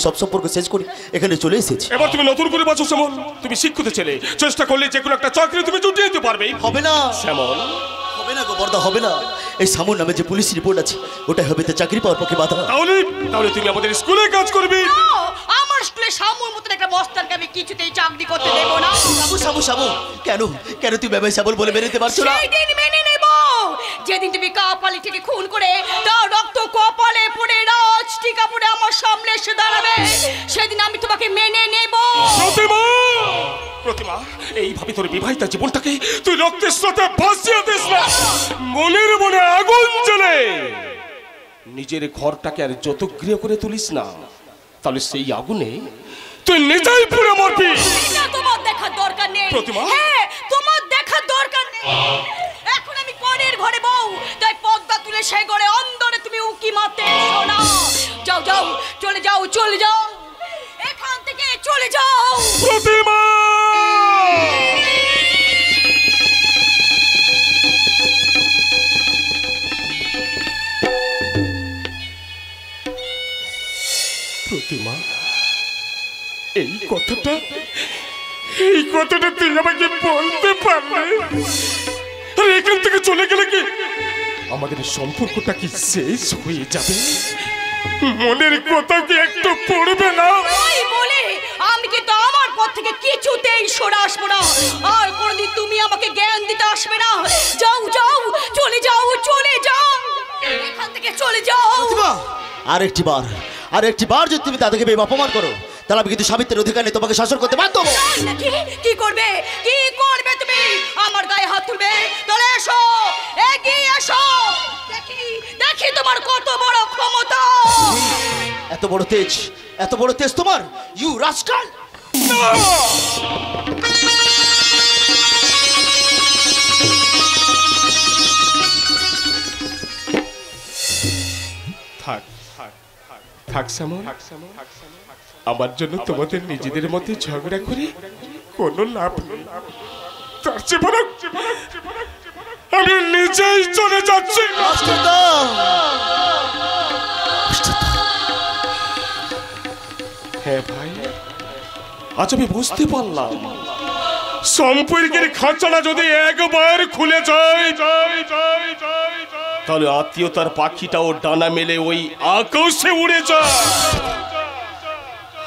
সব সম্পর্ক শেষ করে এখানে চলে এসেছি। এবার তুমি নতুন করে বাঁচো শ্যামল। তুমি শিক্ষিত ছেলে, চেষ্টা করলে যে কোনো একটা চাকরি তুমি জুটিয়ে দিতে পারবে। হবে না শ্যামল, হবে না গো বর্দা, হবে না। এই সামন নামে যে পুলিশ রিপোর্ট আছে ওটাই হবে তো চাকরি পাওয়ার পক্ষে বাধা। তাহলে তুমি আমাদের স্কুলে কাজ করবে। আমার স্কুলে সামুর মতন একটা মস্তানকে আমি কিছুতেই চাকরি করতে দেব না। সাবু সাবু সাবু, কেন কেন তুই ব্যবসায় সাবল বলে মেনে নিতে পারছো না? সেই দিন মেনে নেব যেদিন তুমি কাপালি থেকে খুন করে তার রক্ত কপালে পড়ে রাজটিকা পড়ে আমার সামনে এসে দাঁড়াবে, সেদিন আমি তোমাকে মেনে নেব। প্রতিমা, এইভাবে তোর বিবাহিত জীবনটাকে তুই রক্তের স্রোতে ভাসিয়ে দিস না। মনের মনে আগুন জ্বলে নিজের ঘরটাকে আর যত গৃহ করে তুলিস না, তাহলে সেই আগুনে তুই নিজেই পুরো মরবি। এটা তোমার দেখার দরকার নেই প্রতিমা। হ্যাঁ, তোমার দেখার দরকার নেই। এখন আমি পরের ঘরে বউ, তাই পর্দা তুলে সেই ঘরে অন্দরে তুমি উকি মারতে এসো না। যাও যাও, চলে যাও, চলে যাও, এখান থেকে চলে যাও। প্রতিমা, প্রতিমা, এই কথাটা তুই আমাকে বলতে পারলে? আর এখান থেকে চলে গেলে কি আমাদের সম্পর্কটা কি শেষ হয়ে যাবে? মনের কথা কি একটু পড়বে না? ওই বলে আমি কিন্তু আমার পথ থেকে কিছুতেই সরে আসবো না, আর কোনোদিন তুমি আমাকে জ্ঞান দিতে আসবে না। যাও যাও, চলে যাও, চলে যাও, এখান থেকে চলে যাও। আরেকটি বার যদি তুমি তাদেরকে অপমান করো, তাহলে আমি কিন্তু স্বামীত্বের অধিকার নিয়ে তোমাকে শাসন করতে বাধ্য হবো। কি করবে, কি করবে তুমি? আমার গায়ে হাত তুলবে? তাহলে এসো, এগিয়ে এসো, দেখি দেখি তোমার কত বড় ক্ষমতা। এত বড় তেজ তোমার, ইউ রাস্কাল! থাক শ্যামল, আমার জন্য তোমাদের নিজেদের মধ্যে ঝগড়া করে কোনো লাভ নেই। তার চেয়ে বরং আমি নিজেই চলে যাচ্ছি। হ্যাঁ ভাই, আজ আমি বুঝতে পারলাম সম্পর্কের খাঁচাটা যদি একবার খুলে যায়, তাহলে আত্মীয়তার পাখিটাও ডানা মেলে ওই আকাশে উড়ে যায়।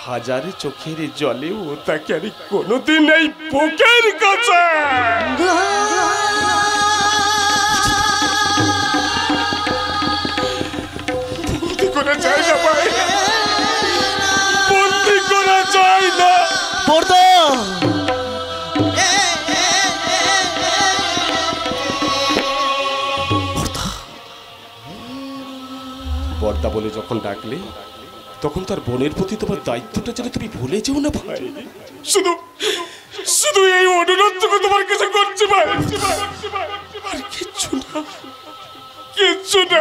হাজার চোখের জলে ও তাকে আর কোনোদিন এই বুকের কাছে বন্দি করা যায় না ভাই, বন্দি করা যায় না। বর্দা বলে যখন ডাকলে, তখন তার বোনের প্রতি তোমার দায়িত্বটা যেন তুমি ভুলে যেও না ভাই। শুধু এই অনুরোধটুকু তোমার কাছে করছি ভাই, আর কিচ্ছু না, কিচ্ছু না।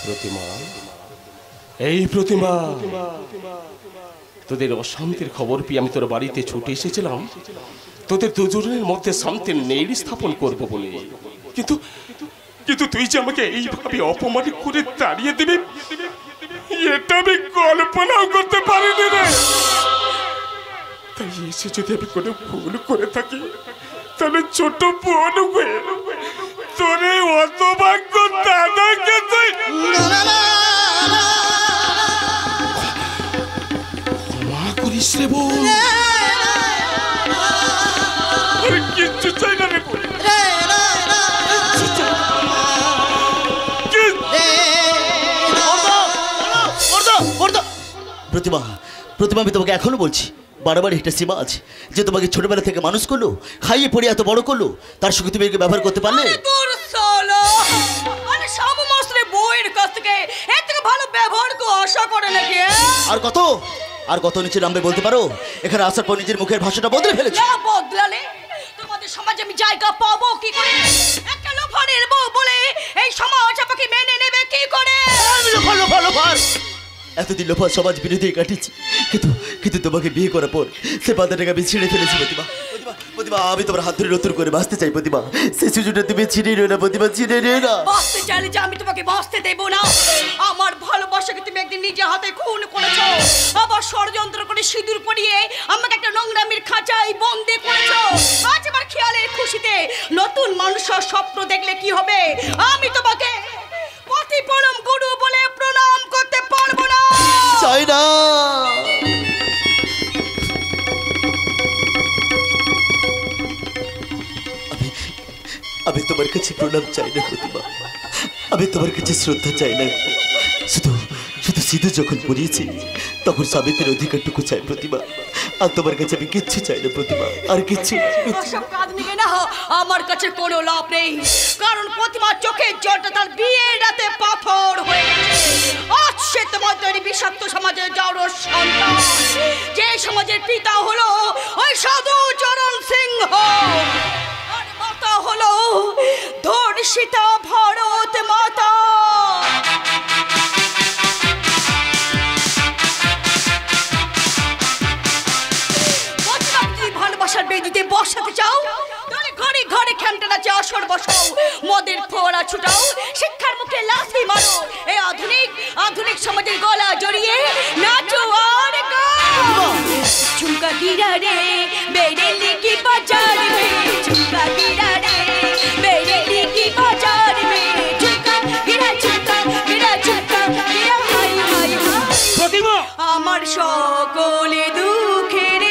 প্রতিমা, এই প্রতিমা, তোদের অশান্তির খবর পেয়ে আমি তোর বাড়িতে ছুটে এসেছিলাম তোদের দুজনের মধ্যে শান্তির নেই স্থাপন করব বলে, কিন্তু তুই যে আমাকে এইভাবে অপমান করে তাড়িয়ে দিবি, এটা আমি কল্পনাও করতে পারিনি রে। তাই এসে যদি আমি কোনো ভুল করে থাকি, তাহলে ছোট বোন হয়ে তোর এই অতভাগ্য দাদাকে তুই ক্ষমা করিস রে বোন। কিচ্ছু চাই না রে বোন, প্রতিমা, আমি তোমাকে এখনো বলছি, বারবার একটা সীমা আছে, যে তোমাকে ছোটবেলা থেকে মানুষ করলো, খাইয়ে পড়ে এত বড় করলো, তার সঙ্গে তুমি একে ব্যবহার করতে পারলে? বউয়ের কাছ থেকে এর থেকে ভালো ব্যবহার কেউ আশা করে নাকি? আর কত নিচে নামবে বলতে পারো? এখানে আসার পর নিজের মুখের ভাষাটা বদলে ফেলেছো। বদলালে তোমাদের সমাজে আমি জায়গা পাবো কি করে? একটা লোফারের বউ বলে এই সমাজ আমাকে মেনে নেবে কি করে? এতদিন লোফার সমাজ বিরোধী কাটিয়েছি, কিন্তু তোমাকে বিয়ে করার পর সে বাধাটাকে আমি ছিঁড়ে ফেলেছি প্রতিমা। প্রতিমা, আমি তোমার হাত ধরে নতুন করে বাঁচতে চাই প্রতিমা। সেই সুযোগটা তুমি ছিঁড়ে নিও না প্রতিমা, ছিঁড়ে নিও না। বাঁচতে চাইলে যে আমি তোমাকে বাঁচতে দেব না। আমার ভালোবাসাকে তুমি একদিন নিজে হাতে খুন করেছো, আবার ষড়যন্ত্র করে সিঁদুর পরিয়ে আমাকে একটা নোংরামির খাঁচায় বন্দি করেছো। আজ আমার খেয়ালের খুশিতে নতুন মানুষের স্বপ্ন দেখলে কি হবে? আমি তোমাকে পতি পরম গুরু বলে প্রণাম করতে পারবো না। চাই না। আমি তোমার কাছে প্রণাম চাই না প্রতিমা, আমি তোমার কাছে শ্রদ্ধা চাই না। শুধু শুধু সিধু যখন পড়িয়েছি তখন স্বামীদের অধিকারটুকু চাই প্রতিমা। আর তোমার কাছে আমি কিচ্ছু চাই না প্রতিমা, আর কিচ্ছু। সব কাজ নিবে না, আমার কাছে কোনো লাভ নেই। কারণ প্রতিমার চোখের জলটা তার বিয়ের রাতে পাথর হয়ে গেছে। আজ সে তোমার তৈরি বিষাক্ত সমাজের জড় সন্তান, যে সমাজের পিতা হলো ওই সাধু চরণ সিংহ, আর মাতা হলো ধর্ষিতা ভারত মাতা। ভালোবাসার বেদিতে বসাতে চাও, তাহলে ঘরে ঘরে খেমটা নাচে আসর বসাও, মদের ফোয়ারা ছুটাও, শিক্ষার মুখে লাথি মারো। এই আধুনিক আধুনিক সমাজের গলা জড়িয়ে নাচো আর গাও। ঝুমকা গিরা রে বেরেলি কি বাজার মে, ঝুমকা গিরা রে বেরেলি কি বাজার মে, ঝুমকা গিরা ঝুমকা গিরা ঝুমকা গিরা হাই হাই হাই। প্রতিমা, আমার সকলে দুঃখের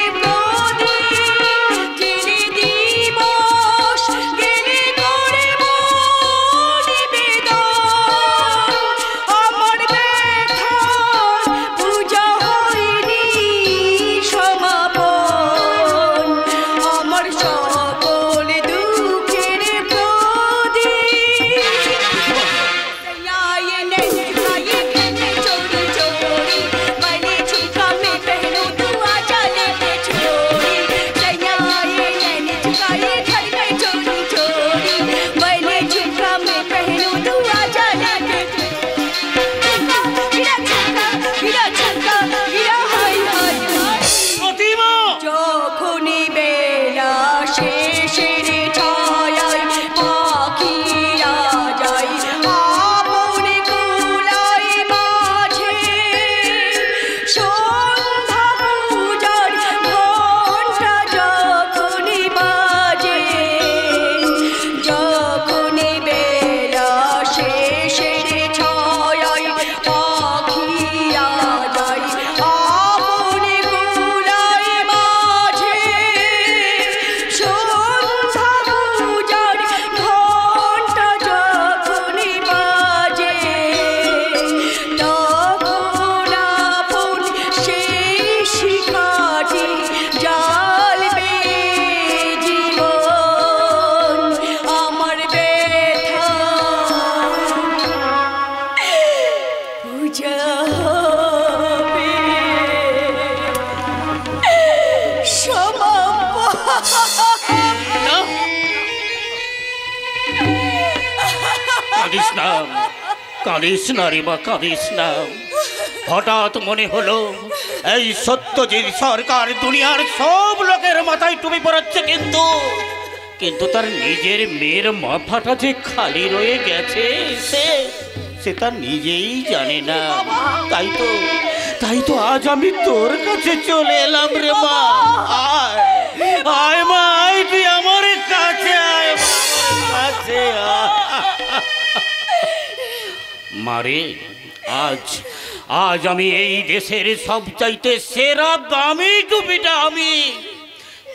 কাঁদিস না রে বা কাঁদিস না। হঠাৎ মনে হলো এই সত্যজিৎ সরকার দুনিয়ার সব লোকের মাথায় টুপি পরাচ্ছে, কিন্তু তার নিজের মেয়ের মাথাটা যে খালি রয়ে গেছে সে তার নিজেই জানে না। তাই তো আজ আমি তোর কাছে চলে এলাম রে মা। আয় মা, আয় তুই আমার কাছে আয়, কাছে মারে। আজ আমি এই দেশের সবচাইতে সেরা দামি টুপিটা আমি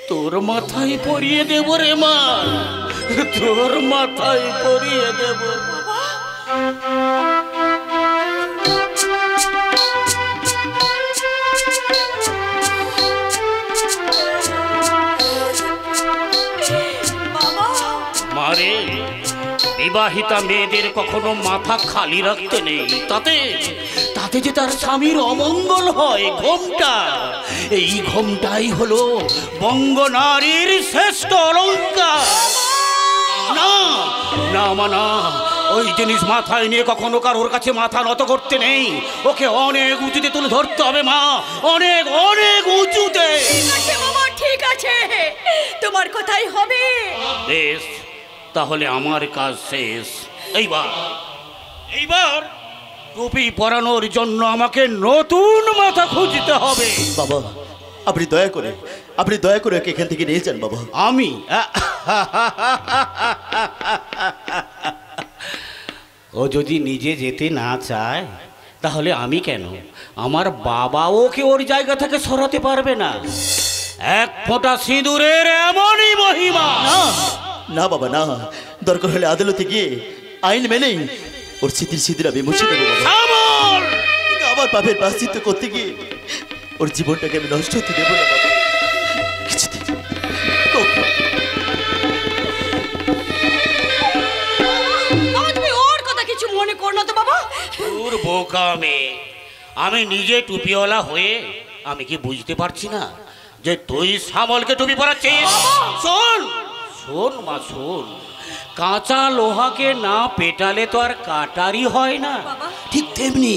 তোর মাথায় পরিয়ে দেব রে মা, তোর মাথায় পরিয়ে দেব। মারে, বিবাহিতা মেয়েদের কখনো মাথা খালি রাখতে নেই, তাতে যে তার স্বামীর অমঙ্গল হয়। এই ঘোমটাই হলো বঙ্গ নারীর শ্রেষ্ঠ অলঙ্কার। না না মা না, ওই জিনিস মাথায় নিয়ে কখনো কারোর কাছে মাথা নত করতে নেই। ওকে অনেক উঁচুতে তুলে ধরতে হবে মা, অনেক অনেক উঁচুতে। ঠিক আছে বাবা, ঠিক আছে, তোমার কথাই হবে। বেশ, তাহলে আমার কাজ শেষ। এইবার টুপি পরানোর জন্য আমাকে নতুন মাথা খুঁজতে হবে। বাবা, আপনি দয়া করে ওকে এখান থেকে নিয়ে যান বাবা। আমি ও যদি নিজে যেতে না চায় তাহলে আমি কেন? আমার বাবা ওকে ওর জায়গা থেকে সরাতে পারবে না। এক ফোঁটা সিঁদুরের এমনই মহিমা। না বাবা না, দরকার হলে আদালতে গিয়ে আইন মেনেই ওর স্মৃতির সিঁদুর আমি মুছে দেবো বাবা। থামুন! কিন্তু আমার পাপের প্রায়শ্চিত্ত করতে গিয়ে ওর জীবনটাকে আমি নষ্ট হতে দেবো না বাবা। কিছুদিন বাবা, তুমি ওর কথা কিছু মনে করো না তো বাবা। তোর বোকা মেয়ে, আমি নিজে টুপিওয়ালা হয়ে আমি কি বুঝতে পারছি না যে তুই শ্যামলকে টুপি পরাচ্ছিস? শোন শোন মা শোন, কাঁচা লোহাকে না পেটালে তো আর কাটারই হয় না। ঠিক তেমনি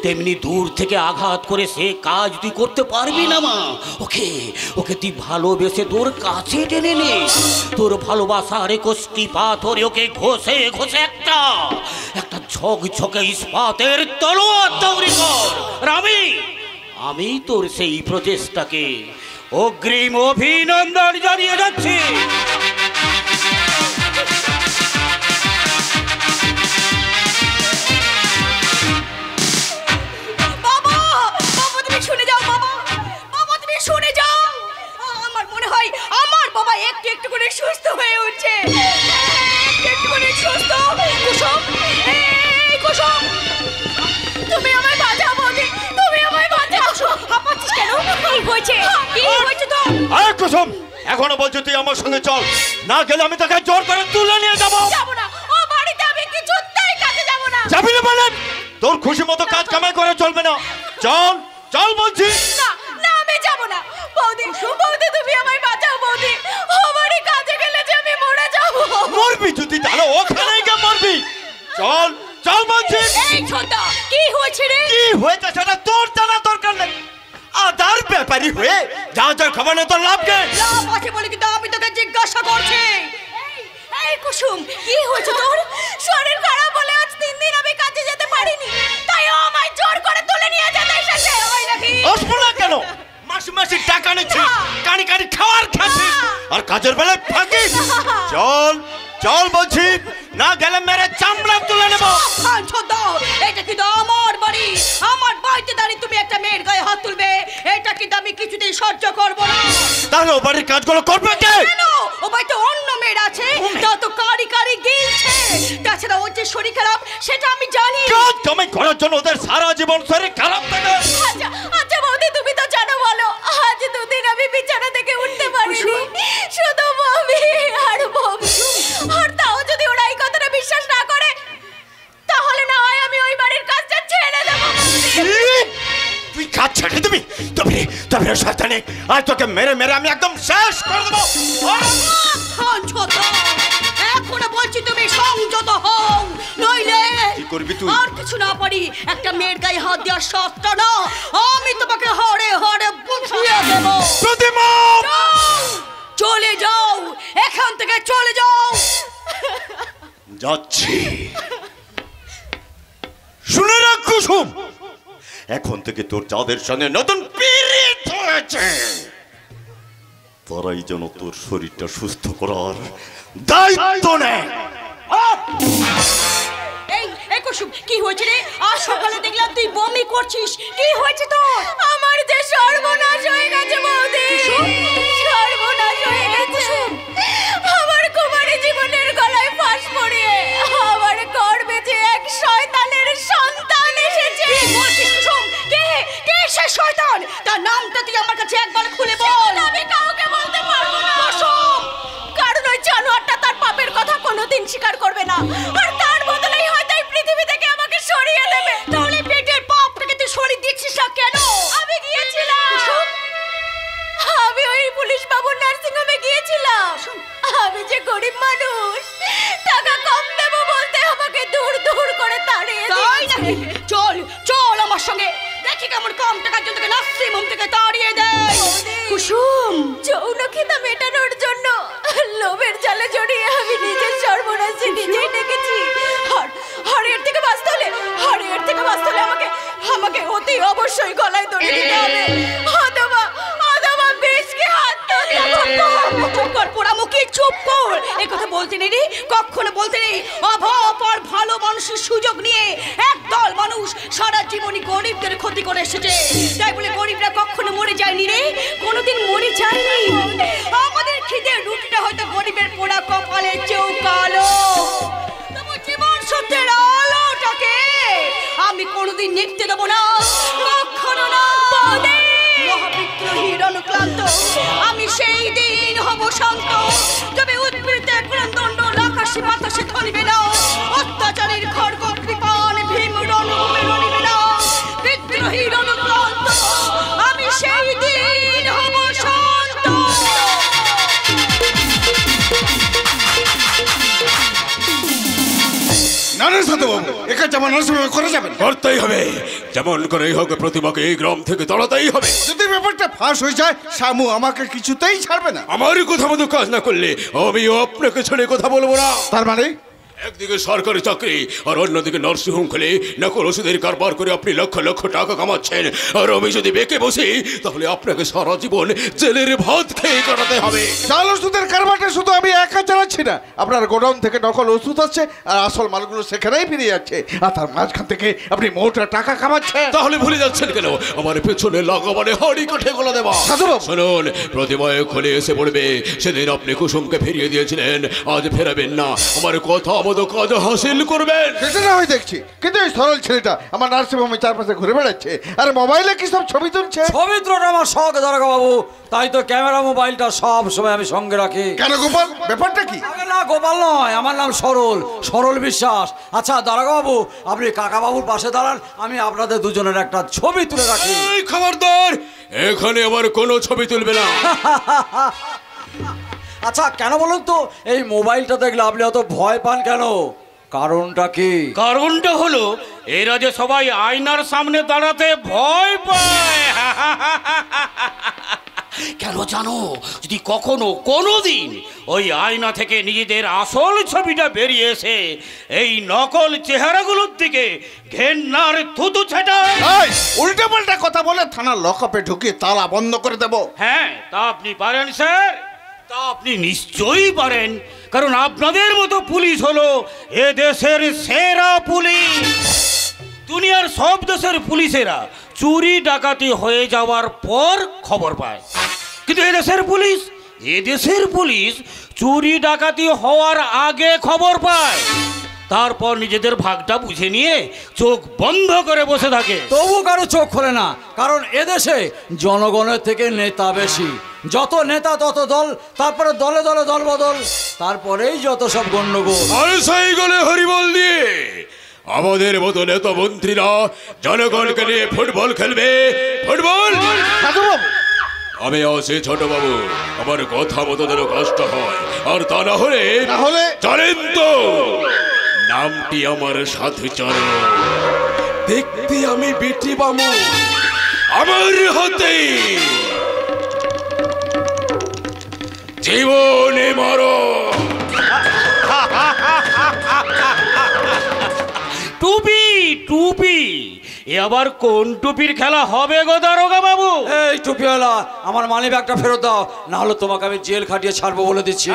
তেমনি দূর থেকে আঘাত করে সে কাজ তুই করতে পারবি না মা। ওকে ওকে তুই ভালোবেসে তোর কাছে টেনে নে। তোর ভালোবাসার 21টি পাথরে ওকে ঘষে ঘষে একটা ঝকঝকে ইস্পাতের তলোয়ার তৈরি কর। আর আমি তোর সেই প্রচেষ্টাকে অগ্রিম অভিনন্দন জানিয়ে যাচ্ছি। বাবা, বাবা তুমি শুনে যাও বাবা, বাবা তুমি শুনে যাও। আমার মনে হয় আমার বাবা একটু একটু করে সুস্থ হয়ে উঠছে, একটু একটু করে সুস্থ। কুসুম, এই কুসুম, তুমি আমায় বাঁচাও বৌদি, তুমি আমায় বাঁচাও। হাঁপাচ্ছিস কেন? কি হয়েছে? কি হয়েছে তো? আরে কুসুম, এখনো বলছো তুই আমার সঙ্গে চল, না গেলে আমি তোকে জোর করে তুলে নিয়ে যাবো। যাবো না, ও বাড়িতে আমি কিছুতেই কাজে যাবো না। যাবি না বলেন? তোর খুশি মতো কাজ কামাই করে চলবে না। চল চল বলছি। না না, আমি যাবো না। বৌদি, বৌদি তুমি আমায় বাঁচাও বৌদি, ও বাড়ি কাজে গেলে যে আমি মরে যাবো। মরবি যদি তাহলে ওখানে গিয়ে মরবি। চল চল বলছি। এই ছোটা, কি হয়েছে রে? কি হয়েছে সেটা তোর জানা দরকার নেই। আদার ব্যাপারী হয়ে যা যা খবর নেই তোর লাভ কে? লাভ আছে বলে কিন্তু আমি তোকে জিজ্ঞাসা করছি। এই কুসুম, কি হয়েছে তোর? শরীর খারাপ বলে আজ 3 দিন আমি কাজে যেতে পারিনি, তাই ও আমায় জোর করে তুলে নিয়ে যেতে এসেছে। ওই নাকি আসবো না কেন? মাসে মাসে টাকা নিচ্ছিস, কানি কানি খাওয়ার খাচ্ছিস, আর কাজের বেলায় ফাঁকিস। চল চল বলছি, না গেলে মেরে চামড়া তুলে নেবো। এটা কিন্তু আমার বাড়ি, আমার বাড়িতে দাঁড়িয়ে তুমি একটা মেয়ের গায়ে হাত তুলবে, এটা কিন্তু আমি কিছুতেই সহ্য করবো না। তাহলে ও বাড়ির কাজগুলো করবে কে? কেন? ও বাড়িতে অন্য মেয়ের আছে, তা তো কারি কারি গিলছে। তাছাড়া ওর যে শরীর খারাপ সেটা আমি জানি। কাজ কামাই করার জন্য ওদের সারা জীবন শরীর খারাপ থাকে। আচ্ছা আচ্ছা বৌদি, তুমি তো জানো বলো, আজ 2 দিন আমি বিছানা থেকে উঠতে পারিনি, শুধু বমি আর বমি। আর তাও যদি ওরা এই কথাটা বিশ্বাস না করে, তাহলে না হয় আমি ওই বাড়ির কাজটা ছেড়ে দেবো। তুই কাজ ছেড়ে দিবি? তবে তবে শয়তানি, আজ তোকে মেরে মেরে আমি একদম শেষ করে দেবো। সংযত, এখনো বলছি তুমি সংযত হও, নইলে কি করবি তুই? আর কিছু না পারি একটা মেয়ের গায়ে হাত দেওয়ার সত্তা না, আমি তোমাকে হরে হরে বুঝিয়ে দেব। প্রতিমা, চলে যাও এখান থেকে, চলে যাও। যাচ্ছি। শুনে রাখ কুসুম, এখন থেকে তোর যাদের সঙ্গে নতুন পীড়িত হয়েছে তারাই যেন তোর শরীরটা সুস্থ করার দায়িত্ব নেয়। এই কুসুম, কি হয়েছে রে? আজ সকালে দেখলাম তুই বমি করছিস, কি হয়েছে তোর? আমার যে সর্বনাশ হয়ে গেছে বৌদি, সর্বনাশ হয়ে গেছে। আমার কুমারী জীবনের গলায় ফাঁস পড়িয়ে আমার গর্ভে যে এক শয়তানের সন্তান এসেছে। কি বলছিস কুসুম? কে কে সে শয়তান? তার নামটা তুই আমার কাছে একবার খুলে বল। আমি কাউকে বলতে পারবো না কুসুম, কারণ ওই জানোয়ারটা তার পাপের কথা কোনোদিন স্বীকার করবে না, আর তার বদলেই হয়তো এই পৃথিবী থেকে আমাকে সরিয়ে দেবে। তাহলে পেটের পাপটাকে তুই সরিয়ে দিচ্ছিস না কেন? আমি গিয়েছিলাম, আমি ওই পুলিশ বাবুর নার্সিং হোমে গিয়েছিলাম, আমি যে গরিব মানুষ, টাকা কম দেবো বলতে আমাকে দূর দূর করে তাড়িয়ে দিয়েছে। চল চল আমার সঙ্গে, দেখি কেমন কম টাকার জন্য নার্সিং হোম থেকে তাড়িয়ে দেয়। কুসুম, যৌনখিতা মেটানোর জন্য লোভের জালে জড়িয়ে আমি নিজের সর্বনাশে নিজেই ডেকেছি। আর এর থেকে বাঁচতে হলে আমাকে অতি অবশ্যই গলায় দড়ি দিতে হবে। অথবা বিষকে হাত চুপ কর পোড়ামুখী, চুপ কর। এই কথা বলতে নেই রে, কখনো বলতে নেই। অভাব ভালো মানুষের সুযোগ নিয়ে একদল মানুষ সারা জীবনই গরিবদের ক্ষতি করে এসেছে। তাই বলে গরিবরা কখনো মরে যায়নি রে, কোনোদিন মরে যায়নি। আমাদের খিদে রুটিটা হয়তো গরিবের পোড়া কপালের চেয়েও কালো, তবু জীবন সত্যের আলোটাকে আমি কোনোদিন নিভতে দেবো না, কখনো না। মহাবিদ্রোহীর অনুক্লান্ত আমি সেই দিন হব শান্ত, তবে উদ্বৃত্ত দণ্ড আকাশে বাতাসে ধরিবে না। অত্যাচারীর খড়গ কৃপান ভীম রণভূমে রণিবে না। বিদ্রোহীর অনুক্লান্ত আমি সেই দিন হব শান্ত। নানা সাধু বাবু, একা যেমন করে যাবেন, করতেই হবে, যেমন করেই হোক প্রতিমাকে এই গ্রাম থেকে তাড়াতেই হবে। যদি ব্যাপারটা ফাঁস হয়ে যায়, শামু আমাকে কিছুতেই ছাড়বে না। আমারই কথা মতো কাজ না করলে আমিও আপনাকে ছেড়ে কথা বলবো না। তার মানে একদিকে সরকারি চাকরি আর অন্যদিকে নার্সিংহোম খুলে নকল ওষুধের কারবার করে আপনি লক্ষ লক্ষ টাকা কামাচ্ছেন, আর আমি যদি বেঁকে বসি তাহলে আপনাকে সারা জীবন জেলের ভাত খেয়ে কাটাতে হবে। জাল ওষুধের কারবারটা শুধু আমি একা চালাচ্ছি না, আপনার গোডাউন থেকে নকল ওষুধ আসছে আর আসল মালগুলো সেখানেই ফিরে যাচ্ছে, আর তার মাঝখান থেকে আপনি মোটা টাকা কামাচ্ছেন। তাহলে ভুলে যাচ্ছেন কেন আমার পেছনে লাগাবানে হাড়ি কাঠে গলা দেওয়া? শুনুন, প্রতিমায় খুলে এসে পড়বে সেদিন আপনি কুসুমকে ফিরিয়ে দিয়েছিলেন, আজ ফেরাবেন না। আমার কথা মতো কাজ হাসিল করবেন। সেটা না হয় দেখছি, কিন্তু এই সরল ছেলেটা আমার নার্সিংহোমে চারপাশে ঘুরে বেড়াচ্ছে আর মোবাইলে কি সব ছবি তুলছে। ছবি তোলাটা আমার শখ দারোগা বাবু, তাই তো ক্যামেরা মোবাইলটা সব সময় আমি সঙ্গে রাখি। কেন গোপাল, ব্যাপারটা কি? আগে না গোপাল নয়, আমার নাম সরল বিশ্বাস। আচ্ছা দারোগা বাবু, আপনি কাকা বাবুর পাশে দাঁড়ান, আমি আপনাদের দুজনের একটা ছবি তুলে রাখি। এই খবরদার, এখানে আবার কোনো ছবি তুলবে না। আচ্ছা কেন বলুন তো, এই মোবাইলটা দেখলে আপনি অত ভয় পান কেন? কারণটা কি? কারণটা হলো এরা যে সবাই আয়নার সামনে দাঁড়াতে ভয় পায়। কেন জানো, যদি কখনো কোনোদিন ওই আয়না থেকে নিজেদের আসল ছবিটা বেরিয়ে এসে এই নকল চেহারাগুলোর দিকে ঘেন্নার থুতু ছেটায়, উল্টো পাল্টা কথা বলে থানার লকআপে ঢুকিয়ে তালা বন্ধ করে দেব। হ্যাঁ তা আপনি পারেন স্যার, তা আপনি নিশ্চয়ই পারেন, কারণ আপনাদের মতো পুলিশ হলো এ দেশের সেরা পুলিশ। দুনিয়ার সব দেশের পুলিশেরা চুরি ডাকাতি হয়ে যাওয়ার পর খবর পায়, কিন্তু এদেশের পুলিশ চুরি ডাকাতি হওয়ার আগে খবর পায়, তারপর নিজেদের ভাগটা বুঝে নিয়ে চোখ বন্ধ করে বসে থাকে। তবু কারো চোখ খোলে না, কারণ এদেশে জনগণের থেকে নেতা বেশি। যত নেতা তত দল, তারপরে দলে দলে দল বদল, তারপরেই যত সব গন্ডগোল। আর সেই গলে হরিবল দিয়ে আমাদের মতো নেতা মন্ত্রীরা জনগণকে নিয়ে ফুটবল খেলবে। ফুটবল আমি আছি ছোট বাবু, আমার কথা মতো যেন কষ্ট হয়, আর তা না হলে জানেন তো নামটি আমার সাধুচরণ, দেখতে আমি বিটি বামু, আমার হতে জীবনে মরো। টুপি টুপি, এ আবার কোন টুপির খেলা হবে গো দারোগা বাবু? এই টুপিওয়ালা, আমার মানি ব্যাগটা ফেরত দাও, না হলে তোমাকে আমি জেল খাটিয়ে ছাড়বো বলে দিচ্ছি।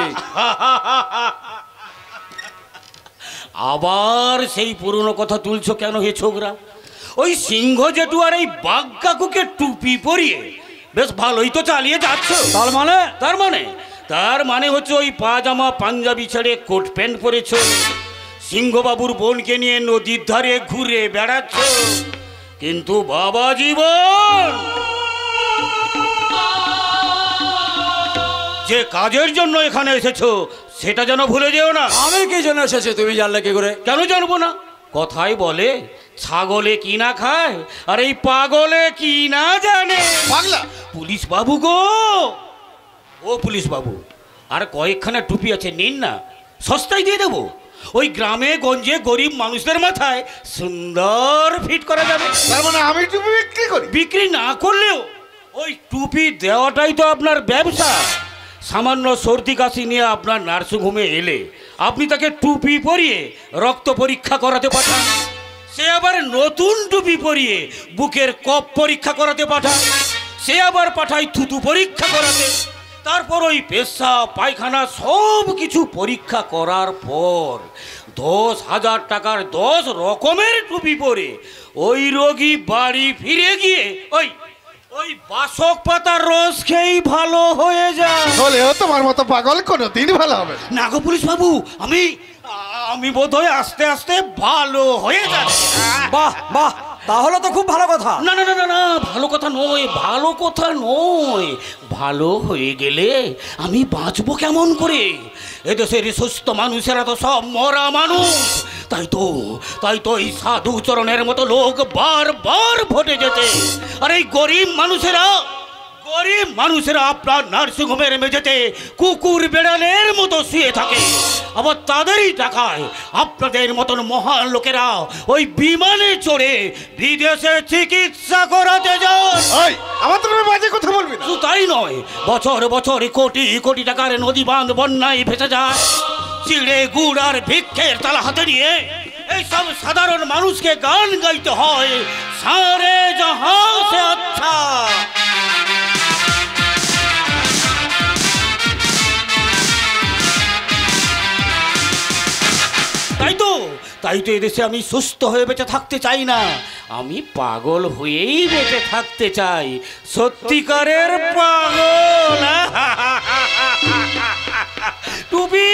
আবার সেই পুরনো কথা তুলছো কেন হে ছোকরা? ওই সিংহ জেঠু আর এই বাঘ কাকুকে টুপি পরিয়ে বেশ ভালোই তো চালিয়ে যাচ্ছ। তার মানে হচ্ছে ওই পাজামা পাঞ্জাবি ছেড়ে কোট প্যান্ট পরেছ, সিংহবাবুর বোনকে নিয়ে নদীর ধারে ঘুরে বেড়াচ্ছ, কিন্তু বাবা জীবন যে কাজের জন্য এখানে এসেছো সেটা যেন ভুলে যেও না। আমি কি জন্য এসেছি তুমি জানলে কি করে? কেন জানবো না, কথাই বলে ছাগলে কি না খায় আর এই পাগলে কি না জানে। পাগলা পুলিশ বাবু গো, ও পুলিশ বাবু, আর কয়েকখানা টুপি আছে, নিন না, সস্তায় দিয়ে দেবো। ওই গ্রামে গঞ্জে গরিব মানুষদের মাথায় সুন্দর ফিট করা যাবে। তার মানে আমি টুপি বিক্রি করি? বিক্রি না করলেও ওই টুপি দেওয়াটাই তো আপনার ব্যবসা। সামান্য সর্দি কাশি নিয়ে আপনার নার্সিংহোমে এলে আপনি তাকে টুপি পরিয়ে রক্ত পরীক্ষা করাতে পাঠান, সে আবার নতুন টুপি পরিয়ে বুকের কফ পরীক্ষা করাতে পাঠান, সে আবার পাঠায় থুতু পরীক্ষা করাতে। তারপর ওই পেশাব পায়খানা সব কিছু পরীক্ষা করার পর 10,000 টাকার 10 রকমের টুপি পরে ওই রোগী বাড়ি ফিরে গিয়ে ওই ওই বাসক পাতার রস খেয়েই ভালো হয়ে যায়। হলেও তোমার মতো পাগল কোনোদিন ভালো হবে না গো পুলিশ বাবু, আমি বোধহয় আস্তে আস্তে ভালো হয়ে যাচ্ছে। বাহ বাহ, তাহলে তো খুব ভালো কথা। না না না না না, ভালো কথা নয়, ভালো কথা নয়। ভালো হয়ে গেলে আমি বাঁচবো কেমন করে? এদেশের সুস্থ মানুষেরা তো সব মরা মানুষ। তাই তো এই সাধু চরণের মতো লোক বারবার ভোটে যেতে, আর এই গরিব মানুষেরা আপনার নার্সিংহোমের মেঝেতে কুকুর বেড়ালের মতো শুয়ে থাকে। আবার তাদেরই টাকায় আপনাদের মতন মহান লোকেরা ওই বিমানে চড়ে বিদেশে চিকিৎসা করাতে যায়। আমার তো বাজে কথা বলবি না। শুধু তাই নয়, বছর বছর কোটি কোটি টাকার নদী বাঁধ বন্যায় ভেসে যায়। চিড়ে গুড় আর ভিক্ষের তালা হাতে নিয়ে এইসব সাধারণ মানুষকে গান গাইতে হয়, সারে জাহাঁ সে আচ্ছা। তাই তো এদেশে আমি সুস্থ হয়ে বেঁচে থাকতে চাই না, আমি পাগল হয়েই বেঁচে থাকতে চাই, সত্যিকারের পাগল। টুপি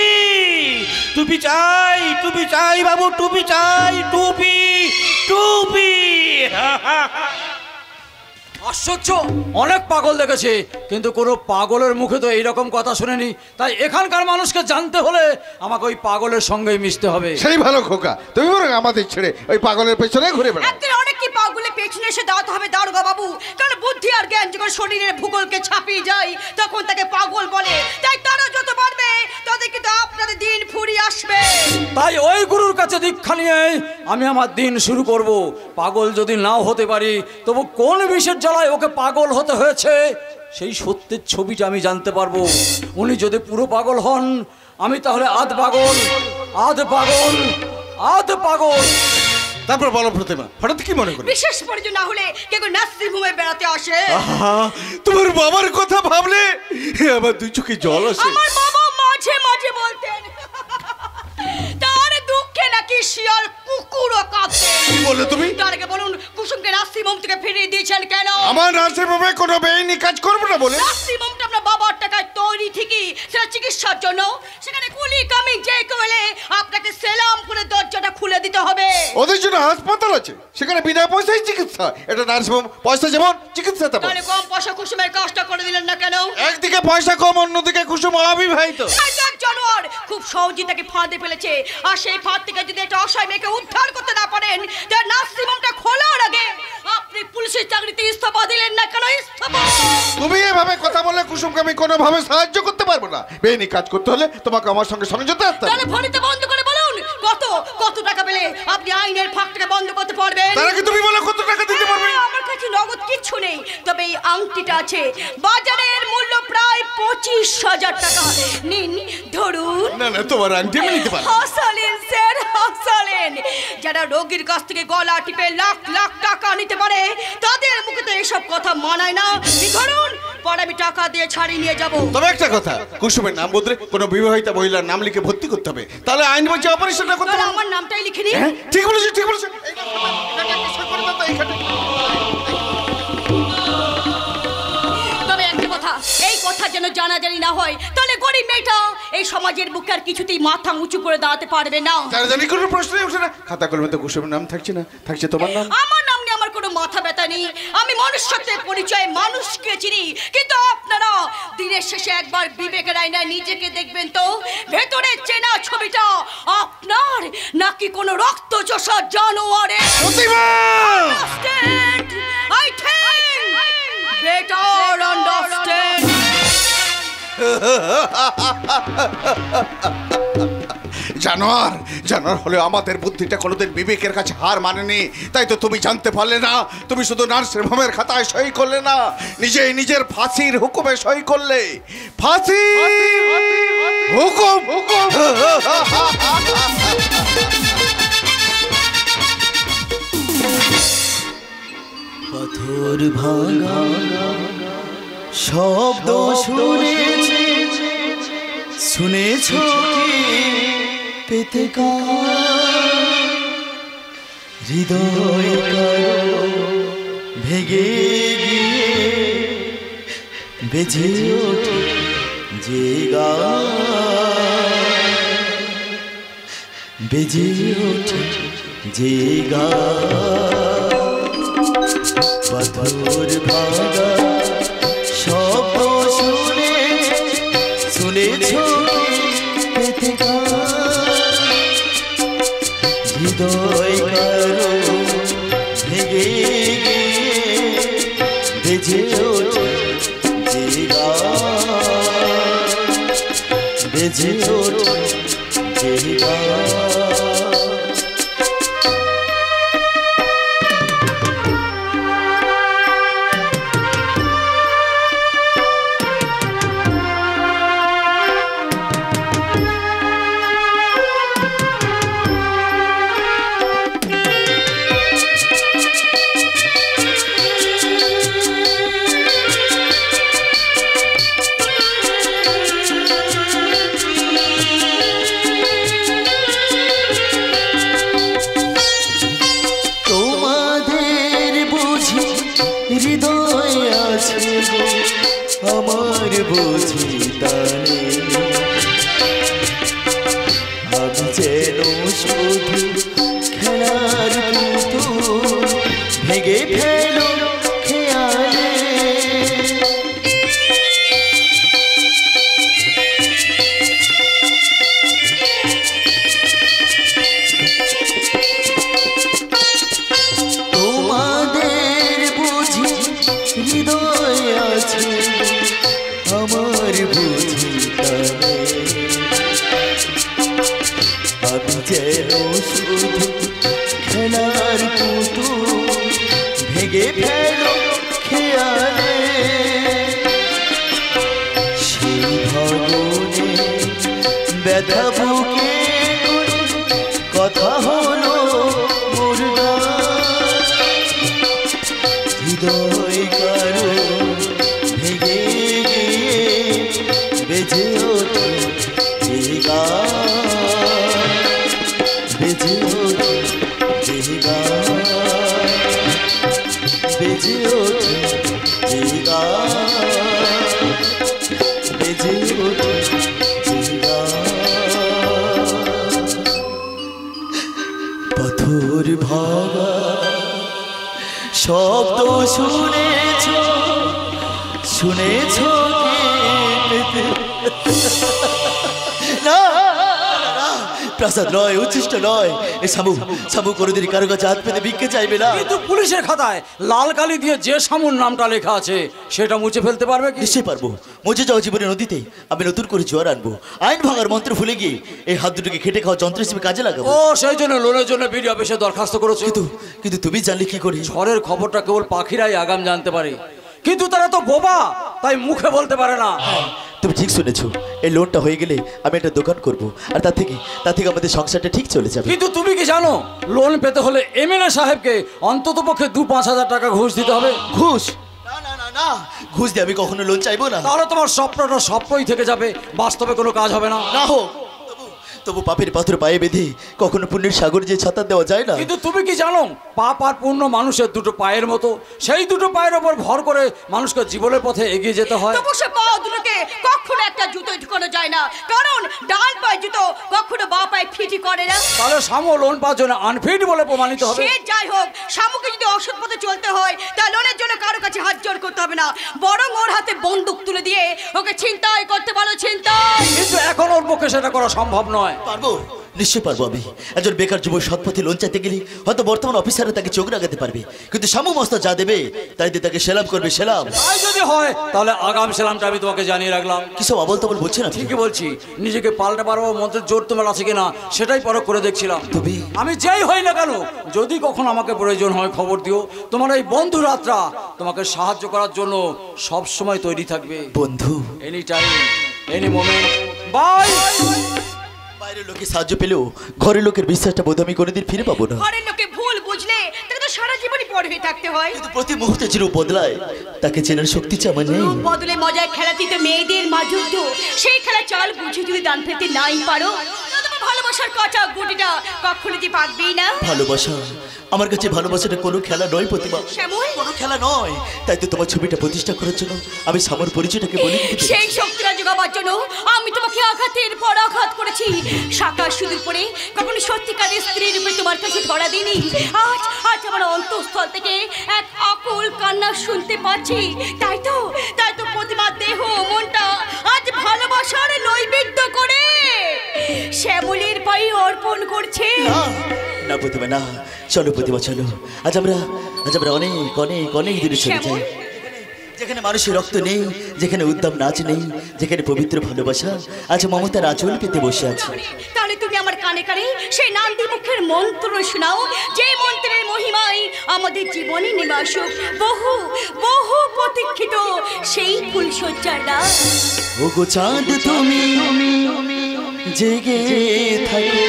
টুপি চাই, টুপি চাই বাবু, টুপি চাই, টুপি টুপি। আশ্চর্য, অনেক পাগল দেখেছে, কিন্তু কোনো পাগলের মুখে তো এইরকম কথা শুনেনি। তাই এখানকার মানুষকে জানতে হলে আমাকে ওই পাগলের সঙ্গেই মিশতে হবে। সেই ভালো খোকা, তুমি বরং আমাদের ছেড়ে ওই পাগলের পেছনে ঘুরে বেড়াও। একদিন অনেক কি পাগলের পেছনে এসে দাঁড়াতে হবে দারোগা বাবু, কারণ বুদ্ধি আর জ্ঞান যখন শরীরের ভূগোলকে ছাপিয়ে যায় তখন তাকে পাগল বলে। তাই তারা যত পারবে তাদের কিন্তু আপনাদের দিন ফুরিয়ে আসবে। তাই ওই গুরুর কাছে দীক্ষা নিয়ে আমি আমার দিন শুরু করব। পাগল যদি নাও হতে পারি, তবু কোন বিষের জ্বালায় ওকে পাগল হতে হয়েছে সেই সত্যের ছবিটা আমি জানতে পারবো। উনি যদি পুরো পাগল হন, আমি তাহলে আধ পাগল, আধ পাগল, আধ পাগল। তারপর বলো প্রতিমা, হঠাৎ কি মনে করো? বিশেষ প্রয়োজন না হলে কেউ নার্সিংহোমে বেড়াতে আসে। তোমার বাবার কথা ভাবলে আমার দুই চোখে জল আসে। আমার বাবা মাঝে মাঝে বলতেন তার দুঃখে নাকি শিয়াল কুকুরও কাঁদে। কি বলে তুমি? তার আগে বলুন, কুসুমকে নার্সিংহোম থেকে ফিরিয়ে দিয়েছেন কেন? আমার নার্সিংহোমে কোনো বেআইনি কাজ করবো না বলে। নার্সিংহোমটা আপনার বাবার টাকায় তৈরি ঠিকই, সেটা চিকিৎসার জন্য। সেখানে কুলি কামি যে কেউ এলে আপনাকে সেলাম করে দরজাটা খুলে দিতে হবে। ওদের জন্য হাসপাতাল আছে, সেখানে বিনা পয়সায় চিকিৎসা। এটা নার্সিংহোম, পয়সা যেমন চিকিৎসা তেমন। তাহলে কম পয়সা কুসুমের কাজটা করে দিলেন না কেন? একদিকে পয়সা কম, অন্যদিকে কুসুম অবিবাহিত। জানোয়ার খুব সহজেই তাকে ফাঁদে ফেলেছে, আর সেই ফাঁদ থেকে যদি একটা অসহায় মেয়েকে উদ্ধার করতে না পারেন, তাহলে নার্সিংহোমটা খোলার আগে আপনি পুলিশের চাকরিতে ইস্তফা দিলেন না কেন? ইস্তফা। তুমি এভাবে কথা বললে কুসুমকে আমি কোনোভাবে সাহায্য করতে পারবো না। বেআইনি কাজ করতে হলে তোমাকে আমার সঙ্গে সংযুক্ত আসতে হবে। তাহলে ফোনটা বন্ধ করে বলুন কত টাকা পেলে আপনি আইনের ফাঁকটাকে বন্ধ করতে পারবেন? তার আগে তুমি বলো কত টাকা দিতে পারবে? আমার কাছে নগদ কিচ্ছু নেই, তবে এই আংটিটা আছে। বাজারের মূল্য প্রায় 25,000 টাকা। নিন ধরুন। না না, তোমার আংটি আমি নিতে পারবো। হাসালেন স্যার, হাসালেন। যারা রোগীর কাছ থেকে গলা টিপে লাখ লাখ টাকা নিতে পারে তাদের মুখে তো এসব কথা মানায় না। ধরুন, পরে আমি টাকা দিয়ে ছাড়িয়ে নিয়ে যাব। তবে একটা কথা, কুসুমের নাম বদলে কোনো বিবাহিতা মহিলার নাম লিখে ভর্তি করতে হবে, তাহলে আইন বলছে অপারেশনটা করতে তাহলে হবে। আমার নামটাই লিখে নিন। হ্যাঁ, ঠিক বলেছো, ঠিক বলেছো। তবে একটা কথা, এই কথা যেন জানাজানি না হয়, তাহলে গরিব মেয়েটা এই সমাজের বুকে আর কিছুতেই মাথা উঁচু করে দাঁড়াতে পারবে না। জানি কোনো প্রশ্নই ওঠে না। খাতা কলমে তো কুসুমের নাম থাকছে না, থাকছে তোমার নাম। আমার নাম নিয়ে আমার কোনো মাথা ব্যথা নেই। আমি মনুষ্যত্বের পরিচয়ে মানুষকে চিনি, কিন্তু আপনারা দিনের শেষে একবার বিবেকের আয়নায় নিজেকে দেখবেন তো, ভেতরে চেনা ছবিটা আপনার নাকি কোনো রক্তচোষা জানোয়ারের? I think better understand. জানোয়ার জানোয়ার হলে আমাদের বুদ্ধিটা কোনোদিন বিবেকের কাছে হার মানেনি। তাই তো তুমি জানতে পারলে না, তুমি শুধু নার্সের হোমের খাতায় সই করলে না, নিজেই নিজের ফাঁসির হুকুমে সই করলে। ফাঁসি হুকুম হুকুম। পাথর ভাঙা শব্দ শুনেছি, শুনেছ কি পেতে হৃদয় কারো ভেঙে গিয়ে বেজে ওঠে যে গান, বেজে ওঠে যে গান। পাথর ভাঙা শব্দ শুনেছ পেতে হৃদয় কারো ভেঙে বেজে ওঠে যে গান, বেজে ওঠে যে গান। হৃদয় আছে আমার বুঝি তানে, আমি যেন শুধু খেলার পুতুল, ভেঙে ফেলো খেয়ালে। হৃদয় আছে আমার বুঝি তানে, আমি যেন শুধু খেলার পুতুল, ভেঙে ফেলো খেয়ালে। সেই ভগনে ব্যথা বুকে কথা হলো মুর্দা, হৃদয় কারো ভেঙে গিয়ে বেজে ওঠে যে গান, বেজে ওঠে যে গান, বেজে ওঠে যে গান, বেজে ওঠে যে গান। পাথর ভাঙা শব্দ শুনেছ, শুনেছ না, প্রাসাদ নয়, উচ্ছিষ্ট নয়। এই শামু, শামু কোনোদিন কারো কাছে হাত পেতে ভিক্ষে চাইবে না। কিন্তু পুলিশের খাতায় লাল কালি দিয়ে যে শামুর নামটা লেখা আছে সেটা মুছে ফেলতে পারবে কি? নিশ্চয়ই পারবো। মুছে যাওয়া জীবনের নদীতে আমি নতুন করে জোয়ার আনবো। আইন ভাঙার মন্ত্র ভুলে গিয়ে এই হাত দুটোকে খেটে খাওয়া যন্ত্র হিসেবে কাজে লাগাবো। ও সেই জন্য লোনের জন্য বিডি অফিসে দরখাস্ত করেছো। কিন্তু তুমি জানলে কি করে? ঝড়ের খবরটা কেবল পাখিরাই আগাম জানতে পারে, কিন্তু তারা তো বোবা, তাই মুখে বলতে পারে না। তুমি ঠিক শুনেছো, এই লোনটা হয়ে গেলে আমি একটা দোকান করব, আর তার থেকে আমাদের সংসারটা ঠিক চলে যাবে। কিন্তু তুমি কি জানো, লোন পেতে হলে এমএলএ সাহেবকে অন্তত পক্ষে 2-5 হাজার টাকা ঘুষ দিতে হবে। ঘুষ? না না না না, ঘুষ দিয়ে আমি কখনো লোন চাইবো না। তাহলে তোমার স্বপ্নটা স্বপ্নই থেকে যাবে, বাস্তবে কোনো কাজ হবে না। না হোক, তবু পাপের পাথর পায়ে বেঁধে কখনো পুণ্যের সাগর যে ছাতা দেওয়া যায় না। কিন্তু তুমি কি জানো, পাপ আর পুণ্য মানুষের দুটো পায়ের মতো, সেই দুটো পায়ের ওপর ভর করে মানুষকে জীবনের পথে এগিয়ে যেতে হয়। তবু সে পা দুটোকে কখনো একটা জুতোয় ঢুকানো যায় না, কারণ ডান পায়ে জুতো কখনো বাঁ পায়ে ফিটি করে না। তাহলে শামু লোন পাওয়ার জন্য আনফিট বলে প্রমাণিত হবে। সে যাই হোক, শামুকে যদি অসৎ পথে চলতে হয় তা লোনের জন্য কারো কাছে হাত জোড় করতে হবে না, বরং ওর হাতে বন্দুক তুলে দিয়ে ওকে ছিনতাই করতে বলো, ছিনতাই। কিন্তু এখন ওর পক্ষে সেটা করা সম্ভব নয়। পারবো, নিশ্চয় পারবো আমি। একজন বেকার যুবক সৎপথে লোন চাইতে গেলে হয়তো বর্তমান অফিসাররা তাকে চোখ রাখাতে পারবে, কিন্তু শামু মস্তা যা দেবে তাই দিয়ে তাকে সেলাম করবে, সেলাম। তাই যদি হয় তাহলে আগাম সেলামটা আমি তোমাকে জানিয়ে রাখলাম। কিসব আবল তাবল বলছেন আপনি? ঠিকই বলছি, নিজেকে পাল্টে পারবো মন্ত্রের জোর তোমার আছে কিনা সেটাই পরখ করে দেখছিলাম। তবে আমি যেই হই না কেন, যদি কখনো আমাকে প্রয়োজন হয় খবর দিও। তোমার এই বন্ধু রাত্রা তোমাকে সাহায্য করার জন্য সব সময় তৈরি থাকবে। বন্ধু, any time, any moment. Bye. বাইরের লোকের সাহায্য পেলেও ঘরের লোকের বিশ্বাসটা বোধ আমি কোনোদিন ফিরে পাবো না। ঘরের লোকে ভুল বুঝলে তাকে তো সারা জীবনই পর হয়ে থাকতে হয়। কিন্তু প্রতি মুহূর্তে যে রূপ বদলায় তাকে চেনার শক্তি যে আমার নেই। রূপ বদলে মজায় খেলাতে তো মেয়েদের মাধুর্য, সেই খেলা চাল বুঝে যদি দান ফেলতে নাই পারো, তবে ভালোবাসার কাঁচা গুটিটা কখনো যে পাকবেই না। ভালোবাসা, আমার কাছে ভালোবাসাটা কোনো খেলা নয় প্রতিমা, শ্যামল, কোনো খেলা নয়। তাই তো তোমার ছবিটা প্রতিষ্ঠা করার জন্য আমি সামর পরিচয়টাকে বলে দিতে চাই। সেই শক্তিটা জোগাবার জন্য আমি তোমাকে আঘাতের পর আঘাত করেছি। শাখা সুদূর পরে কখনো সত্যিকারের স্ত্রী রূপে তোমার কাছে ধরা দিইনি। আজ আমার অন্তঃস্থল থেকে এক আকুল কান্না শুনতে পাচ্ছি। তাই তো প্রতিমার দেহ মনটা আজ ভালোবাসার নৈবেদ্য করে শ্যামলের পায়ে অর্পণ করছে। না প্রতিমা না, চলো প্রতিমা চলো। আজ আমরা অনেক অনেক অনেক দূরে চলে যাই, যেখানে মানুষের রক্ত নেই, যেখানে উদ্দাম নাচ নেই, যেখানে পবিত্র ভালোবাসা আজ মমতার আঁচল পেতে বসে আছে। তাহলে তুমি আমার কানে কানে সেই নান্দি মুখের মন্ত্র শোনাও, যে মন্ত্রের মহিমায় আমাদের জীবনে নেমে আসুক বহু বহু প্রতীক্ষিত সেই ফুলসজ্জার রাত। ও গো চাঁদ তুমি জেগে থাকো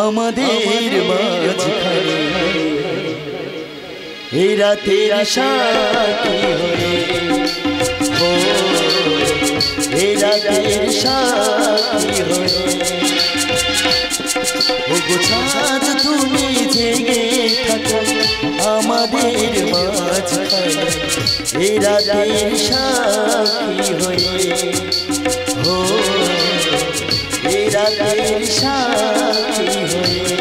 আমাদের মাঝখানে, এই রাতের সাথী হয়ে, ও এই রাতের সাথী হয়ে। ও গো চাঁদ তুমি জেগে থাকো আমাদের মাঝখানে, এই রাতের সাথী হয়ে, ও এই রাতের সাথী হয়ে।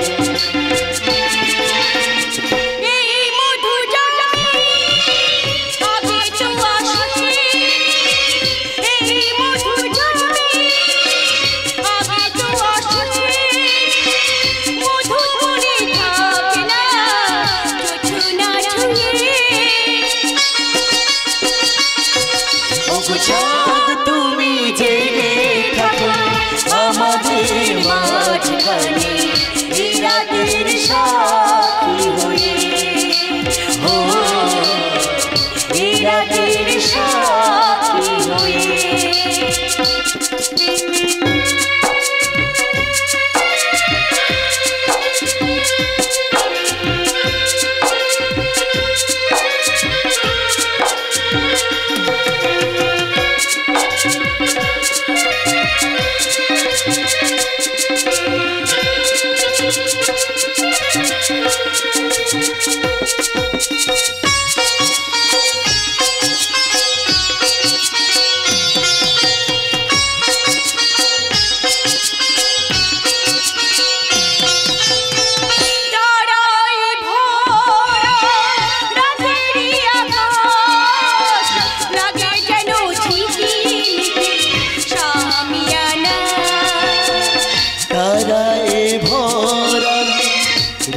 চাঁদ তুমি জেগে থাকো আমাদের মাঝখানে, এই রাতের সাথী হয়ে, ও এই রাতের সাথী হয়ে।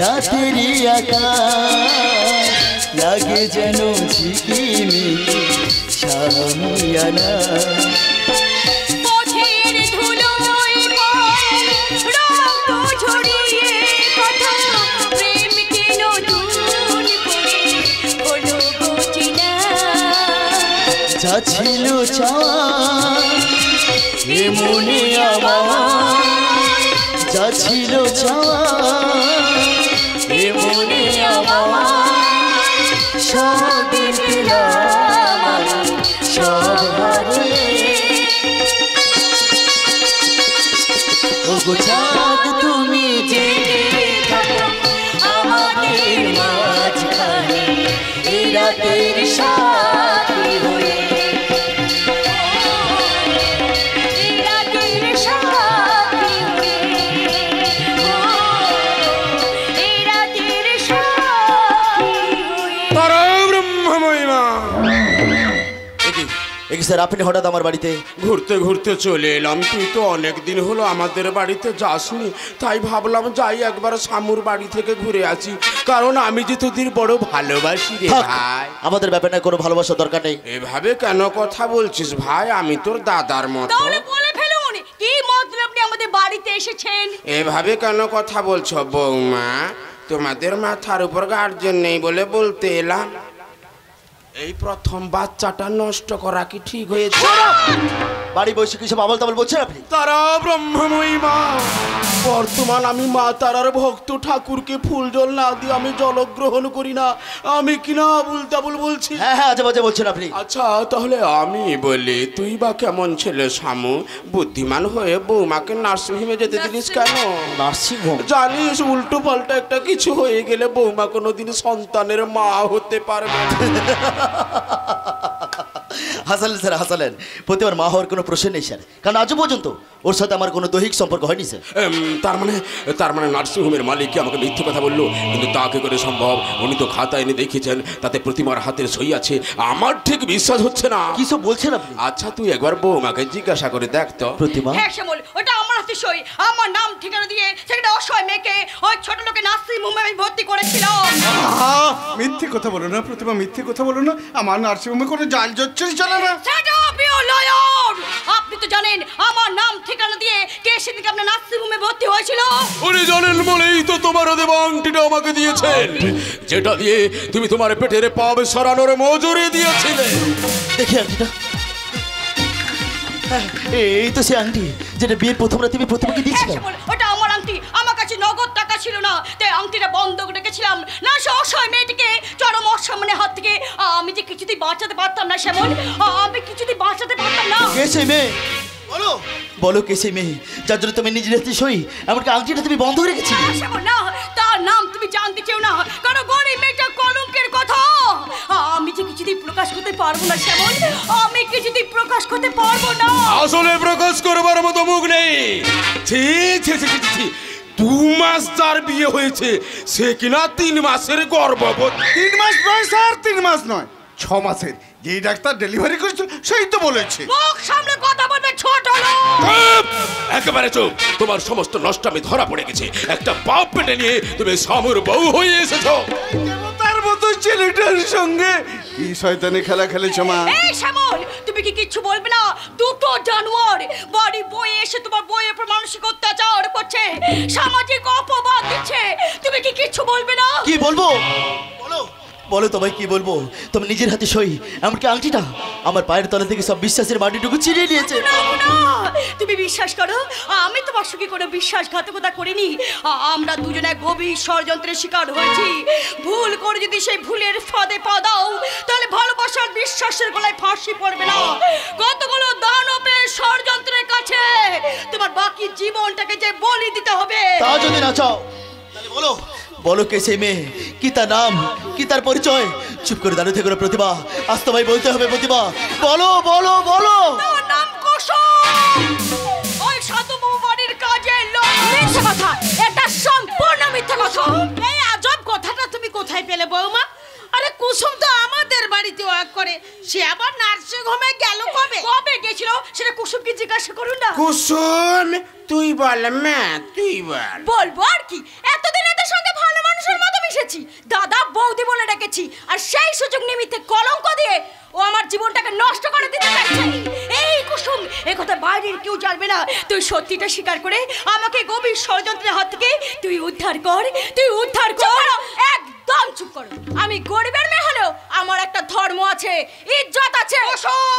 রাতেরি আকাশ লাগে যেন ঝিকিমিকি শামিয়ানা, পথের ধুলোয় রক্ত ঝরিয়ে কথা প্রেম কে নতুন করে হলো গোচিনা। যা ছিল চাওয়া এ মনে আমার, যা ছিল চাওয়া এ মনে আমার, সব পেলাম সব হারিয়ে। ও গো চাঁদ তুমি জেগে থাকো আমাদের মাঝখানে, এই রাতের সাথী হয়ে, এই রাতের সাথী হয়ে, এই রাতের সাথী হয়ে। পরব্রহ্মমহিমা। কি স্যার আপনি হঠাৎ আমার বাড়িতে? ঘুরতে ঘুরতে চলে এলাম। তুই তো অনেক দিন হলো আমাদের বাড়িতে যাসনি, তাই ভাবলাম যাই একবার শামুর বাড়ি থেকে ঘুরে আসি, কারণ আমি যে তোদের বড় ভালোবাসি রে থাক, ভাই। আমাদের ব্যাপারে কোনো ভালোবাসার দরকার নেই। এভাবে কেন কথা বলছিস ভাই? আমি তোর দাদার মতো। তাহলে বলে ফেলুন কি মতলব আপনি আমাদের বাড়িতে এসেছেন? এভাবে কেন কথা বলছো বৌমা? তোমাদের মাথার উপর গার্জেন নেই বলে বলতে এলাম। এই প্রথম বাচ্চাটা নষ্ট করা কি ঠিক হয়েছে? বাড়ি বসে কিছু আবল তাবল বলছেন আপনি? তারা ব্রহ্মময়ী মা, বর্তমান আমি মা তারার ভক্ত, ঠাকুরকে ফুল জল না দিয়ে আমি জলগ্রহণ করি না। আমি কিনা আবুল তাবুল বলছি? হ্যাঁ হ্যাঁ, আজে বাজে বলছেন আপনি। আচ্ছা তাহলে আমি বলি, তুই বা কেমন ছেলে শামু? বুদ্ধিমান হয়ে বৌমাকে নার্সিংহোমে যেতে দিলিস কেন? নার্সিংহোম? জানিস উল্টো পাল্টা একটা কিছু হয়ে গেলে বৌমা কোনোদিন সন্তানের মা হতে পারবে না। হাসালেন স্যার, হাসালেন। প্রতিবার মা হওয়ার কোনো প্রশ্ন নেই স্যার, কারণ আজও পর্যন্ত ওর সাথে আমার কোনো দৈহিক সম্পর্ক হয়নি স্যার। তার মানে নার্সিংহোমের মালিককে আমাকে মিথ্যে কথা বললো, কিন্তু তাকে করে সম্ভব? উনি তো খাতা এনে দেখিয়েছেন, তাতে প্রতিমার হাতের সই আছে। আমার ঠিক বিশ্বাস হচ্ছে না। কি সব বলছেন আপনি? আচ্ছা তুই একবার বৌমাকে জিজ্ঞাসা করে দেখ তো। প্রতিমা? হ্যাঁ শ্যামল, ওটা আমার হাতে সই। আমার নাম ঠিকানা দিয়ে সেটা অসহায় মেয়েকে ওই ছোট লোকে নার্সিংহোমে আমি ভর্তি করেছিলাম। মিথ্যে কথা বলো না প্রতিমা, মিথ্যে কথা বলো না। আমার নার্সিংহোমে কোনো জাল জচ্চরি চলে না। Shut up, you liar! আপনি তো জানেন আমার নাম ঠিকানা দিয়ে কে সেদিকে আপনার নার্সিংহোমে ভর্তি হয়েছিল। উনি জানেন বলেই তো তোমার দেব আংটিটা আমাকে দিয়েছেন, যেটা দিয়ে তুমি তোমার পেটের পাব সরানোর মজুরি দিয়েছিলে। দেখি আংটিটা। হ্যাঁ, এই তো সে আংটি যেটা বিয়ের প্রথম রাতে আমি প্রতিমাকে দিয়েছিলাম। ওটা আমার আংটি, আমার কাছে নগদ টাকা ছিল না, তাই আংটিটা বন্ধক রেখেছিলাম। না সে অসহায় মেয়েটিকে চরম অসম্মানের হাত থেকে আমি যে কিছুতেই বাঁচাতে পারতাম না শ্যামল, আমি কিছুতেই বাঁচাতে পারতাম না। কে সেই মেয়ে? বলো বলো, কে সেই মেয়ে যার জন্য তুমি নিজের হাতে সই এমনকি আংটিটা তুমি বন্ধ রেখেছিলে? না শ্যামল, না, তার নাম তুমি জানতে চাও না, কারণ গরিব মেয়েটা কলঙ্কের কথা আমি যে কিছুতেই প্রকাশ করতে পারবো না শ্যামল, আমি কিছুতেই প্রকাশ করতে পারবো না। আসলে প্রকাশ করবার মতো মুখ নেই। ছি ছি ছি ছি ছি। 2 মাস যার বিয়ে হয়েছে সে কিনা 3 মাসের গর্ভবতী। 3 মাস নয় স্যার, 3 মাস নয়, 6 মাসের। যেই ডাক্তার ডেলিভারি করেছিল সেই তো বলেছে। মুখ সামনে কথা বলবে ছোট লোক। চুপ! একেবারে চুপ। তোমার সমস্ত নষ্ট আমি ধরা পড়ে গেছে। একটা পাপ পেটে নিয়ে তুমি শামুর বউ হয়ে এসেছো। তার মতো ছেলেটার সঙ্গে কি শয়তানি খেলা খেলেছো মা? এই শ্যামল, তুমি কি কিচ্ছু বলবে না? দুটো জানোয়ার বাড়ি বয়ে এসে তোমার বইয়ের উপর মানসিক অত্যাচার করছে, সামাজিক অপবাদ দিচ্ছে, তুমি কি কিচ্ছু বলবে না? কি বলবো? বলো বলো তোমায় কি বলবো? তুমি নিজের হাতে সই এমনকি আংটিটা আমার পায়ের তলা থেকে সব বিশ্বাসের মাটিটুকু ছিনিয়ে নিয়েছে। না, না, তুমি বিশ্বাস করো আমি তোমার সঙ্গে কোনো বিশ্বাসঘাতকতা করিনি। আমরা দুজনে গভীর ষড়যন্ত্রের শিকার হয়েছি। ভুল করে যদি সেই ভুলের ফাঁদে পা দাও তাহলে ভালোবাসার বিশ্বাসের গলায় ফাঁসি পড়বে না। কতগুলো দানবের ষড়যন্ত্রের কাছে তোমার বাকি জীবনটাকে যে বলি দিতে হবে। তা যদি না চাও তাহলে বলো বলো কে সেই মেয়ে, কি তার নাম, কি তার পরিচয়? চুপ করে দাঁড়িয়ে থেকো না প্রতিভা, আজ তোমায় বলতে হবে প্রতিভা। বলো বলো বলো। তোর নাম কুসুম, ওই সাধুবাবু বাড়ির কাজের লোক। মিথ্যে কথা, এটা সম্পূর্ণ মিথ্যে কথা। এই আজব কথাটা তুমি কোথায় পেলে বৌমা? আরে কুসুম তো আমাদের বাড়িতে ওয়াক করে, সে আবার নার্সিং হোমে গেল কবে? কবে গেছিল সেটা কুসুমকে জিজ্ঞাসা করুন না। কুসুম তুই বল মা, তুই বল। বলবো আর কি, এতদিন এদের সঙ্গে ভালো মানুষের মতো মিশেছি, দাদা বৌদি বলে ডেকেছি, আর সেই সুযোগ নিমিত্তে কলঙ্ক দিয়ে ও আমার জীবনটাকে নষ্ট করে দিতে চাইছে। এই কুসুম, এ কথা বাইরের কেউ জানবে না। তুই সত্যিটা স্বীকার করে আমাকে গভীর ষড়যন্ত্রের হাত থেকে তুই উদ্ধার কর, তুই উদ্ধার কর। একদম চুপ করো। আমি গরিবের মেয়ে হলেও আমার একটা ধর্ম আছে, ইজ্জত আছে।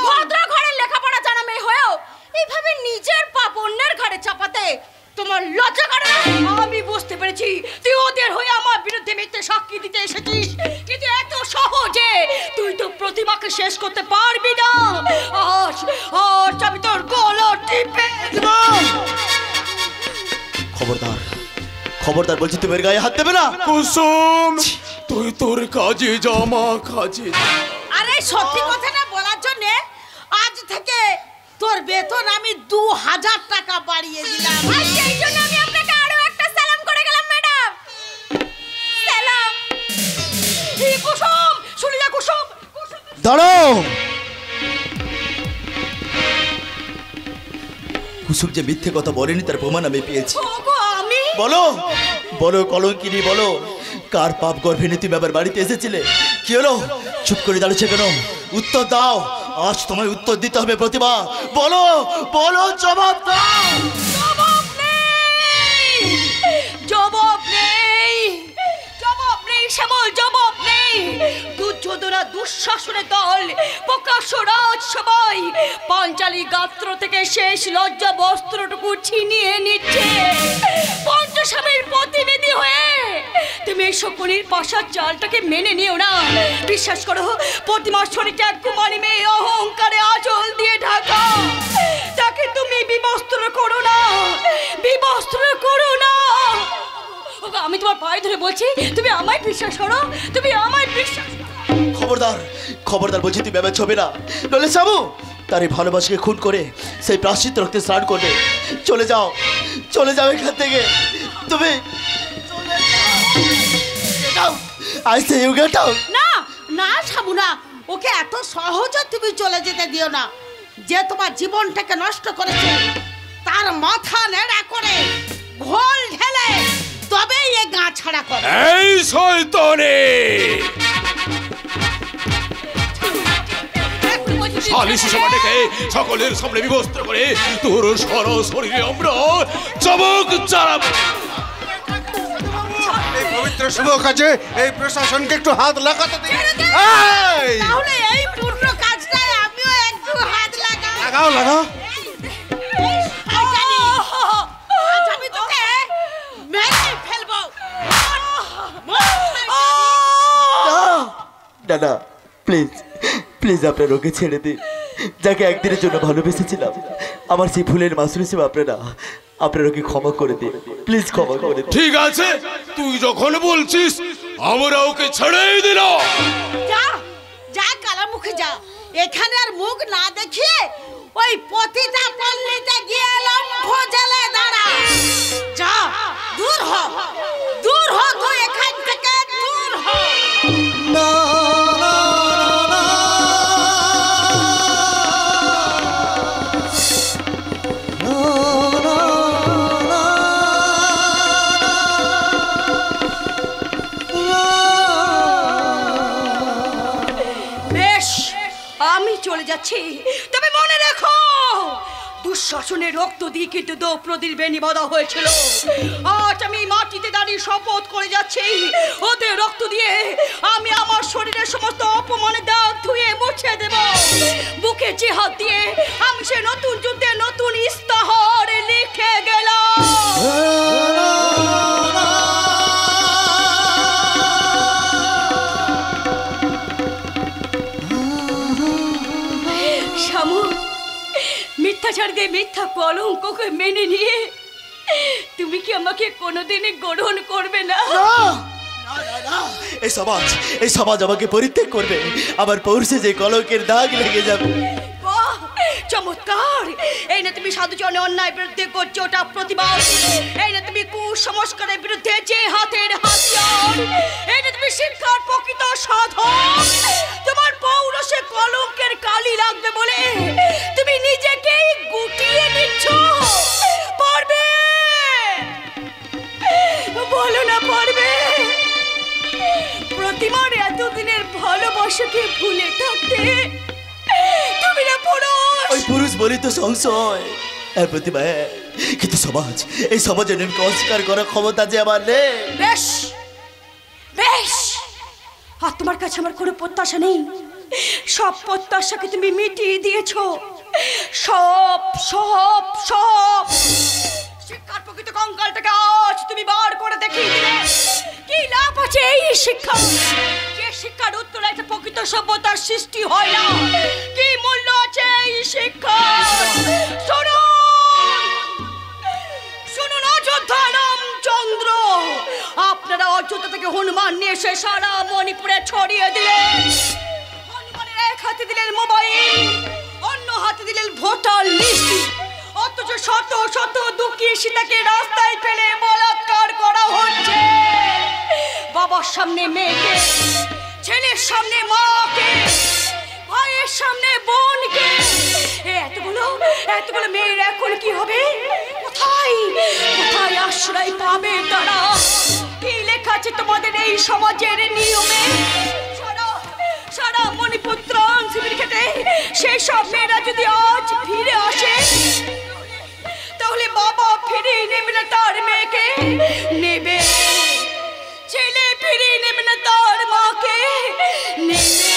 ভদ্র ঘরের লেখাপড়া জানা মেয়ে হয়েও এইভাবে নিজের পাপ অন্যের ঘাড়ে চাপাতে তোমার লজ্জা করে না? আমি বুঝতে পেরেছি তুই ওদের হয়ে আমার বিরুদ্ধে মিথ্যে সাক্ষী দিতে এসেছিস, কিন্তু এত সহজে তুই তো প্রতিমাকে শেষ করতে পারবি না। আজ আজ আমি তোর গলা টিপে খবরদার খবরদার বলছি, তুমি এর গায়ে হাত দেবে না। কুসুম তুই তোর কাজে জামা কাজে। আরে সত্যি কথাটা বলার জন্য আজ থেকে তোর বেতন আমি 2000 টাকা বাড়িয়ে দিলাম। আর সেই জন্য আমি আপনাকে আরো একটা সালাম করে গেলাম ম্যাডাম। সালাম। এই কুসুম, শুনে যা কুসুম। দাঁড়াও। কুসুম যে মিথ্যে কথা বলেনি তার প্রমাণ আমি পেয়েছি। ওগো আমি বলো বলো কলঙ্কিনী, বলো কার পাপ গর্ভে নিয়ে তুমি আবার বাড়িতে এসেছিলে? কি হলো? চুপ করে দাঁড়িয়েছে কেন? উত্তর দাও, আজ তোমায় উত্তর দিতে হবে প্রতিভা। বলো বলো, জবাব দাও। জবাব নেই, জবাব নেই, জবাব নেই শ্যামল, জবাব নেই। দুর্যোধনা দুঃশাসনের দল প্রকাশ্য রাজসভায় পাঞ্চালী গাত্র থেকে শেষ লজ্জা বস্ত্রটুকু ছিনিয়ে নিচ্ছে। পঞ্চস্বামীর প্রতিনিধি হয়ে তুমি এই শকুনির পাশার চালটাকে মেনে নিও না। বিশ্বাস করো, প্রতিমার শরীরটা এক কুমারী মেয়ে অহংকারে আঁচল দিয়ে ঢাকা। তাকে তুমি বিবস্ত্র করো না, বিবস্ত্র করো না। আমি তোমার পায়ে ধরে বলছি, তুমি আমায় বিশ্বাস করো, তুমি আমায় বিশ্বাস। খবরদার খবরদার বলছি, তুই ব্যবহার ছবি না, নলে সাবু তার এই ভালোবাসাকে খুন করে সেই প্রাশ্চিত্য রক্তে স্নান করবে। চলে যাও, চলে যাও এখান থেকে তুমি। আইসে ইউ গেট আউট। না না সাবু না, ওকে এত সহজে তুমি চলে যেতে দিও না। যে তোমার জীবনটাকে নষ্ট করেছে তার মাথা নেড়া করে ঘোল ঢেলে তবেই এ গা ছাড়া করে। এই শয়তানে সালিশি সভা ডেকে সকলের সামনে বিবস্ত্র করে তোর সরাসরি আমরা চমক চালাবো। এই পবিত্র শুভ কাজে এই প্রশাসনকে একটু হাত লাগাতে দিন। এই তাহলে এই পূর্ণ কাজটায় আমিও একটু হাত লাগাই। লাগাও লাগাও। আজ আমি তোকে মেরে ফেলবো। না না, প্লিজ প্লিজ আপনার ওকে ছেড়ে দিন। যাকে একদিনের জন্য ভালোবেসেছিলাম, আমার সেই ভুলের মাসুল হিসেবে আপনার ওকে ক্ষমা করে দিন, প্লিজ ক্ষমা করে দিন। ঠিক আছে, তুই যখন বলছিস আমরা ওকে ছেড়েই দিলাম। যা যা কালা মুখে যা, এখানে আর মুখ না দেখিয়ে ওই পতিতা পল্লীতে গিয়ে লম্ফ জেলে দাঁড়া। যা দূর হ, দূর হ, তুই এখান থেকে দূর হ। বেশ, আমি চলে যাচ্ছি, তবে মনে রেখো দুঃশাসনের রক্ত দিয়ে কিন্তু দ্রৌপদীর বেনি বাঁধা হয়েছিল। আজ আমি মাটিতে দাঁড়িয়ে শপথ করে যাচ্ছি, ওদের রক্ত দিয়ে আমি আমার শরীরের সমস্ত অপমানের দাগ ধুয়ে মুছে দেব। বুকে জিহাদ দিয়ে আমি সে নতুন যুদ্ধে নতুন ইস্তাহার লিখে গেলাম। মিথ্যাচারীদের মিথ্যা কলঙ্ককে মেনে নিয়ে তুমি কি আমাকে কোনোদিনই গ্রহণ করবে না? এই সমাজ আমাকে পরিত্যাগ করবে, আমার পৌরুষে যে কলঙ্কের দাগ লেগে যাবে। বাহ, চমৎকার! এই না তুমি সাধুচরণে অন্যায় বিরুদ্ধে করছো ওটা প্রতিবাদ, এই না তুমি কুসংস্কারের বিরুদ্ধে যে হাতের হাতিয়ার, এই না তুমি শিক্ষার প্রকৃত সাধক। তোমার পৌরুষে কলঙ্কের কালি লাগবে বলে তুমি নিজেকেই গুটিয়ে নিচ্ছ। পারবে? বলো না পারবে? প্রতিমার এতদিনের ভালোবাসাকে ভুলে থাকতে তুমি না ওই পুরুষ বলি তো সংশয় প্রতিভা, কিন্তু সমাজ, এই সমাজের নিয়মকে অস্বীকার করার ক্ষমতা যে আমার নেই। বেশ বেশ, আর তোমার কাছে আমার কোনো প্রত্যাশা নেই। সব প্রত্যাশাকে তুমি মিটিয়ে দিয়েছো। সব সব সব শিক্ষার প্রকৃত কঙ্কালটাকে আজ তুমি বার করে দেখিয়ে দিলে। কি লাভ আছে এই শিক্ষা? যে শিক্ষার উত্তরে একটা প্রকৃত সভ্যতার সৃষ্টি হয় না, কি মূল্য আছে এই শিক্ষা? শুনুন অযোধ্যা রামচন্দ্র, আপনারা অযোধ্যা থেকে হনুমান নিয়ে এসে সারা মণিপুরে ছড়িয়ে দিলেন। হনুমানের এক হাতে দিলেন মোবাইল, অন্য হাতে দিলেন ভোটার লিস্ট, অথচ শত শত দুঃখী সীতাকে রাস্তায় ফেলে বলাৎকার করা হচ্ছে। বাবার সামনে মেয়েকে, ছেলের সামনে মাকে, ভাইয়ের সামনে বোনকে, এতগুলো মেয়ের এখন কি হবে? কোথায় কোথায় আশ্রয় পাবে তারা? কি লেখা আছে তোমাদের এই সমাজের নিয়মে? সারা মণিপুত্র শিবির খেটে সেই সব মেয়েরা যদি আজ ফিরে আসে, তাহলে বাবা ফিরিয়ে নেবে না তার মেয়েকে, নেবে। ছেলে ফিরিয়ে নেবে না তার মাকে, নেবে।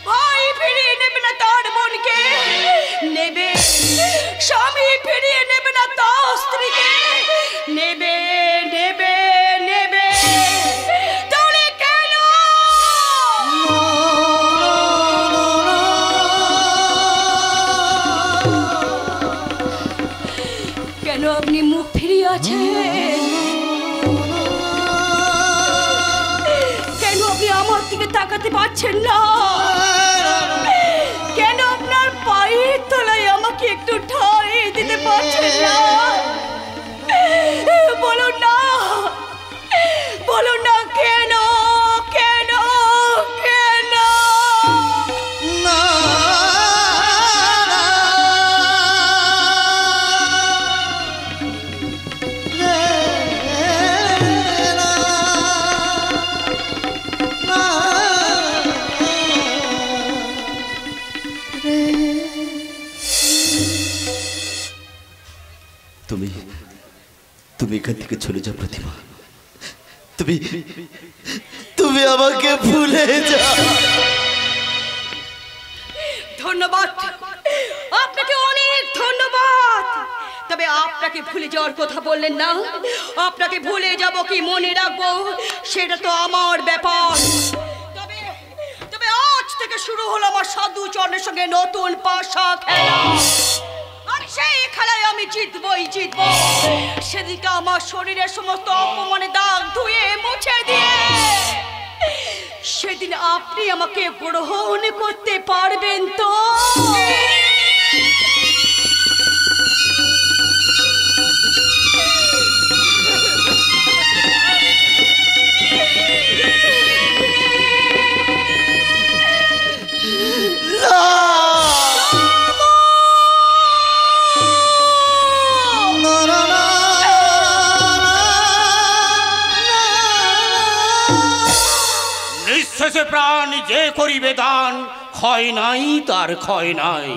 ভাই ফিরিয়ে নেবে না তার বোনকে, নেবে। স্বামী ফিরিয়ে নেবে না তার স্ত্রীকে, নেবে নেবে নেবে। তাহলে কেন কেন আপনি মুখ ফিরিয়ে আছেন? কেন আপনি আমার দিকে তাকাতে পারছেন না? কেন আপনার পায়ের তলায় আমাকে একটু ঠাঁই দিতে পারছেন না? বলুন না, বলুন না কেন কেন কেন? তুমি তুমি এখান থেকে চলে যাও প্রতিমা। তুমি তুমি আমাকে ভুলে যাও। ধন্যবাদ, আপনাকে অনেক ধন্যবাদ। তবে আপনাকে ভুলে যাওয়ার কথা বললেন না। আপনাকে ভুলে যাব কি মনে রাখবো সেটা তো আমার ব্যাপার। তবে তবে আজ থেকে শুরু হলো আমার সাধুচরণের সঙ্গে নতুন পাশা খেলা। আর সেই খেলায় আমি জিতবই জিতবো। সেদিকে আমার শরীরের সমস্ত অপমানের দাগ ধুয়ে মুছে দিয়ে সেদিন আপনি আমাকে গ্রহণ করতে পারবেন তো? নিঃশেষে প্রাণ যে করিবে দান, ক্ষয় নাই তার ক্ষয় নাই।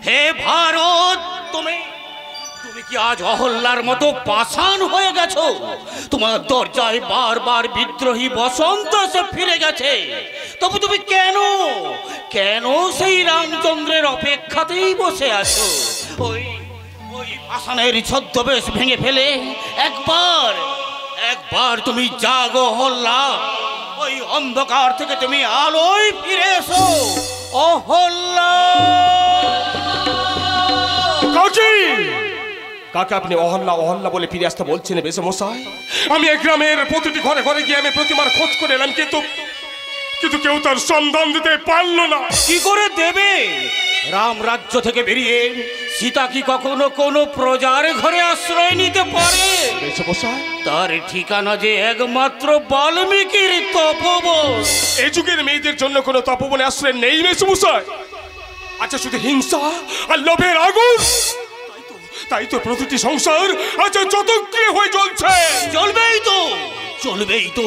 হে ভারত, তুমি তুমি কি আজ অহল্যার মতো পাষাণ হয়ে গেছো? তোমার দরজায় বারবার বিদ্রোহী বসন্ত এসে ফিরে গেছে। তবু তুমি কেন কেন সেই রামচন্দ্রের অপেক্ষাতেই বসে আছো? ওই ওই পাষাণের ছদ্মবেশ ভেঙে ফেলে একবার একবার তুমি জাগো অহল্যা। ওই অন্ধকার থেকে তুমি আলোয় ফিরে এসো অহল্যা। কাকে আপনি অহল্যা অহল্যা বলে ফিরে আসতে বলছেন বেশ মশাই? আমি এই গ্রামের প্রতিটি ঘরে ঘরে গিয়ে আমি প্রতিমার খোঁজ করে এলাম, কিন্তু কিন্তু কেউ তার সন্ধান দিতে পারলো না। কি করে দেবে? রাম রাজ্য থেকে বেরিয়ে সীতা কি কখনো কোনো প্রজার ঘরে আশ্রয় নিতে পারে? তার ঠিকানা যে একমাত্র বাল্মীকির তপবন। এই যুগের মেয়েদের জন্য কোনো তপবনে আশ্রয় নেই মেসমশাই। আচ্ছা, শুধু হিংসা আর লোভের আগুন, তাই তো প্রতিটি সংসার আচ্ছা যতক্রিয় হয়ে জ্বলছে। চলবেই তো চলবেই তো।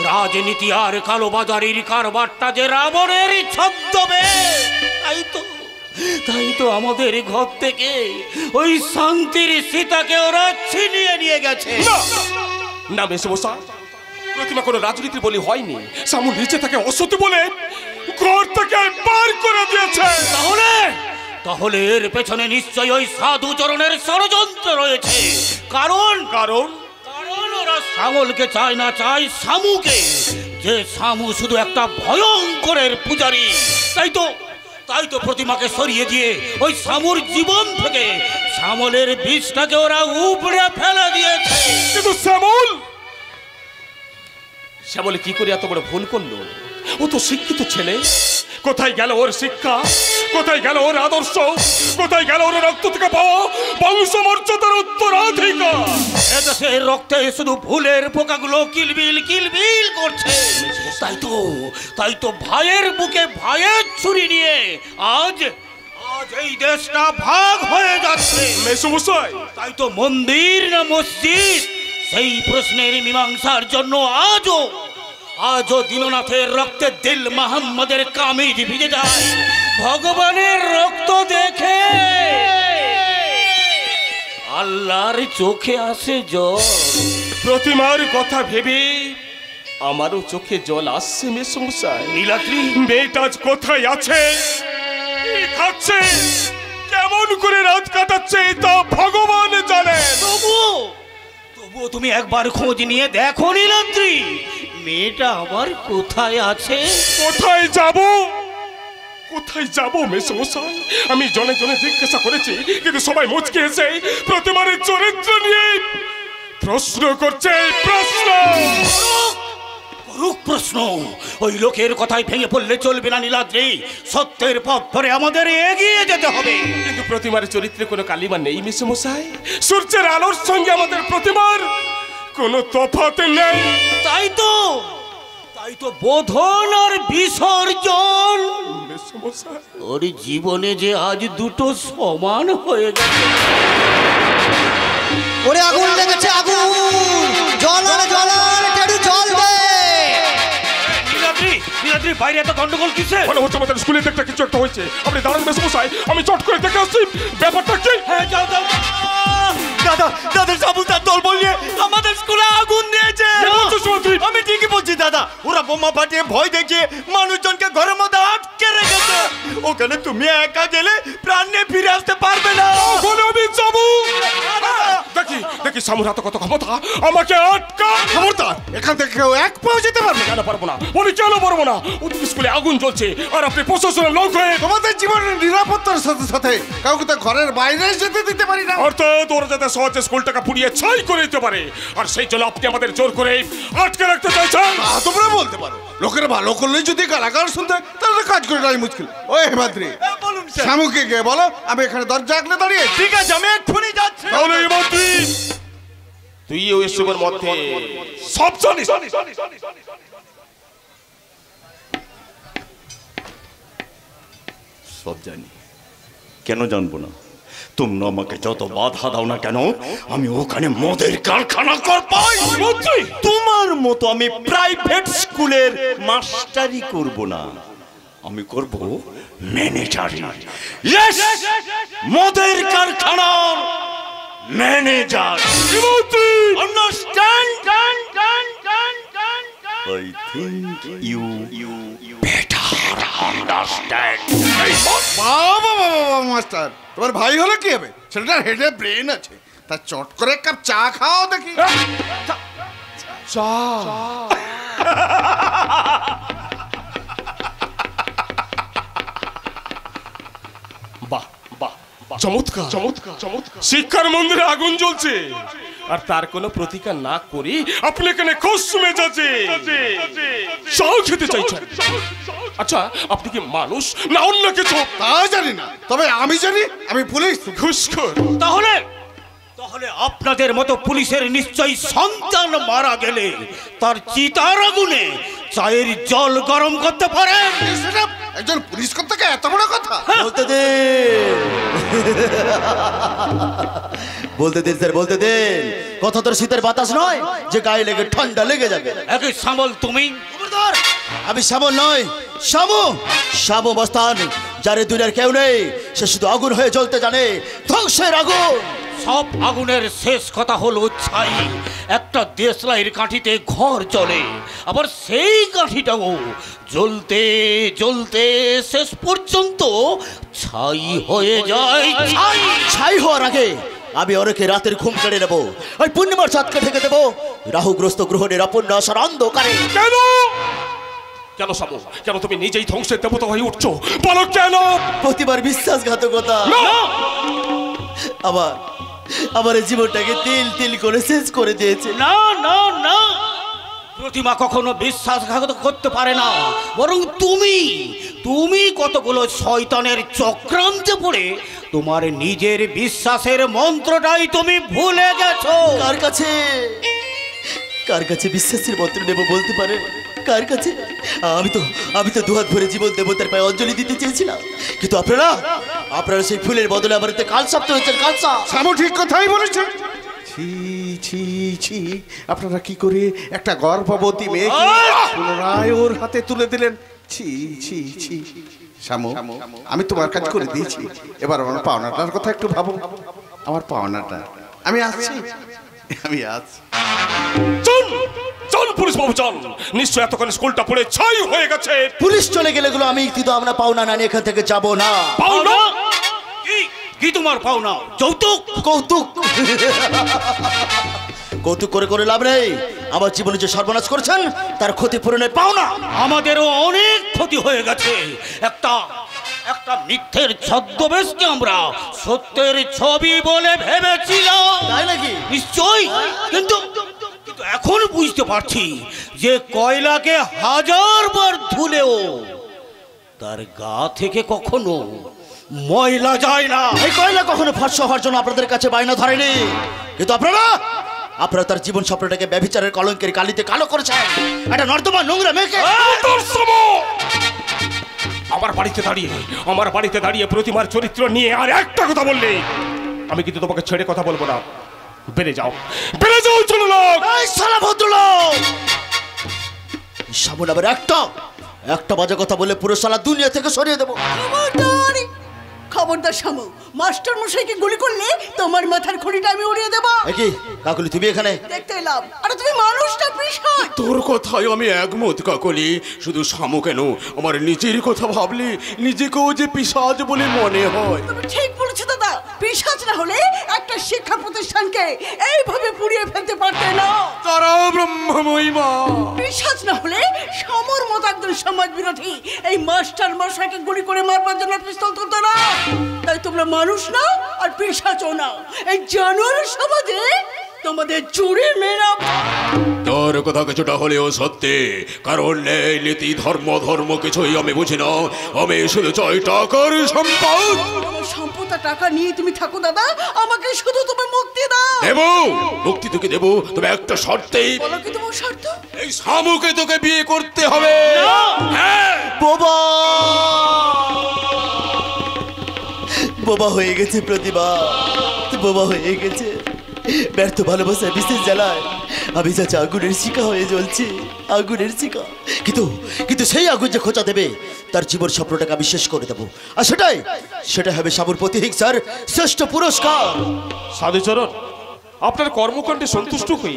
রাজনীতি আর কালোবাজারির কারবারটা যে রাবণের ছদ্মবেশ। তাই তো আমাদের ঘর থেকে ওই শান্তির সীতাকে ওরা ছিনিয়ে নিয়ে গেছে। না মেসমশাই, প্রতিমা কোনো রাজনীতির বলি হয়নি। সামুন নিচে তাকে অসৎ বলে ঘর থেকে বার করে দিয়েছে। তাহলে এর পেছনে নিশ্চয়ই ওই সাধুচরণের ষড়যন্ত্র রয়েছে। কারণ কারণ কারণ ওরা শ্যামলকে চায় না, চায় শামুকে। যে শামু শুধু একটা ভয়ঙ্করের পূজারী। তাই তো প্রতিমাকে সরিয়ে দিয়ে ওই শামুর জীবন থেকে শ্যামলের বীজটাকে ওরা উপড়ে ফেলে দিয়েছে। কিন্তু শ্যামল কি করে এত বড় ভুল করলো? ও তো শিক্ষিত ছেলে। কোথায় গেল ওর শিক্ষা? কোথায় গেল ওর আদর্শ? কোথায় গেল ওর রক্ত থেকে পাওয়া বংশমর্যাদার উত্তরাধিকার? এদেশের রক্তে শুধু ভুলের পোকাগুলো কিলবিল কিলবিল করছে। তাই তো ভাইয়ের বুকে ভাইয়ের ছুরি নিয়ে আজ আজ এই দেশটা ভাগ হয়ে যাচ্ছে, মেসমশাই তাই তো মন্দির না মসজিদ সেই প্রশ্নের মীমাংসার জন্য আজও দীননাথের রক্তে দিল মোহাম্মদের কামিজ ভিজে যায়। ভগবানের রক্ত দেখে আল্লাহর চোখে আসে জল। প্রতিমার কথা ভেবে আমারও চোখে জল আসছে মেসমশাই। নীলাদ্রি, মেয়েটা আজ কোথায় আছে, কি খাচ্ছে, কেমন করে রাত কাটাচ্ছে তা ভগবান জানেন। তবুও তুমি একবার খোঁজ নিয়ে দেখো নীলাদ্রি, মেয়েটা আবার কোথায় আছে। কোথায় যাব মেসমশাই? আমি জনে জনে জিজ্ঞাসা করেছি, কিন্তু সবাই মুচকে এসে প্রতিমার চরিত্র নিয়ে প্রশ্ন করছে। প্রশ্ন ওই লোকের কথায় ভেঙে পড়লে চলবে না নীলাদ্রি, সত্যের পথ ধরে আমাদের এগিয়ে যেতে হবে। কিন্তু প্রতিমার চরিত্রে কোনো কালিমা নেই মেসমশাই। সূর্যের আলোর সঙ্গে আমাদের প্রতিমার কোনো তফাৎ নেই। তাই তো বোধন আর বিসর্জন মেসমশাই, ওর জীবনে যে আজ দুটো সমান হয়ে গেছে। ওরে আগুন লেগেছে, আগুন! জ্বলান জ্বলান, একটু জল দে। নীলাদ্রি, বাইরে এত গন্ডগোল কিসে? মনে হচ্ছে আমাদের স্কুলে একটা কিছু একটা হয়েছে। আপনি দাঁড়ান মেসমশাই, আমি চট করে দেখে আসছি ব্যাপারটা কি। হ্যাঁ, যাও। দাদা সাবুতার দল বলিয়ে আমাদের স্কুলে আগুন দিয়েছে। আমি ঠিকই বলছি দাদা, ওরা বোমা ফাটিয়ে ভয় দেখিয়ে মানুষজনকে ঘরের মধ্যে আটকে রেখেছে। ওখানে তুমি একা গেলে প্রাণ নিয়ে ফিরে আসতে পারবে না। ওখানে আমি যাবো, দেখি সামুর হাতে কত ক্ষমতা, আমাকে আটকা। খবরদার, এখান থেকে কেউ এক পাও যেতে পারবে না। কেন পারবো না বলি, কেন পারবো না? ওদিকে স্কুলে আগুন জ্বলছে আর আপনি প্রশাসনের লোক হয়ে তোমাদের জীবনের নিরাপত্তার সাথে সাথে কাউকে তো ঘরের বাইরে যেতে দিতে পারি না। অর্থাৎ ওরা যাতে সহজে স্কুলটাকে পুড়িয়ে ছাই করে দিতে পারে, আর সেই জন্য আপনি আমাদের জোর করে আটকে রাখতে চাইছেন। তোমরা বলতে পারো, লোকের ভালো করলে যদি গালাগাল শুনতে তাহলে কাজ করে নাই মুশকিল। ওই হেমাদ্রি, বলুন শামুকে গিয়ে বলো আমি এখানে দরজা আগলে দাঁড়িয়ে। ঠিক আছে, আমি এক্ষুনি যাচ্ছি। তাহলে হেমন্ত্রী, তুই ওই এসবের মধ্যে সব জানিস। সব জানি, কেন জানবো না? তোমরা আমাকে যত বাধা দাও না কেন, আমি ওখানে মদের কারখানা করব। তোমার মতো আমি প্রাইভেট স্কুলের মাস্টারি করব না, আমি করব ম্যানেজারি। মদের কারখানার manager. Understand? I think you better understand. বাবা মাস্টার, তোমার ভাই হলো কি হবে? ছেলেটার হেডে ব্রেন আছে, তা চট করে এক কাপ চা খাও দেখি। বাহ, চমৎকার। শিক্ষার মন্দিরে আগুন জ্বলছে আর তার কোনো প্রতিকার না করে আপনি এখানে খোশ মেজাজে চাও খেতে চাইছেন। আচ্ছা, আপনি কি মানুষ না অন্য কিছু? তা জানি না, তবে আমি জানি আমি পুলিশ। ঘুষখোর। তাহলে আপনাদের মতো পুলিশের নিশ্চয়ই সন্তান মারা গেলে তার চিতার আগুনে চায়ের জল গরম করতে পারেন। একজন পুলিশ কর্তাকে এত বড় কথা বলতে দিন স্যার, বলতে দিন। কথা তোর শীতের বাতাস নয় যে গায়ে লেগে ঠান্ডা লেগে যাবে। একই সামল তুমি। আমি শ্যামল নয়, শামু মস্তান, যারে দুনিয়ার কেউ নেই। সে শুধু আগুন হয়ে জ্বলতে জানে, ধ্বংসের আগুন। সব আগুনের শেষ কথা হলো ছাই। একটা দেশলাইয়ের কাঠিতে ঘর জ্বলে, আবার সেই কাঠিটাও জ্বলতে জ্বলতে শেষ পর্যন্ত ছাই হয়ে যায়। ছাই হওয়ার আগে আমি অনেকে রাতের ঘুম কেড়ে নেবো, ওই পূর্ণিমার চাঁদকে ঢেকে দেবো রাহুগ্রস্ত গ্রহণের অপূর্ণ আশার অন্ধকারে। কেন সাবু, কেন তুমি নিজেই ধ্বংসের দেবতা হয়ে উঠছো? বলো কেন? প্রতিবার বিশ্বাসঘাতকতা আমার জীবনটাকে তিল তিল করে শেষ করে দিয়েছে। না না না, প্রতিমা কখনো বিশ্বাসঘাতক করতে পারে না, বরং তুমি কতগুলো শয়তানের চক্রান্তে পড়ে তোমার নিজের বিশ্বাসের মন্ত্রটাই তুমি ভুলে গেছো। কার কাছে বিশ্বাসের মন্ত্র নেব বলতে পারে? কার কাছে? আমি তো দুহাত ভরে জীবন দেবতার পায়ে অঞ্জলি দিতে চেয়েছিলাম, কিন্তু আপনারা সেই ফুলের বদলে আমার এতে কালসাপ তো হয়েছেন কালসাপ। শ্যামু ঠিক কথাই বলেছেন। ছি ছি ছি, আপনারা কি করে একটা গর্ভবতী মেয়েকে পুনরায় ওর হাতে তুলে দিলেন? ছি ছি ছি। শ্যামু, আমি তোমার কাজ করে দিয়েছি, এবার আমার পাওনাটার কথা একটু ভাবো। আমার পাওনাটা আমি আসছি। চল চল পুলিশ বাবু চল, নিশ্চয় এতক্ষণ স্কুলটা পড়ে ছাই হয়ে গেছে। পুলিশ চলে গেলে গুলো আমি কিন্তু আমরা পাওনা না নিয়ে এখান থেকে যাব না। পাওনা কি তোমার পাওনা? যৌতুক? কৌতুক কৌতুক করে করে লাভ নেই। আমার জীবনে যে সর্বনাশ করেছেন তার ক্ষতিপূরণের পাওনা। আমাদেরও অনেক ক্ষতি হয়ে গেছে। একটা মিথ্যের ছদ্মবেশকে আমরা সত্যের ছবি বলে ভেবেছিলাম, তাই নাকি? নিশ্চয়ই। কিন্তু এখন বুঝতে পারছি যে কয়লাকে 1000 বার ধুলেও তার গা থেকে কখনো ময়লা যায় না। এই কয়লা কখনো ফর্সা হওয়ার জন্য আপনাদের কাছে বায়না ধরেনি, কিন্তু আপনারা তার জীবন স্বপ্নটাকে ব্যভিচারের কলঙ্কের কালিতে কালো করেছেন। একটা নর্দমা নোংরা মেয়েকে। আমার বাড়িতে দাঁড়িয়ে প্রতিমার চরিত্র নিয়ে আর একটা কথা বললে আমি কিন্তু তোমাকে ছেড়ে কথা বলবো না। বেড়ে যাও চলো লোক। এই শালা ভদ্রলোক, সামনে আবার একটা বাজে কথা বলে পুরো শালা দুনিয়া থেকে সরিয়ে দেবো। খবরদার শামু, মাস্টার মশাইকে গুলি করলে তোমার মাথার খড়িটা আমি উড়িয়ে দেবো। কি কাকুলি তুমি এখানে? দেখতে এলাম। আরে তুমি মানুষটা পিছায়। তোর কথায় আমি একমত কাকলি, শুধু শামু কেন, আমার নিজের কথা ভাবলে নিজেকেও যে পিশাচ বলে মনে হয়। তুমি ঠিক বলেছো দাদা, পিশাচ না হলে একটা শিক্ষা প্রতিষ্ঠানকে এইভাবে পুড়িয়ে ফেলতে পারতে না। তারা ব্রহ্মময়ী মা। পিশাচ না হলে সমর মতো একজন সমাজ বিরোধী এই মাস্টার মশাইকে গুলি করে মারবার জন্য পিস্তল তুলতো না। তাই তোমরা মানুষ না আর পিশাচও না, এই জানোয়ার সমাজে তোমাদের চুরি মেরা। তোর কথা কিছুটা হলেও সত্যি, কারণ এই নীতি ধর্ম কিছুই আমি বুঝি না। আমি শুধু চাই টাকার সম্পদ। আমার সম্পদ আর টাকা নিয়ে তুমি থাকো দাদা, আমাকে শুধু তুমি মুক্তি দাও। দেবো, মুক্তি তোকে দেবো, তবে একটা শর্তেই। বলো কি তোমার শর্ত? এই শামুকে তোকে বিয়ে করতে হবে। হ্যাঁ বাবা বাবা হয়ে গেছে প্রতিভা, বাবা হয়ে গেছে। ব্যর্থ ভালোবাসায় বিশেষ জ্বালায় আমি যাচ্ছে আগুনের শিকা হয়ে জ্বলছি, আগুনের শিকা। কিন্তু সেই আগুন যে খোঁচা দেবে তার জীবন স্বপ্নটাকে আমি শেষ করে দেবো। আর সেটা হবে শামুর প্রতিহিংসার শ্রেষ্ঠ পুরস্কার। সাধুচরণ, আপনার কর্মকাণ্ডে সন্তুষ্ট হই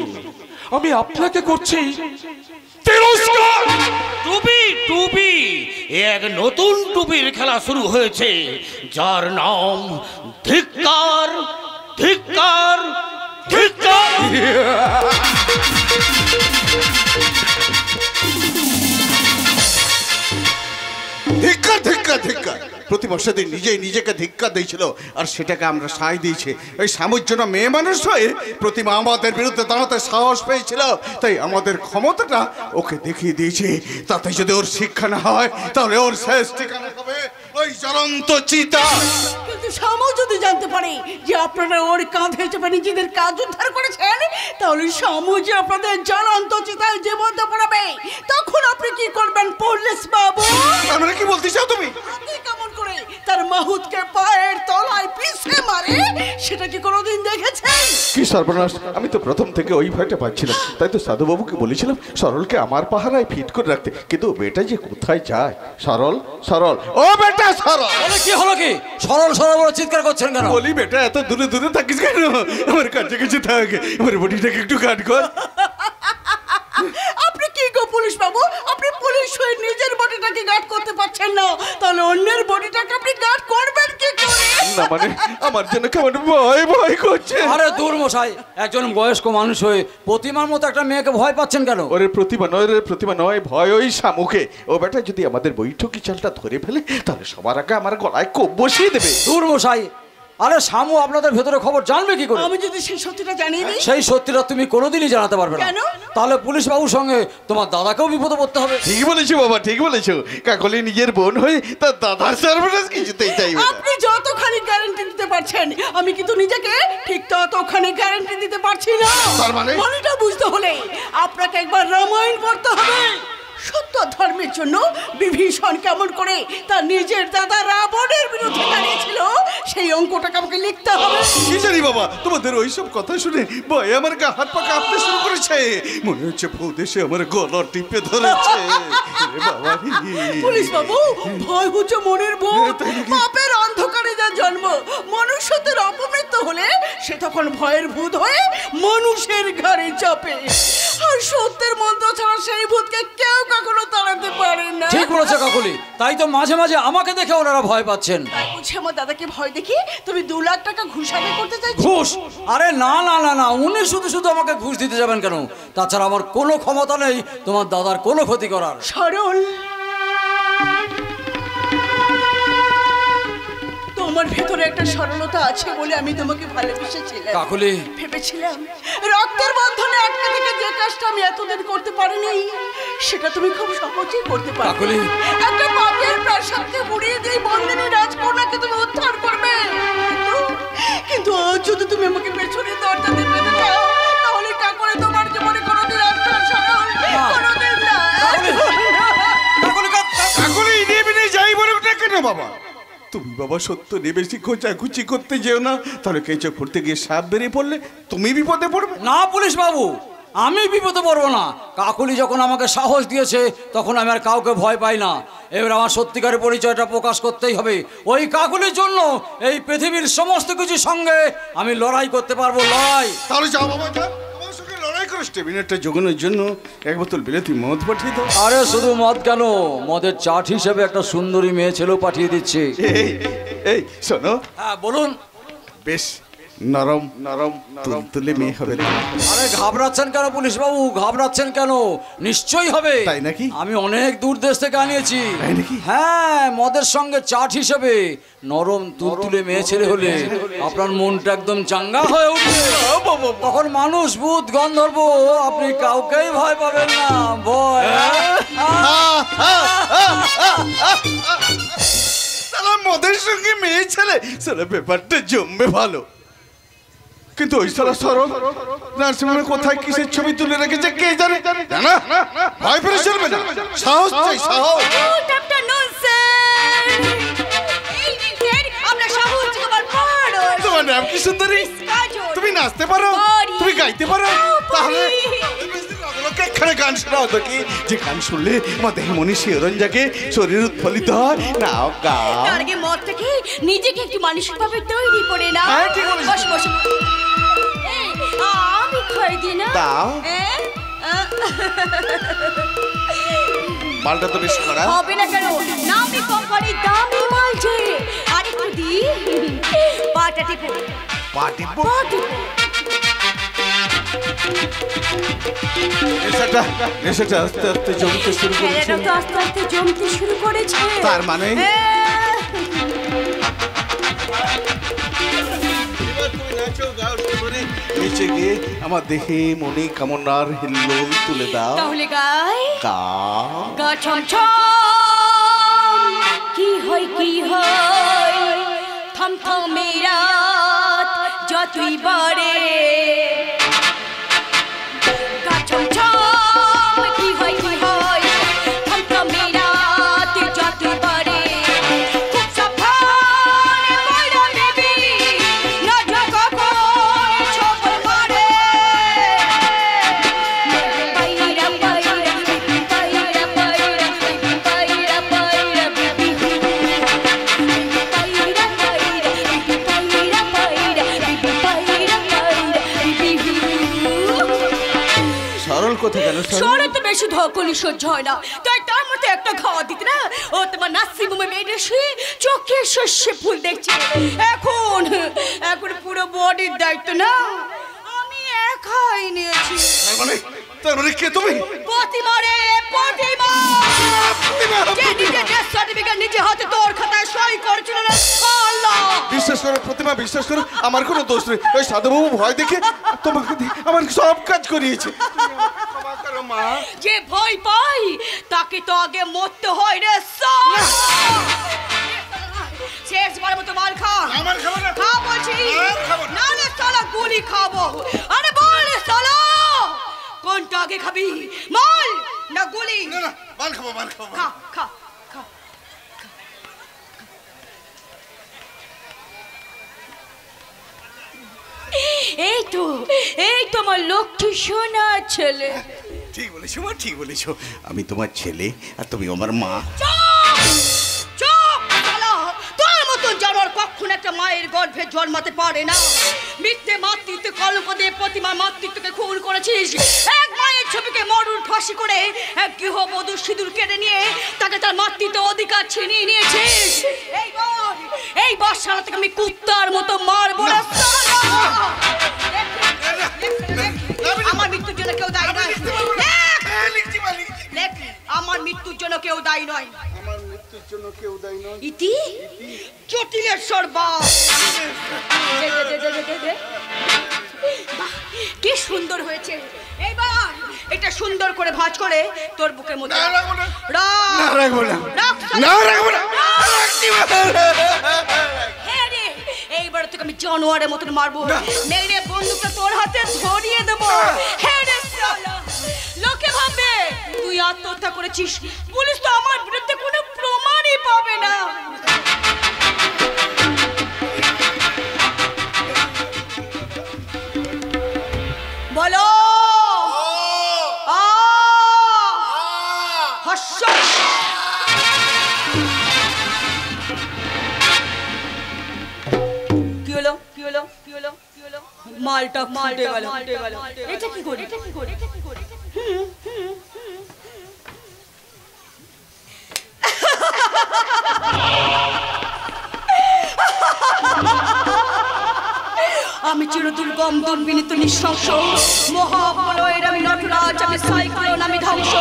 আমি আপনাকে করছি তিরস্কার। টুপি এক নতুন টুপির খেলা শুরু হয়েছে, যার নাম ধিক্কার ধিক্কার ধিক্কার। ধিক্কার ধিক্কার ধিক্কার। প্রতিমা সেদিন নিজেকে ধিক্কার দিয়েছিল, আর সেটাকে আমরা সায় দিয়েছি। ওই স্বামীর জন্য মেয়ে মানুষ হয়ে প্রতিমা আমাদের বিরুদ্ধে দাঁড়াতে সাহস পেয়েছিল, তাই আমাদের ক্ষমতাটা ওকে দেখিয়ে দিয়েছি। তাতে যদি ওর শিক্ষা না হয় তাহলে ওর শেষ ঠিকানা হবে ওই জ্বলন্ত চিতা। কিন্তু শামু যদি জানতে পারে যে আপনারা ওর কাঁধে চেপে নিজেদের কাজ উদ্ধার করেছেন, তাহলে শামু যে আপনাদের জ্বলন্ত চিতায় জীবন পড়াবে, তখন আপনি কি করবেন পুলিশ বাবু? আমরা কি বলতে চাও তুমি? আপনি কেমন করে তার মাহুতকে পায়ের তলায় পিষে মারে সেটা কি কোনোদিন দেখেছেন? কি সর্বনাশ! আমি তো প্রথম থেকে ওই ভয়টা পাচ্ছিলাম, তাই তো সাধুবাবুকে বলেছিলাম সরলকে আমার পাহারায় ফিট করে রাখতে। কিন্তু বেটা যে কোথায় যায়? সরল সরল, ও বেটা সরল! কি হলো কি? সরল সরল বলে চিৎকার করছেন কেন? বলি বেটা এত দূরে দূরে থাকিস কেন? আমার কাছে কাছে থাক, আমার বডিটাকে একটু কাট কর। আপনি কি গো পুলিশ বাবু, আপনি পুলিশ হয়ে নিজের বডিটাকে গার্ড করতে পারছেন না, তাহলে অন্যের বডিটাকে আপনি গার্ড করবেন কি করে? না মানে আমার জন্য কেমন ভয় করছে। আরে দূর মশাই, একজন বয়স্ক মানুষ হয়ে প্রতিমার মতো একটা মেয়েকে ভয় পাচ্ছেন কেন? ওরে প্রতিমা নয়, ভয় ওই শামুকে। ও বেটা যদি আমাদের বৈঠকি চালটা ধরে ফেলে তাহলে সবার আগে আমার গলায় কোপ বসিয়ে দেবে। দূর মশাই, আরে শামু আপনাদের ভেতরে খবর জানবে কি করে? আমি যদি সেই সত্যিটা জানিয়ে দিই? সেই সত্যিটা তুমি কোনোদিনই জানাতে পারবে না। কেন? তাহলে পুলিশ বাবুর সঙ্গে তোমার দাদাকেও বিপদে পড়তে হবে। ঠিক বলেছো বাবা, ঠিক বলেছো। কাকলি নিজের বোন হয়ে তার দাদার সর্বনাশ কিছুতেই চাইবে না। আপনি যতখানি গ্যারান্টি দিতে পারছেন, আমি কিন্তু নিজেকে ঠিক ততখানি গ্যারান্টি দিতে পারছি না। তার মানে? মানেটা বুঝতে হলে আপনাকে একবার রামায়ণ পড়তে হবে। সত্য ধর্মের জন্য বিভীষণ কেমন করে তার নিজের দাদা রাবণের বিরুদ্ধে দাঁড়িয়েছিল সেই অঙ্কটাকে আমাকে লিখতে হবে। কি জানি বাবা, তোমাদের ওইসব কথা শুনে ভয়ে আমার গা হাত পা কাঁপতে শুরু করেছে। মনে হচ্ছে ভূত এসে আমার গলা টিপে ধরেছে। পুলিশ বাবু, ভয় হচ্ছে মনের ভূত। পাপের অন্ধকারে যা জন্ম, মনুষ্যদের অপমৃত্যু হলে সে তখন ভয়ের ভূত হয়ে মানুষের ঘাড়ে চাপে। আর সত্যের মন্ত্র ছাড়া সেই ভূতকে কেউ কখনো তাড়াতে পারে না। ঠিক বলেছে কাকুলি, তাই তো মাঝে মাঝে আমাকে দেখে ওনারা ভয় পাচ্ছেন। বুঝে আমার দাদাকে ভয় দেখি তুমি 2 লাখ টাকা ঘুষ আদায় করতে চাইছো? ঘুষ? আরে না না না না, উনি শুধু শুধু আমাকে ঘুষ দিতে যাবেন কেন? তাছাড়া আমার কোনো ক্ষমতা নেই তোমার দাদার কোনো ক্ষতি করার। সরল, তোমার ভেতরে একটা সরলতা আছে বলে আমি তোমাকে ভালোবেসেছিলাম। কাকুলি, ভেবেছিলাম রক্তের বন্ধনে আটকে থেকে যে কাজটা আমি এতদিন করতে পারিনি সেটা তুমি খুব সহজেই করতে পারবে। কাকুলি, একটা পাপের প্রাসাদকে উড়িয়ে দিয়ে বন্দিনী রাজকন্যাকে তুমি উদ্ধার করবে। কিন্তু আজ যদি তুমি আমাকে পেছনের দরজা দিয়ে বেঁধে দাও তাহলে কাকুরে তোমার জীবনে কোনোদিন আসবে না। সরল, কোনোদিন না। কাকুলি নেবে যাই বলে ওটা কেন বাবা? তুমি বাবা সত্য নেবে খোঁচাখুচি করতে যেও না, তাহলে কেঁচো পড়তে গিয়ে সাপ বেরিয়ে পড়লে তুমি বিপদে পড়বে। না পুলিশ বাবু, আমি বিপদে পড়বো না। কাকুলি যখন আমাকে সাহস দিয়েছে তখন আমি আর কাউকে ভয় পাই না। এবার আমার সত্যিকারের পরিচয়টা প্রকাশ করতেই হবে। ওই কাকুলির জন্য এই পৃথিবীর সমস্ত কিছুর সঙ্গে আমি লড়াই করতে পারবো। লড়াই? তাহলে যাও বাবা, যাও আমার সঙ্গে লড়াই করো। স্টেবিনেটটা জোগানোর জন্য 1 বোতল বিলেতি মদ পাঠিয়ে দাও। আরে শুধু মদ কেন, মদের চাট হিসেবে একটা সুন্দরী মেয়ে ছেলেও পাঠিয়ে দিচ্ছি। এই শোনো। হ্যাঁ বলুন। বেশ নরম নরম তুলতুলে মেয়ে হবে। আরে ঘাবড়াচ্ছেন কেন পুলিশ বাবু, ঘাবড়াচ্ছেন কেন? নিশ্চয়ই হবে। তাই নাকি? আমি অনেক দূর দেশ থেকে আনিয়েছি। তাই নাকি? হ্যাঁ, মদের সঙ্গে চাট হিসেবে নরম তুলতুলে মেয়ে ছেলে হলে আপনার মনটা একদম চাঙ্গা হয়ে উঠবে। তখন মানুষ, ভূত, গন্ধর্ব আপনি কাউকেই ভয় পাবেন না। ভয় মদের সঙ্গে মেয়ে ছেলে, সারা ব্যাপারটা জমবে ভালো। কিন্তু ওই সারা সরল নার্সিংহোমে কোথায় কিসের ছবি তুলে রেখেছে কে জানে। না ভয় পেরে চলবে না, সাহস চাই, সাহস। তোমার নাম কি সুন্দরী? তুমি নাচতে পারো, তুমি গাইতে পারো, তাহলে এখানে গান শোনাও তো। কি যে গান শুনলে আমার দেহে মনে শিহরণ জাগে, শরীর উৎফুল্লিত হয়। নাও গাও। তার আগে মদ থেকে নিজেকে একটু মানসিকভাবে তৈরি করে নাও। হ্যাঁ, ঠিক বলেছো। বস বস। আমি খাই দিই না। দাও। মালটা তো বেশ করা হবে না কেন? নামি কোম্পানি, দামি মাল যে। আর একটু দি। পাটা টিপো। পাটিপো। নেশাটা আস্তে আস্তে জমতে শুরু করেছে। এটা তো আস্তে আস্তে জমতে শুরু করেছে। তার মানে নিচে গিয়ে আমার দেহে মনে কামনার হিল্লোল তুলে দাও। তাহলে গাই গাও। গা ছম ছম কি হয় থম থমে রাত যতই বাড়ে। গা ছম ছম কি হয় থম থমে রাত যতই বাড়ে। খুব সাবধানে পয়রা নেবি, না জাগা করে ছবল মারে। পায়রা পায়রা পায়রা পায়রা পায়রা পায়রা বিবি। পায়রা পায়রা পায়রা পায়রা পায়রা পায়রা বিবি। সরল কথা কেন? সরে তো বেশি ধকলি সহ্য হয় না, তাই তার মধ্যে একটা খাওয়া দিতে না। ও তোমার নার্সিংহোমে মেয়েদের শুয়ে চোখে শস্যে ফুল দেখছে। এখন পুরো বডির দায়িত্ব না আমি একাই নিয়েছি। তার মানে কে তুমি? প্রতিমা রে প্রতিমা, যে নিজে ডেথ সার্টিফিকেট নিজে হাতে তোর খাতায় সই করেছিল না। আল্লাহ বিশ্বাস করো প্রতিমা, বিশ্বাস করো আমার কোনো দোষ নেই। ওই সাধুবাবু ভয় দেখে তোমাকে আমার সব কাজ করিয়েছে। যে ভয় পাই তাকে তো আগে মরতে হয় রে। শেষবারের মতো মাল খা। খা বলছি, না রে সালা গুলি খাবো। আরে বল রে সালা, কোনটা আগে খাবি? মাল না গুলি। না না, মার খাবো, মার খাবো। খা খা খা। এই তো আমার লক্ষ্মী সোনা ছেলে। ঠিক বলেছো মা, ঠিক বলেছো। আমি তোমার ছেলে আর তুমি আমার মা। তোর মতন জানোয়ার কখন একটা মায়ের গর্ভে জন্মাতে পারে না। মিথ্যে মাতৃত্ব কলঙ্ক দিয়ে প্রতিমা মাতৃত্বকে খুন করেছিস। এক মায়ের ছবিকে মরুর ফাঁসি করে এক গৃহবধূর সিঁদুর কেটে নিয়ে তাকে তার মাতৃত্ব অধিকার ছিনিয়ে নিয়েছিস। এই বর্ষালা থেকে আমি কুত্তার মতো মারবো না। আমার মৃত্যুর জন্য কেউ দায়ী নয়। আমার মৃত্যুর জন্য কেউ দায়ী নয়। আমার মৃত্যুর জন্য কেউ দায়ী নয়। ইতি জটিলেশ্বর বাপ। কি সুন্দর হয়েছে। এইবার এটা সুন্দর করে ভাঁজ করে তোর বুকের মধ্যে এইবার তোকে আমি জানোয়ারের মতন মারবো। মেরে বন্দুকটা তোর হাতে ধরিয়ে দেবো। লোকে ভাববে তুই আত্মহত্যা করেছিস। পুলিশ তো আমার বিরুদ্ধে কোনো প্রমাণই পাবে না। বলো কি হলো কি হলো কি হলো কি হলো? মালটা ফুটে গেল। এটা কি করে? এটা কি করে? এটা কি করে? আমি চিরদুর্গম দুর্বিনীত নিঃশংস মহাপ্রলয়ের আমি নটরাজ, আমি সাইক্লোন, আমি ধ্বংস,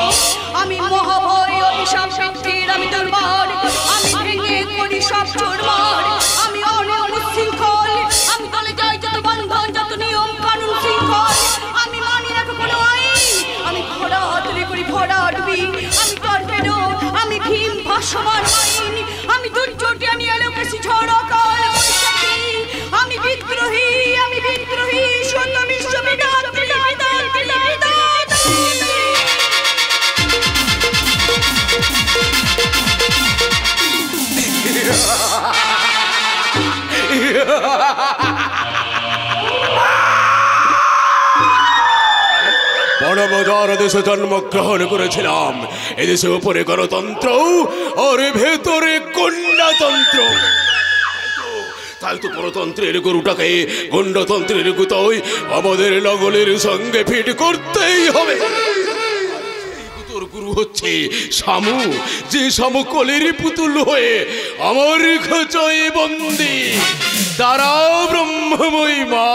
আমি মহাভয় অভিশাপ শক্তির আমি দুর্বার, আমি ভেঙে করি সব চোরমার, আমি অনিয়ম উচ্ছৃঙ্খল, আমি দলে যাই যত বন্ধন যত নিয়ম কানুন শৃঙ্খল, আমি মানি না কোনো আইন, আমি ঘোড়া হাতলে করি ভরা ডুবি, আমি টর্পেডো, আমি ভীম ভাসমান আইন, আমি দুর্যোগে আমি এলো বেশি ঝড় অকাল বৈশাখী, আমি বিদ্রোহী, আমি বিদ্রোহী সত্য বিশ্ববিদাত বিদাত বিদাত। বড়বাজার দেশে জন্মগ্রহণ করেছিলাম। এদেশে উপরে গণতন্ত্র আর ভেতরে গণ্ডতন্ত্র। তাই তো গণতন্ত্রের গরুটাকে গণ্ডতন্ত্রের গুতোয় আমাদের লগলের সঙ্গে ফিট করতেই হবে। তোর গুরু হচ্ছে শামু, যে শামু কলের পুতুল হয়ে আমার খোঁচায় বন্দি। তারা ব্রহ্মময়ী মা,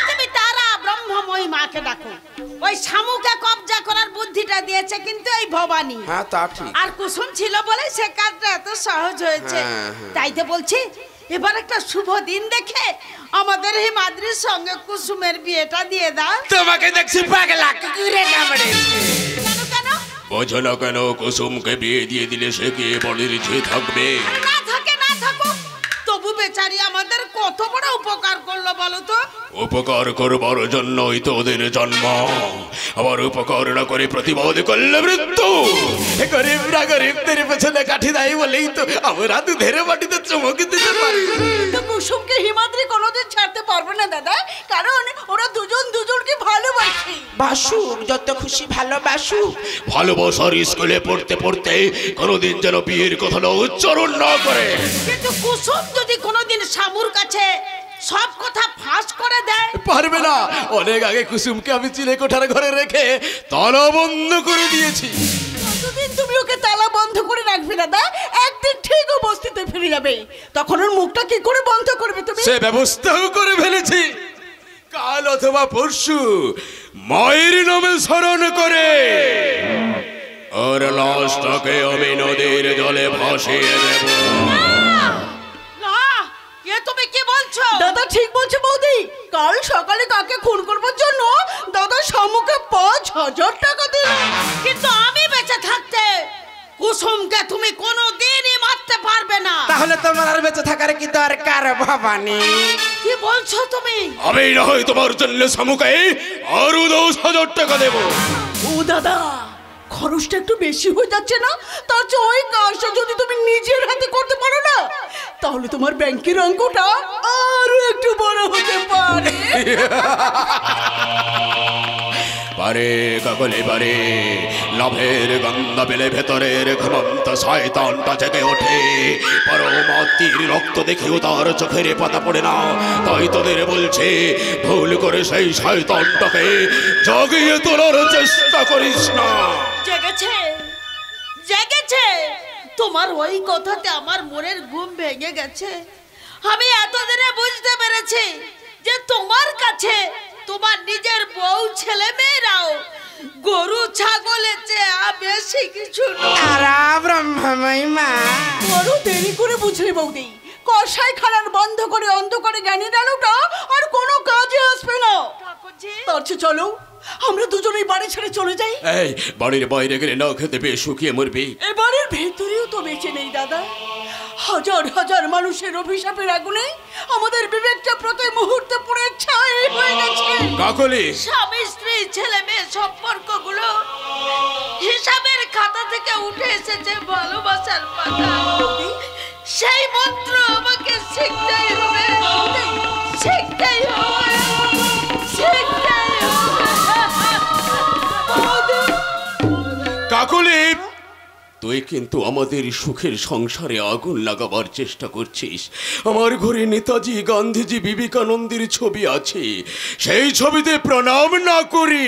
তুমি তারা ব্রহ্মময়ী মাকে ডাকো। ওই শামুকে কবজা করার বুদ্ধিটা দিয়েছে কিন্তু এই ভবানী। হ্যাঁ তা ঠিক। আর কুসুম ছিল বলে সে কাজটা এত সহজ হয়েছে। তাই তো বলছি এবার একটা শুভ দিন দেখে আমাদের হিমাদ্রির সঙ্গে কুসুমের বিয়েটা দিয়ে দাও। তোমাকে দেখছি পাগলা কুকুরে কামড়েছে। কেন কেন বোঝো না কেন? কুসুমকে বিয়ে দিয়ে দিলে সে কি বলির ঝুঁই থাকবে? না থাকে না থাকুক, তবু বেচারি আমাদের কত বড় উপকার করলো বলো তো। উপকার করবার জন্যই তো ওদের জন্ম। আবার উপকার না করে প্রতিবাদ করলে মৃত্যু। গরিবরা গরিবদের পেছনে কাঠি দেয় বলেই তো আমরা দুধের মাটিতে চমক দিতে পারি। কিন্তু কুসুমকে হিমাদ্রি কোনোদিন ছাড়তে পারবে না দাদা, কারণ ওরা দুজন দুজনকে ভালোবাসে। বাসুক যত খুশি ভালোবাসুক। ভালোবাসার স্কুলে পড়তে পড়তে কোনোদিন যেন বিয়ের কথা উচ্চারণ না করে। কিন্তু কুসুম যদি কোনোদিন শামুর কাছে সব কথা ফাঁস করে দেয়? পারবে না। অনেক আগে কুসুমকে আমি চিলে কোঠার ঘরে রেখে তালা বন্ধ করে দিয়েছি। কতদিন তুমি ওকে তালা বন্ধ করে রাখবে দাদা? একদিন ঠিক ও বস্তিতে ফিরে যাবে, তখন ওর মুখটা কি করে বন্ধ করবে তুমি? সে ব্যবস্থাও করে ফেলেছি। কাল অথবা পরশু মায়ের নামে স্মরণ করে ওর লাশটাকে আমি নদীর জলে ভাসিয়ে দেব। তুমি কি বলছো? দাদা ঠিক বলছে বৌদি। কাল সকালে কাকে খুন করবার জন্য দাদা শামুকে ৫,০০০ টাকা দিল। কিন্তু আমি বেঁচে থাকতে কুসুমকে তুমি কোনোদিনই মারতে পারবে না। তাহলে তোমার আর বেঁচে থাকার কি দরকার ভবানী? কি বলছো তুমি? আমি না হয় তোমার জন্য শামুকে আরো ১০,০০০ টাকা দেব। ও দাদা খরচটা একটু বেশি হয়ে যাচ্ছে না? তার চেয়ে ওই কাজটা যদি তুমি নিজের হাতে করতে পারো না, তাহলে তোমার ব্যাংকের অঙ্কটা আরো একটু বড় হতে পারে। পারে কাকলে পারে, লাভের গন্ধা পেলে ভেতরের ঘুমন্ত শয়তানটা জেগে ওঠে। পরমাত্মীর রক্ত দেখেও তার চোখের পাতা পড়ে না। তাই তোদের বলছে, ভুল করে সেই শয়তানটাকে জাগিয়ে তোলার চেষ্টা করিস না। জেগেছে জেগেছে, তোমার ওই কথাতে আমার মনের ঘুম ভেঙে গেছে। আমি এতদিনে বুঝতে পেরেছি যে তোমার কাছে তোমার নিজের বউ ছেলে মেয়েরাও গরু ছাগলের চেয়ে বেশি কিছু ব্রহ্মময় মা। বড় দেরি করে বুঝলি বৌদি, কষাই খানার বন্ধ করে অন্ধকারে জ্ঞানী ডালুটা আর কোনো কাজে আসবে না। তার চেয়ে চলো আমরা দুজনেই বাড়ি ছেড়ে চলে যাই। এই বাড়ির বাইরে গেলে না খেতে পেয়ে শুকিয়ে মরবি। এই বাড়ির ভেতরেও তো বেঁচে নেই দাদা। হাজার হাজার মানুষের অভিশাপের আগুনে আমাদের বিবেকটা প্রতি মুহূর্তে পুড়ে ছাই হয়ে গেছে। কাকলি, স্বামী স্ত্রী ছেলে মেয়ে সম্পর্কগুলো হিসাবের খাতা থেকে উঠে এসেছে ভালোবাসার পাতা। সেই মন্ত্র আমাকে শিখতেই হবে, শিখতেই হবে, শিখতেই হবে। কাকলি, তুই কিন্তু আমাদের সুখের সংসারে আগুন লাগাবার চেষ্টা করছিস। আমার ঘরে নেতাজি, গান্ধীজি, বিবেকানন্দের ছবি আছে। সেই ছবিতে প্রণাম না করি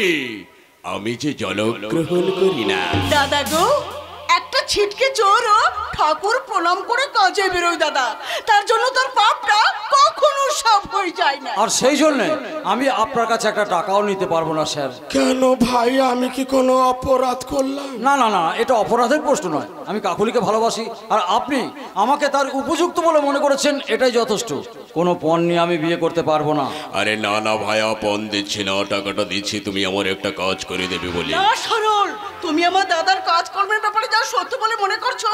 আমি যে জলগ্রহণ করি না। দাদা গো, একটা ছিটকে চোরও ঠাকুর প্রণাম করে কাজে বেরোয় দাদা। তার জন্য তার পাপটা কখনো সাফ হয়ে যায় না। আর সেই জন্য আমি আপনার কাছে একটা টাকাও নিতে পারবো না স্যার। কেন ভাই, আমি কি কোনো অপরাধ করলাম? না না না, এটা অপরাধের প্রশ্ন নয়। আমি কাকুলিকে ভালোবাসি, আর আপনি আমাকে তার উপযুক্ত বলে মনে করেছেন, এটাই যথেষ্ট। কোনো পণ নিয়ে আমি বিয়ে করতে পারবো না। আরে না না ভাইয়া, পণ দিচ্ছি না, টাকাটা দিচ্ছি তুমি আমার একটা কাজ করে দেবে বলে। না সরল, তুমি আমার দাদার কাজকর্মের ব্যাপারে যা সত্য বলে মনে করছো,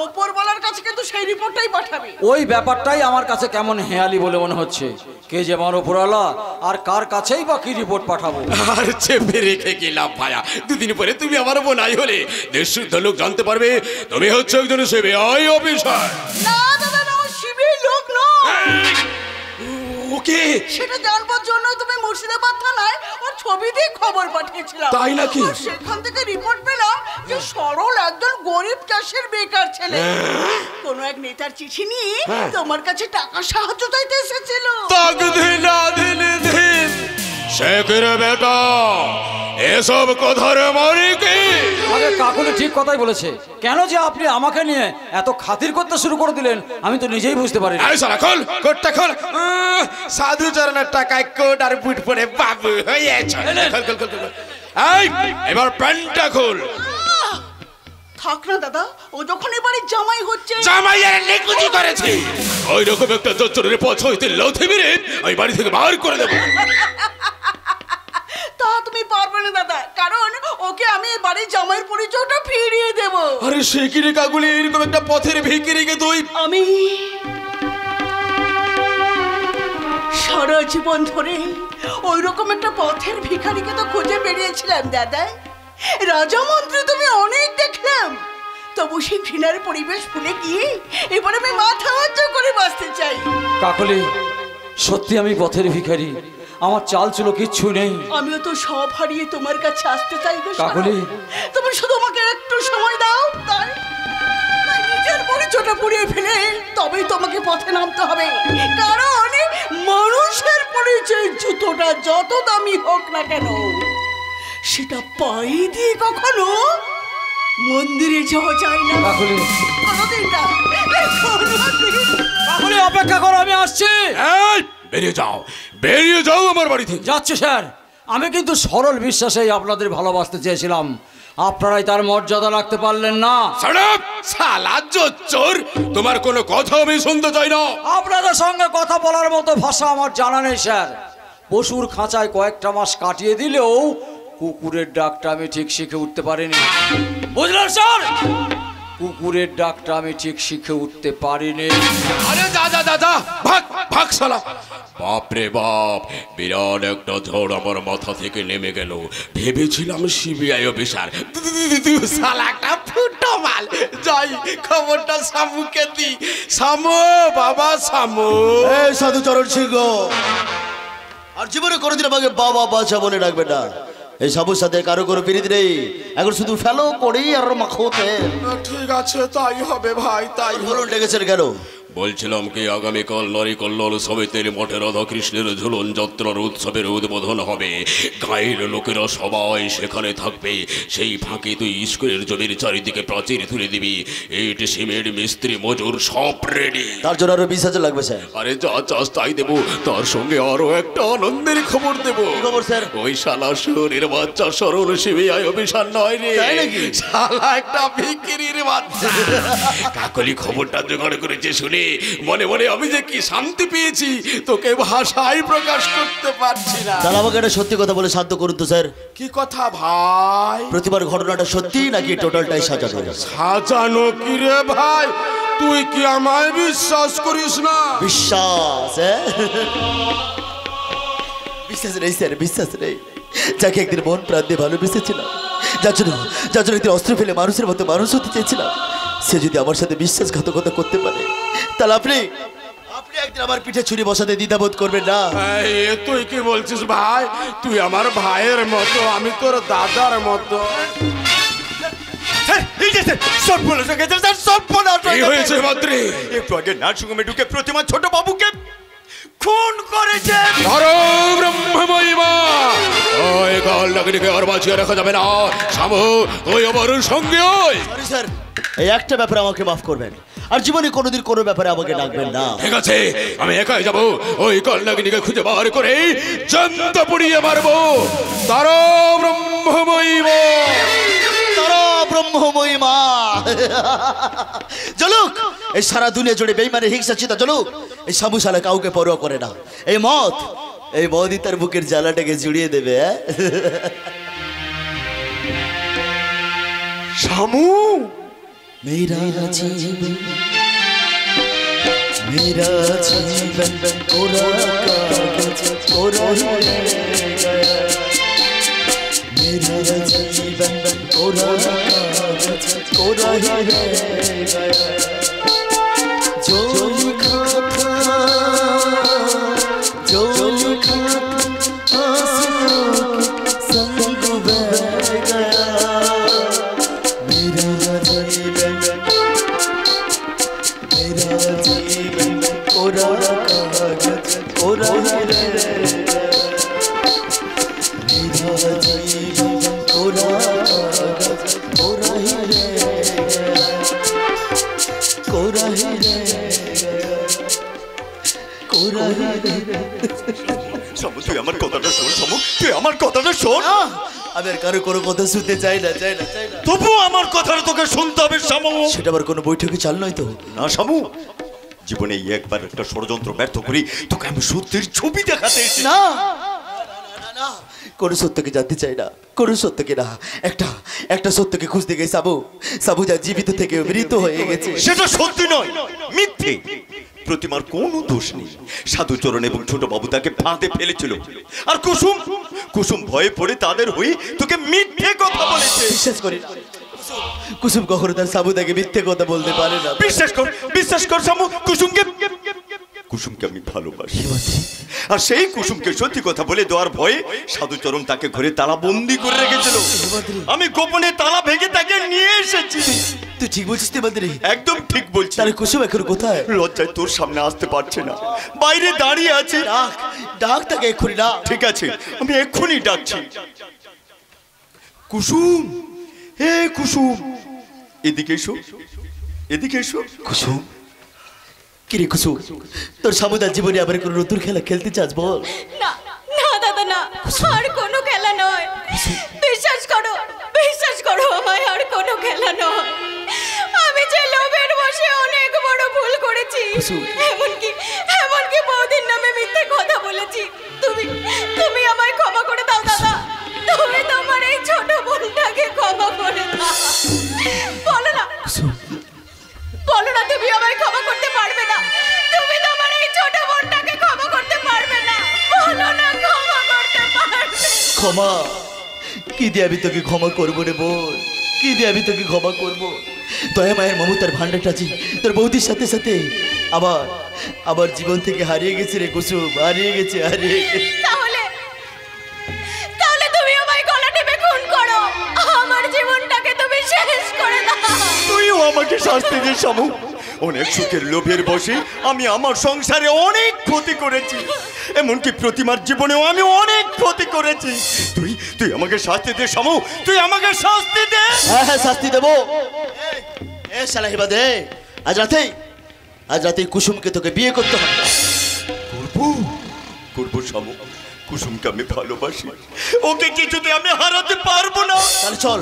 ওপরওয়ালার কাছে কিন্তু সেই রিপোর্টটাই পাঠাবে। ওই ব্যাপারটাই আমার কাছে কেমন হেয়ালি বলে মনে হচ্ছে। কে যে আমার ওপরওয়ালা, আর কার কাছেই বা কি রিপোর্ট পাঠাবো? আর চেপে রেখে গেলাম ভাইয়া। দুদিন পরে তুমি আমার বোনাই হলে দেশ শুদ্ধ লোক জানতে পারবে তুমি হচ্ছে একজন সিবিআই অফিসার। না দাদা না, সিবিআই লোক নয়। ওকে, সেটা জানবার জন্য তুমি মুর্শিদাবাদ থানায় ওর ছবি দিয়ে খবর পাঠিয়েছিলাম। তাই নাকি? আর সেখান থেকে রিপোর্ট পেলাম যে সরল একজন গরিব চাষের বেকার ছেলে কোনো এক নেতার চিঠি নিয়ে তোমার কাছে টাকা সাহায্য চাইতে এসেছিল। শেখের বেটা, এসব কথার মানে কি? আগে কাকুলি ঠিক কথাই বলেছে। কেন যে আপনি আমাকে নিয়ে এত খাতির করতে শুরু করে দিলেন আমি তো নিজেই বুঝতে পারি। এই শালা খোল, কোটটা খোল। সাধু চরণের টাকায় কোট আর বুট পরে বাবু হয়েছে। খোল খোল খোল খোল। এই এবার প্যান্টটা খোল। থাক না দাদা, ও যখন এবারে জামাই হচ্ছে। জামাইয়ের নিকুচি করেছি, ওই রকম একটা চচ্চরের পছ হইতে লথে মেরে ওই বাড়ি থেকে বার করে দেবো। তা তুমি পারবে না দাদা, কারণ ওকে আমি এবারে জামাইয়ের পরিচয়টা ফিরিয়ে দেব। আরে সে কি রে কাকুলি, এরকম একটা পথের ভিখিরিকে তুই? আমি সারা জীবন ধরে ওই রকম একটা পথের ভিখারিকে তো খুঁজে বেরিয়েছিলাম দাদা। রাজা মন্ত্রী তুমি অনেক দেখলাম, তবু সেই ঘৃণার পরিবেশ ভুলে গিয়ে এবার আমি মাথা উঁচু করে বাঁচতে চাই। কাকুলি, সত্যি আমি পথের ভিখারি, আমার চাল চুলো কিচ্ছু নেই। আমিও তো সব হারিয়ে তোমার কাছে আসতে চাই গো কাকুলি। তুমি শুধু আমাকে একটু সময় দাও, তাই নিজের পরিচয়টা পুড়িয়ে ফেলে তবেই তোমাকে পথে নামতে হবে। কারণ মানুষের পরিচয় জুতোটা যত দামি হোক না কেন, সেটা পায়ে দিয়ে কখনো মন্দিরে যাওয়া যায় না। কাকুলি, কোনোদিন না, কোনোদিন। কাকুলি অপেক্ষা করো, আমি আসছি। এই বেরিয়ে যাও, বেরিয়ে যাও আমার বাড়ি থেকে। যাচ্ছে স্যার, আমি কিন্তু সরল বিশ্বাসেই আপনাদের ভালোবাসতে চেয়েছিলাম, আপনারাই তার মর্যাদা রাখতে পারলেন না। শালা জোচ্চোর, তোমার কোনো কথা আমি শুনতে চাই না। আপনাদের সঙ্গে কথা বলার মতো ভাষা আমার জানা নেই স্যার। পশুর খাঁচায় কয়েকটা মাস কাটিয়ে দিলেও কুকুরের ডাকটা আমি ঠিক শিখে উঠতে পারিনি, বুঝলেন স্যার? কুকুরের ডাকটা আমি ঠিক শিখে উঠতে পারিনি। আরে যা যা যা যা, ভাগ ভাগ শালা বাপরে বাপ, বিরাট একটা ঝড় আমার মাথা থেকে নেমে গেল। ভেবেছিলাম সিবিআই অফিসার, শালা একটা ফুটো মাল। যাই খবরটা শামুকে দি। শামু বাবা, শামু। এই সাধুচরণ সিংহ, আর জীবনে কোনোদিন আমাকে বাবা বাছা বলে ডাকবে না। এই সাবুর সাথে কারো কোনো পিরিত নেই, এখন শুধু ফেলো পড়েই আর মাখোতে। ঠিক আছে, তাই হবে ভাই, তাই বলুন ডেকেছেন কেন? বলছিলাম কি, আগামীকাল নারী কল্যাণ সমিতির মঠে রাধাকৃষ্ণের ঝুলন যাত্রার উৎসবের উদ্বোধন হবে। গাঁয়ের লোকেরা সবাই সেখানে থাকবে। সেই ফাঁকে তুই স্কুলের জমির চারিদিকে প্রাচীর তুলে দিবি। ইট, সিমেন্ট, মিস্ত্রি, মজুর সব রেডি। তার জন্য আরো 20,000 লাগবে স্যার। আরে যা চাস তাই দেবো, তার সঙ্গে আরো একটা আনন্দের খবর দেবো। খবর স্যার? ওই শালা শরীর বাচ্চা সরল সিবিআই অফিসার নয় রে, শালা একটা বিক্রির বাচ্চা। কাকলি খবরটা জোগাড় করেছে শুনে মনে মনে আমি যে কি শান্তি পেয়েছি তোকে ভাষায় প্রকাশ করতে পারছি না। তাহলে আমাকে একটা সত্যি কথা বলে শান্ত করুন তো স্যার। কি কথা ভাই? প্রতিবার ঘটনাটা সত্যি নাকি টোটালটাই সাজানো? সাজানো কি রে ভাই? তুই কি আমায় বিশ্বাস করিস না? বিশ্বাস? বিশ্বাস নেই স্যার, বিশ্বাস নেই। যাকে একদিন মন প্রাণ দিয়ে ভালোবেসেছিলাম, যার জন্য একদিন অস্ত্র ফেলে মানুষের মতো মানুষ হতে চেয়েছিলাম, সে যদি আমার সাথে বিশ্বাসঘাতকতা করতে পারে, তাহলে আপনি একদিন আমার পিঠে ছুরি বসাতে দ্বিধাবোধ করবেন না। তুই কি বলছিস ভাই? তুই আমার ভাইয়ের মতো, আমি তোর দাদার মতো। একটু আগে নার্সিংহোমে ঢুকে প্রতিমা ছোট বাবুকে খুন করেছে। আর বাঁচিয়ে রাখা যাবে না। শামু, তুই আমার সঙ্গে আয়। সরি স্যার, এই একটা ব্যাপারে আমাকে মাফ করবেন, আর জীবনে কোনোদিন কোনো ব্যাপারে আমাকে ডাকবেন না। ঠিক আছে, আমি একাই যাবো। ওই কল্যাণীকে খুঁজে বার করে জ্যান্ত পুড়িয়ে মারবো। তারা ব্রহ্মময়ী মা, তারা ব্রহ্মময়ী মা। চলুক, এই সারা দুনিয়া জুড়ে বেইমানের হিংসা চিতা চলুক। এই সাবুশালা কাউকে পরোয়া করে না। এই মদই তার বুকের জ্বালাটাকে জুড়িয়ে দেবে। শামু, मेरा जीवन कोरा कागज कोरा रह गया। मेरा जीवन कोरा कागज कोरा रह गया। जो लिखा था आंसुओं के संग बह गया। मेरा जीवन कोरा कागज कोरा रह गया। मेरा जीवन कोरा कागज कोरा ही रह गया। कोरा ही रह गया, कोरा ही रह गया। শামু, তুই আমার কথাটা শোন। শামু, তুই আমার কথাটা শোন। আমি আর কারো কোনো কথা শুনতে চাই না। তবু আমার কথাটা তোকে শুনতে হবে শামু। সেটা আবার কোনো বৈঠকে চাল নয় তো? না শামু, জীবনে একবার একটা ষড়যন্ত্র ব্যর্থ করি তোকে আমি সত্যের ছবি দেখাতে এসেছি। না, কোনো সত্যকে জানতে চাই না, কোনো সত্যকে না। একটা সত্যকে খুঁজতে গিয়ে সাবু যা জীবিত থেকে মৃত হয়ে গেছে। সেটা সত্যি নয়, মিথ্যে। প্রতিমার কোনো দোষ নেই। সাধুচরণ এবং ছোট বাবু তাকে ফাঁদে ফেলেছিল, আর কুসুম ভয়ে পড়ে তাদের হয়ে তোকে মিথ্যে কথা বলেছে। বিশ্বাস করি না, কুসুম কখনো তার সাবুদাকে মিথ্যে কথা বলতে পারে না। বিশ্বাস কর শামু, কুসুমকে আমি ভালোবাসি, আর সেই কুসুমকে সত্যি কথা বলে দেওয়ার ভয়ে সাধুচরণ তাকে ঘরে তালা বন্দি করে রেখেছিল। আমি গোপনে তালা ভেঙে তাকে নিয়ে এসেছি। তুই ঠিক বলছিস দেবাদ্রি? একদম ঠিক বলছি। তাহলে কুসুম এখন কোথায়? লজ্জায় তোর সামনে আসতে পারছে না, বাইরে দাঁড়িয়ে আছে। ডাক তাকে এক্ষুনি না। ঠিক আছে, আমি এক্ষুনি ডাকছি। কুসুম, হে কুসুম, এদিকে এসো, এদিকে এসো। কুসুম, কিরে কুসুম, তোর সাবুদার জীবনে আবার কোনো নতুন খেলা খেলতে চাস বল? না না দাদা, না, আর কোনো খেলা নয়। বিশ্বাস করো আমায়, আর কোনো খেলা নয়। আমি যে লোভের বশে অনেক বড় ভুল করেছি, এমনকি বৌদির নামে মিথ্যে কথা বলেছি। তুমি আমায় ক্ষমা করে দাও দাদা। তুমি তোমার এই ছোট বোনটাকে ক্ষমা করে দাও। বলো না তুমি আমায় ক্ষমা করতে পারবে না? তুমি তোমার এই ছোট বোনটাকে ক্ষমা ক্ষমা কি দিয়ে আমি তোকে ক্ষমা করবো রে বোন, কি দিয়ে আমি তোকে ক্ষমা করবো? দয়া মায়ের মমতার ভান্ডারটা যে তোর বৌদির সাথে সাথে আবার আমার জীবন থেকে হারিয়ে গেছে রে কুসুম, হারিয়ে গেছে, হারিয়ে গেছে। তাহলে তুমি আমায় গলা টিপে খুন করো, আমার জীবনটাকে তুমি শেষ করে দাও। তুইও আমাকে শাস্তি দিস শামু। অনেক সুখের লোভের বসে আমি আমার সংসারে অনেক ক্ষতি করেছি, এমনকি প্রতিমার জীবনেও আমি অনেক ক্ষতি করেছি। তুই তুই আমাকে শাস্তি দে শামু, তুই আমাকে শাস্তি দে। হ্যাঁ হ্যাঁ শাস্তি দেবো। এ শালা হিবা দে, আজ রাতে কুসুমকে তোকে বিয়ে করতে হবে। করবো শামু, কুসুমকে আমি ভালোবাসি, ওকে কিছুতে আমি হারাতে পারবো না। তাহলে চল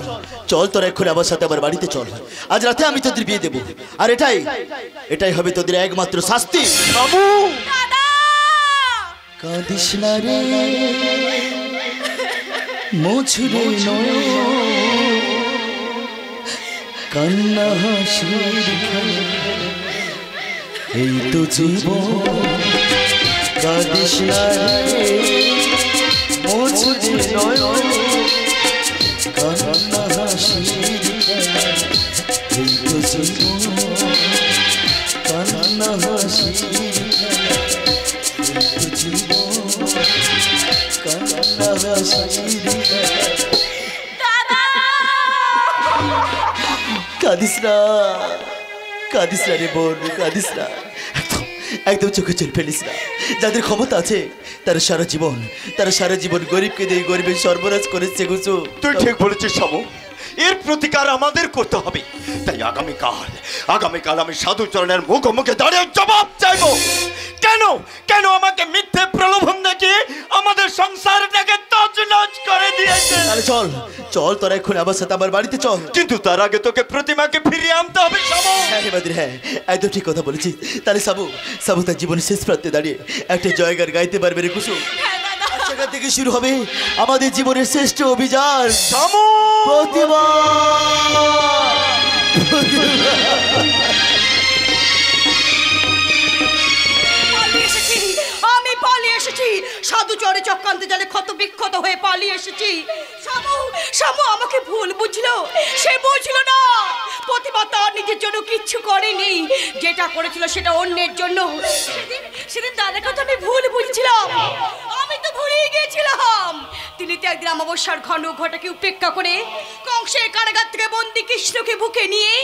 চল, তোর এক্ষুনি আমার সাথে আমার বাড়িতে চল। আজ রাতে আমি তোদের বিয়ে দেবো, আর এটাই হবে তোদের একমাত্র শাস্তি। শামু কাঁদিস না রে মুছরে নয়ন, কান্না হাসির খেলা, এই তো জীবন। কাঁদিস না রে মুছরে নয়ন, কান্না হাসির খেলা, এই তো জীবন। কান্না হাসির খেলা, এই তো জীবন। কান্না হাসির খেলা। কাঁদিস না রে বোন, কাঁদিস না, একদম চোখে চল ফেলিস না। যাদের ক্ষমতা আছে তারা সারা জীবন গরিবকে দিয়ে গরিবের সর্বনাশ করেছে কুসুম। তুই ঠিক বলেছিস শামু, এর প্রতিকার আমাদের করতে হবে। তাই আগামীকাল আমি সাধুচরণের মুখোমুখি দাঁড়িয়ে জবাব চাইবো। কেন আমাকে মিথ্যে প্রলোভন দেখিয়ে আমাদের সংসারটাকে তছনছ করে দিয়েছে। তাহলে চল তোরা এখন আমার সাথে আমার বাড়িতে চল। কিন্তু তার আগে তোকে প্রতিমাকে ফিরিয়ে আনতে হবে শামু। হ্যাঁ একদম ঠিক কথা বলেছিস। তাহলে সাবু তার জীবনের শেষ প্রান্তে দাঁড়িয়ে একটা জয়গান গাইতে পারবে রে কুসুম। সেখান থেকে শুরু হবে আমাদের জীবনের শ্রেষ্ঠ অভিযান, শামু প্রতিমা। আমি পালিয়ে এসেছি, সাধুচরে চক্রান্তে জালে ক্ষত বিক্ষত হয়ে পালিয়ে এসেছি। শামু আমাকে ভুল বুঝলো, সে বুঝলো না প্রতিমা তার নিজের জন্য কিচ্ছু করেনি, যেটা করেছিল সেটা অন্যের জন্য। সেদিন তাদের কথা আমি ভুল বুঝছিলাম, আমি তো ভুলেই গিয়েছিলাম। তিনি তো একদিন অমাবস্যার ঘন ঘটাকে উপেক্ষা করে কংসের কারাগার থেকে বন্দি কৃষ্ণকে বুকে নিয়ে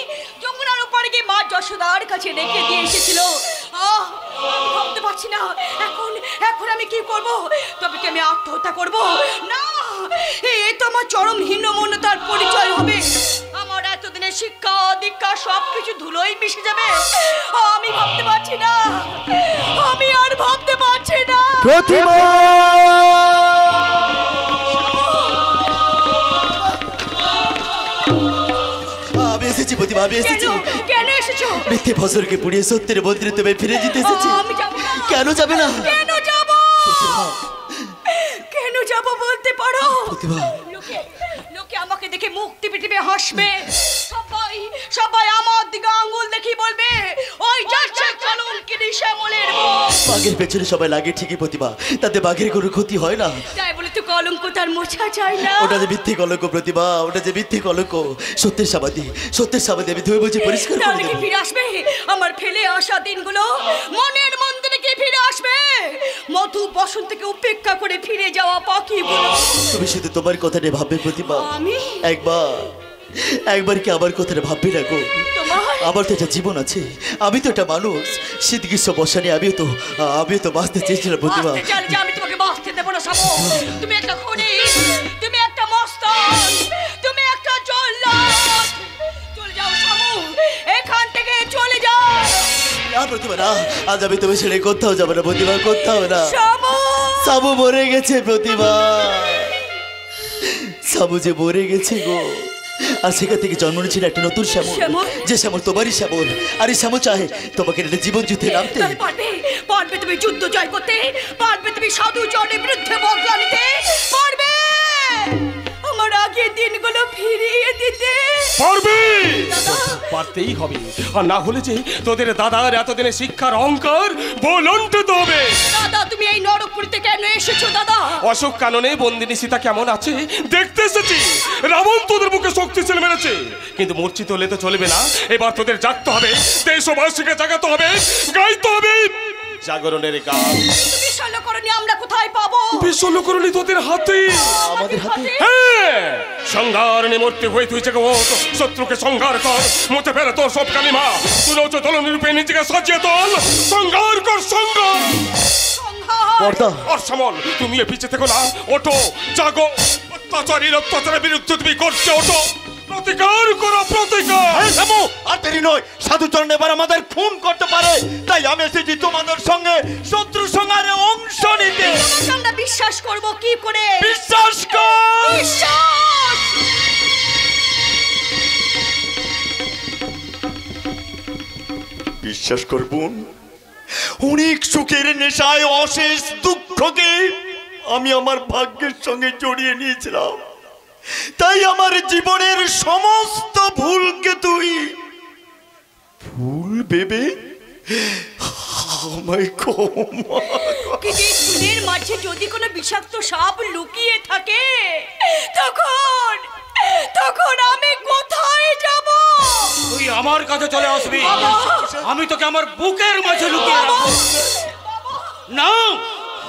যমুনার উপরে গিয়ে মা যশোদার কাছে রেখে দিয়ে এসেছিল। আমি ভাবতে পারছি না এখন আমি কি করব। তবে কি আমি আত্মহত্যা করব? না, এ তো আমার চরম হীনমন্যতার পরিচয় হবে। আমার এতদিনের শিক্ষা দীক্ষা সবকিছু ধুলোই মিশে যাবে। আমি ভাবতে পারছি না, আমি আর ভাবতে পারছি না। প্রতিমা আমি এসেছি, প্রতিমা আমি এসেছি। কেন এসেছো? মিথ্যে ফসলকে পুড়িয়ে সত্যের মন্দিরে তুমি ফিরে যেতে এসেছি। আমি যাব না। কেন যাবে না? কেন যাব বলতে পারো? প্রতিমা লোকে আমাকে দেখে মুখ টিপে টিপে হাসবে, সবাই আমার দিকে আঙ্গুল দেখি বলবে ওই যাচ্ছে কলঙ্কিনী শ্যামলের বউ। বাঘের পেছনে সবাই লাগে ঠিকই প্রতিমা, তাতে বাঘের কোনো ক্ষতি হয় না। তাই বলে তো কলঙ্ক তার মোছা যায় না। ওটা যে মিথ্যে কলঙ্ক প্রতিমা, ওটা যে মিথ্যে কলঙ্ক। সত্যের সাবাদি আমি ধুয়ে মুছে পরিষ্কার করে তাহলে কি দেব। ফিরে আসবে আমার ফেলে আসা দিনগুলো? মনের মন্দিরে কি ফিরে আসবে? মধু বসন্তকে উপেক্ষা করে ফিরে যাওয়া পাখিগুলো? তুমি শুধু তোমার কথাটা ভাববে প্রতিমা। আমি একবার কি আমার কথাটা ভাববে না গো? আমার তো একটা জীবন আছে, আমি তো একটা মানুষ। শীত গ্রীষ্ম বর্ষা নিয়ে আমিও তো বাঁচতে চেয়েছিলাম প্রতিমা। আমি তোমাকে বাঁচতে দেবো না শামু। তুমি একটা খুনি, তুমি একটা মস্তান, তুমি একটা জল্লাদ। চলে যাও শামু, এখান থেকে চলে যাও। না প্রতিমা না, আজ আমি তুমি ছেড়ে কোথাও যাবে না প্রতিমা, কোথাও না। সাবু মরে গেছে প্রতিমা, সাবু যে মরে গেছে গো। আর সেখান থেকে জন্ম নিয়েছিল একটা নতুন শ্যামল, যে শ্যামল তোমারই শ্যামল। আর এই শ্যামল চাহে তোমাকে একটা জীবন যুদ্ধে নামতে। পারবে তুমি যুদ্ধ জয় করতে, পারবে তুমি সাধুচরণের বিরুদ্ধে বদলা নিতে, পারবে আমার আগের দিনগুলো ফিরিয়ে দিতে। পারবে, পারতেই হবে। আর না হলে যে তোদের দাদার এতদিনের শিক্ষার অহংকার বলন্ত হবে। দাদা তুমি এই নরকপুরীতে কেন এসেছো? দাদা অশোক কাননে বন্দিনী সীতা কেমন আছে দেখতে এসেছি। রাবণ তোদের বুকে শক্তিশালী মেরেছে, কিন্তু মূর্ছিত হলে তো চলবে না। এবার তোদের জাগতে হবে, দেশবাসীকে জাগাতে হবে, গাইতে হবে জাগরণের গান। বিশ্বলকরণী আমরা কোথায় পাবো? বিশ্বলকরণী তোদের হাতে। আমাদের হাতে? হ্যাঁ, সংহার নিমূর্তি হয়ে তুই জগৎ শত্রুকে সংহার কর, মুছে ফেলে তোর সব কালিমা। তুই রোজ দলন রূপে নিজেকে সাজিয়ে তোল, সংহার কর সংহার। বর্দা আর সামল তুমি পিছিয়ে থেকো না, ওঠো জাগো। অত্যাচারীর অত্যাচারের বিরুদ্ধে তুমি করছো, ওঠো প্রতিকার করো, প্রতিকার। আর দেরি নয়, সাধুচরণ এবার আমাদের খুন করতে পারে, তাই আমি এসেছি তোমাদের সঙ্গে শত্রু সংহারে অংশ নিতে। আমরা বিশ্বাস করব কি করে? বিশ্বাস কর। বিশ্বাস। বিশ্বাস করব, অনেক সুখের নেশায় অশেষ দুঃখকে আমি আমার ভাগ্যের সঙ্গে জড়িয়ে নিয়েছিলাম, তাই আমার জীবনের সমস্ত ভুলকে তুই ভুল ভেবে আমায় ক্ষমা কর। কিন্তু ফুলের মাঝে যদি কোনো বিষাক্ত সাপ লুকিয়ে থাকে তখন আমি কোথায় যাব? তুই আমার কাছে চলে আসবি, আমি তোকে আমার বুকের মাঝে লুকিয়ে রাখবো। না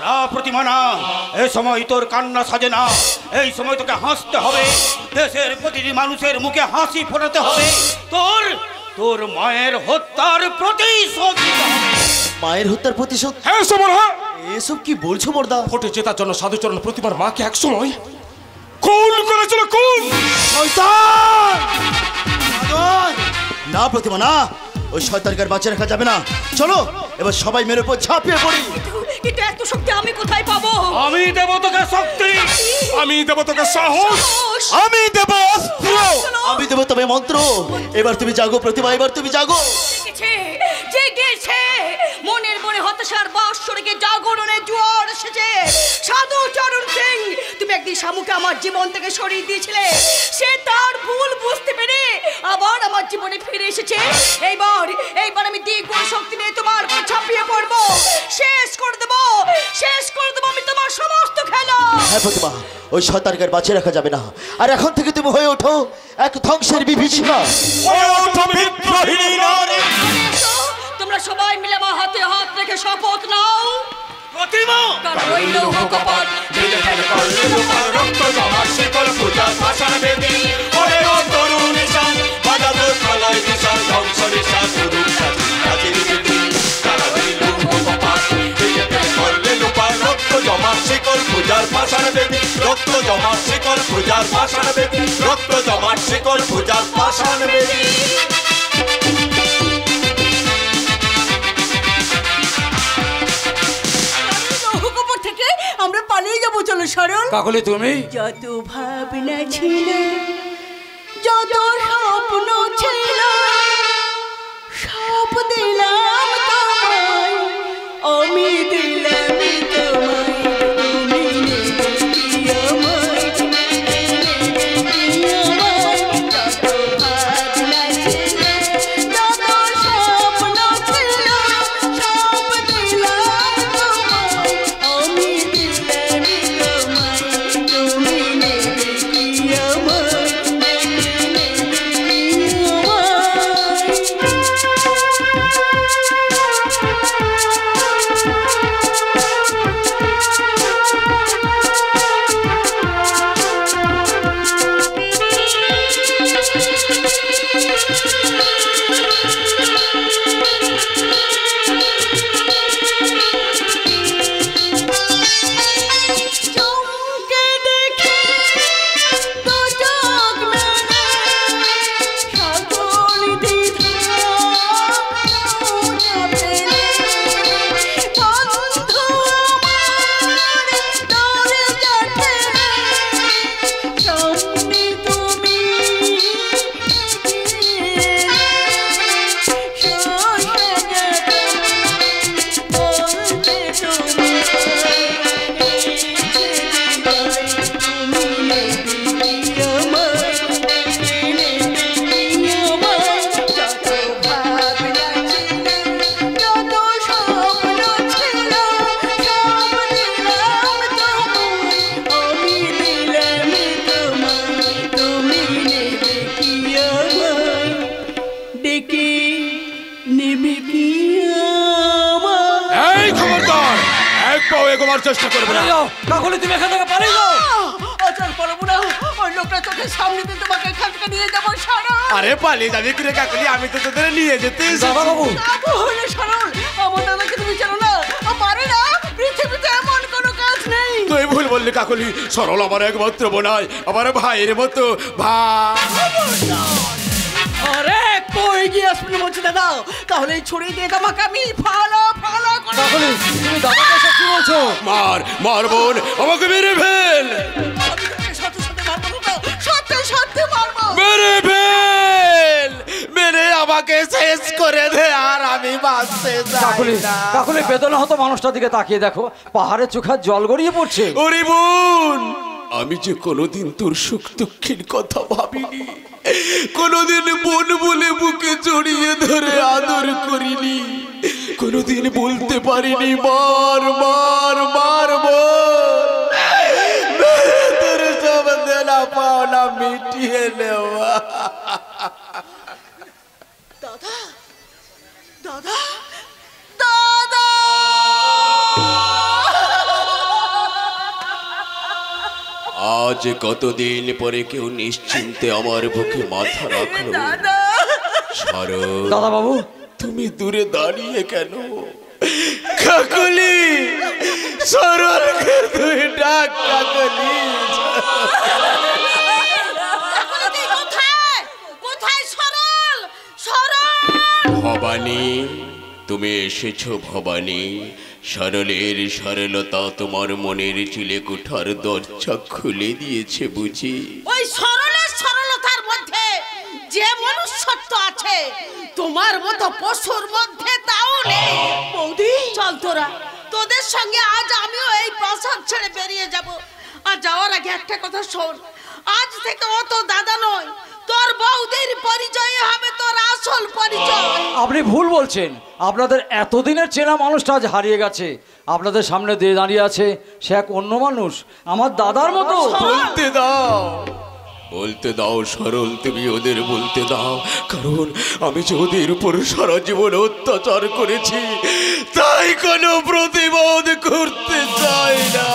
না প্রতিমা না, এই সময় তোর কান্না সাজে না, এই সময় তোকে হাসতে হবে। দেশের প্রতিটি মানুষের মুখে হাসি ফোটাতে হবে। তোর মায়ের হত্যার প্রতিশোধ নিতে হবে। মায়ের হত্যার প্রতিশোধ? হ্যাঁ সমর, হ্যাঁ। এসব কি বলছো বর্দা? ভোটে জেতার জন্য সাধুচরণ প্রতিমার মাকে এক সময় খুন করেছিল। খুন। শয়তান! না প্রতিমা না, ওই শয়তানকে বাঁচিয়ে রাখা যাবে না। চলো এবার সবাই মেরে উপর ঝাঁপিয়ে পড়ি। কিন্তু এত শক্তি আমি কোথায় পাবো? আমি দেব তোকে শক্তি, আমি দেব তোকে সাহস, আমি দেব অস্ত্র, আমি দেব তবে মন্ত্র। এবার তুমি জাগো প্রতিমা, এবার তুমি জাগো। জেগেছে মনের মনে হতাশার বাৎসরিকে জাগরণের জোয়ার এসেছে। সাধুচরণ সিং, তুমি একদিন শামুকে আমার জীবন থেকে সরিয়ে দিয়েছিলে, সে তার ভুল বুঝতে পেরে আবার আমার জীবনে ফিরে এসেছে। এইবার আমি দ্বিগুণ শক্তি নিয়ে তোমার উপর ঝাঁপিয়ে পড়বো, শেষ করে দেবো আমি তোমার সমস্ত খেলা। হ্যাঁ প্রতিমা, ওই শয়তানকে বাঁচিয়ে রাখা যাবে না। আর এখন থেকে তুমি হয়ে ওঠো এক ধ্বংসের বিভীষিকা। তোমরা সবাই মিলে আমার হাতে হাত রেখে শপথ নাও। প্রতিমা কারণ ওই লৌহ কপাট ভেঙে ফেলে করলে লোপার রক্ত জমার শিকল পূজা পাষাণ বেদী। ওরে ও তরুণ নিশান বাজাতো প্রলয় নিশান ধ্বংস নিশান তরুণ সাথী কাজের বেদী। কারণ ওই লৌহ কপাট ভেঙে ফেলে করলে লোপার রক্ত জমার শিকল পূজার পাষাণ বেদী। রক্ত জমার শিকল পূজার পাষাণ বেদী। রক্ত জমার শিকল পূজার পাষাণ বেদী। আমরা পালিয়ে যাবো, চলো সরল। কাকলি তুমি যত ভাবনা ছিল, যত স্বপ্ন ছিল, সব দিলাম তোমায়, আমি দিলাম তোমায়। পাও এগোবার চেষ্টা করবে না। পালিয়ে যাও কাকুলি, তুমি এখান থেকে পালিয়ে যাও। আচার পারবো না, ওই লোকটা চোখের সামনে দিয়ে তোমাকে এখান থেকে নিয়ে যাবো সরল। আরে পালিয়ে যাবি কি রে কাকলি, আমি তো তোদের নিয়ে যেতে এসেছি। দাদা বাবু, তাহলে সরল, আমার দাদাকে তুমি জানো না, পারে না, পৃথিবীতে এমন কোনো কাজ নেই। তুই ভুল বললি কাকলি, সরল আমার একমাত্র বোনাই, আমার ভাইয়ের মতো ভাই। আরে কই গিয়ে আসবে বলছি দাদা, তাহলে ছড়ি দিয়ে তোমাকে আমি ফলো করে কাকুলি তুমি দাদাকে এসব কি বলছো? মার মার বোন, আমাকে মেরে ফেল, আমি তোকে সাথে সাথে মারবো না, সাথে সাথে মারবো। মেরে ফেল। মেরে আমাকে শেষ করে দে, আর আমি বাঁচতে চাই কাকুলি না। কাকুলি বেদনা হতো মানুষটার দিকে তাকিয়ে দেখো, পাহাড়ের চোখে জল গড়িয়ে পড়ছে। ওরে বোন, আমি যে কোনোদিন তোর সুখ দুঃখের কথা ভাবিনি, কোনোদিন বোন বলে বুকে জড়িয়ে ধরে আদর করিনি, কোনোদিন বলতে পারিনি মার মার মার বোন, তোর সব দেনা পাওনা মিটিয়ে নেওয়া। দাদা দাদা দাদা, আজ কতদিন পরে কেউ নিশ্চিন্তে আমার বুকে মাথা রাখলো। দাদা সরল, দাদা বাবু, তুমি দূরে দাঁড়িয়ে কেন? কাকলি, সরলকে তুই ডাক কাকলি। তুই কোথায় কোথায় সরল সরল? ভবানী, তুমি এসেছো ভবানী। সরলের সরলতা তোমার মনের চিলেকোঠার দরজা খুলে দিয়েছে বুঝি। ওই সরলের সরলতার মধ্যে যে মনুষ্যত্ব আছে, তোমার মতো পশুর মধ্যে তাও নেই। বৌদি চল তোরা, তোদের সঙ্গে আজ আমিও এই প্রাসাদ ছেড়ে বেরিয়ে যাব। আর যাওয়ার আগে একটা কথা শোন, আজ থেকে ও তো দাদা নয়, তোর বৌদির পরিচয় হবে তোর আসল পরিচয়। আপনি ভুল বলছেন। আপনাদের এতদিনের চেনা মানুষটা আজ হারিয়ে গেছে। আপনাদের সামনে দিয়ে দাঁড়িয়ে আছে সে এক অন্য মানুষ, আমার দাদার মতো। বলতে দাও, বলতে দাও সরল, তুমি ওদের বলতে দাও, কারণ আমি যে ওদের উপর সারা জীবন অত্যাচার করেছি, তাই কোনো প্রতিবাদ করতে চাই না।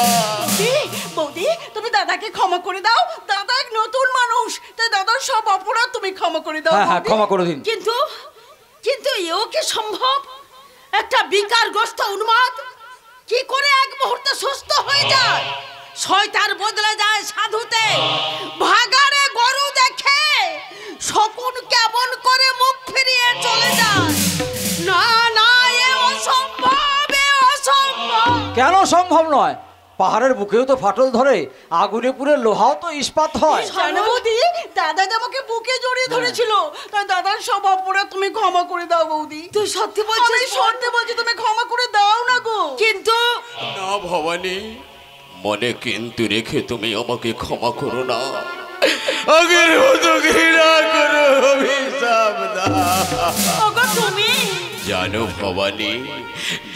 বৌদি, তুমি দাদাকে ক্ষমা করে দাও, দাদা এক নতুন মানুষ, তাই দাদার সব অপরাধ তুমি ক্ষমা করে দাও। হ্যাঁ হ্যাঁ, বৌদি। ক্ষমা করে দিন। কিন্তু কিন্তু এও কি সম্ভব? একটা বিকারগ্রস্ত উন্মাদ কি করে এক মুহূর্তে সুস্থ হয়ে যায়? শয়তান বদলে যায় সাধুতে, ভাগাড়ে গরু দেখে শকুন কেমন করে মুখ ফিরিয়ে চলে যায়। না না, এ অসম্ভব, এ অসম্ভব। কেন সম্ভব নয়? পাহাড়ের বুকেও তো ফাটল ধরে, আগুনে পুড়ে লোহাও তো ইস্পাত হয়। জানো বৌদি, দাদা যে আমাকে বুকে জড়িয়ে ধরেছিল, তাই দাদার সব অপরাধ তুমি ক্ষমা করে দাও বৌদি। তুই সত্যি বলছিস? আমি সত্যি বলছি, তুমি ক্ষমা করে দাও না গো। কিন্তু না ভবানী, মনে কিন্তু রেখে তুমি আমাকে ক্ষমা করো না, আগের মতো ঘৃণা করো, অভিশাপ দাও। ওগো তুমি জানো ভবানী,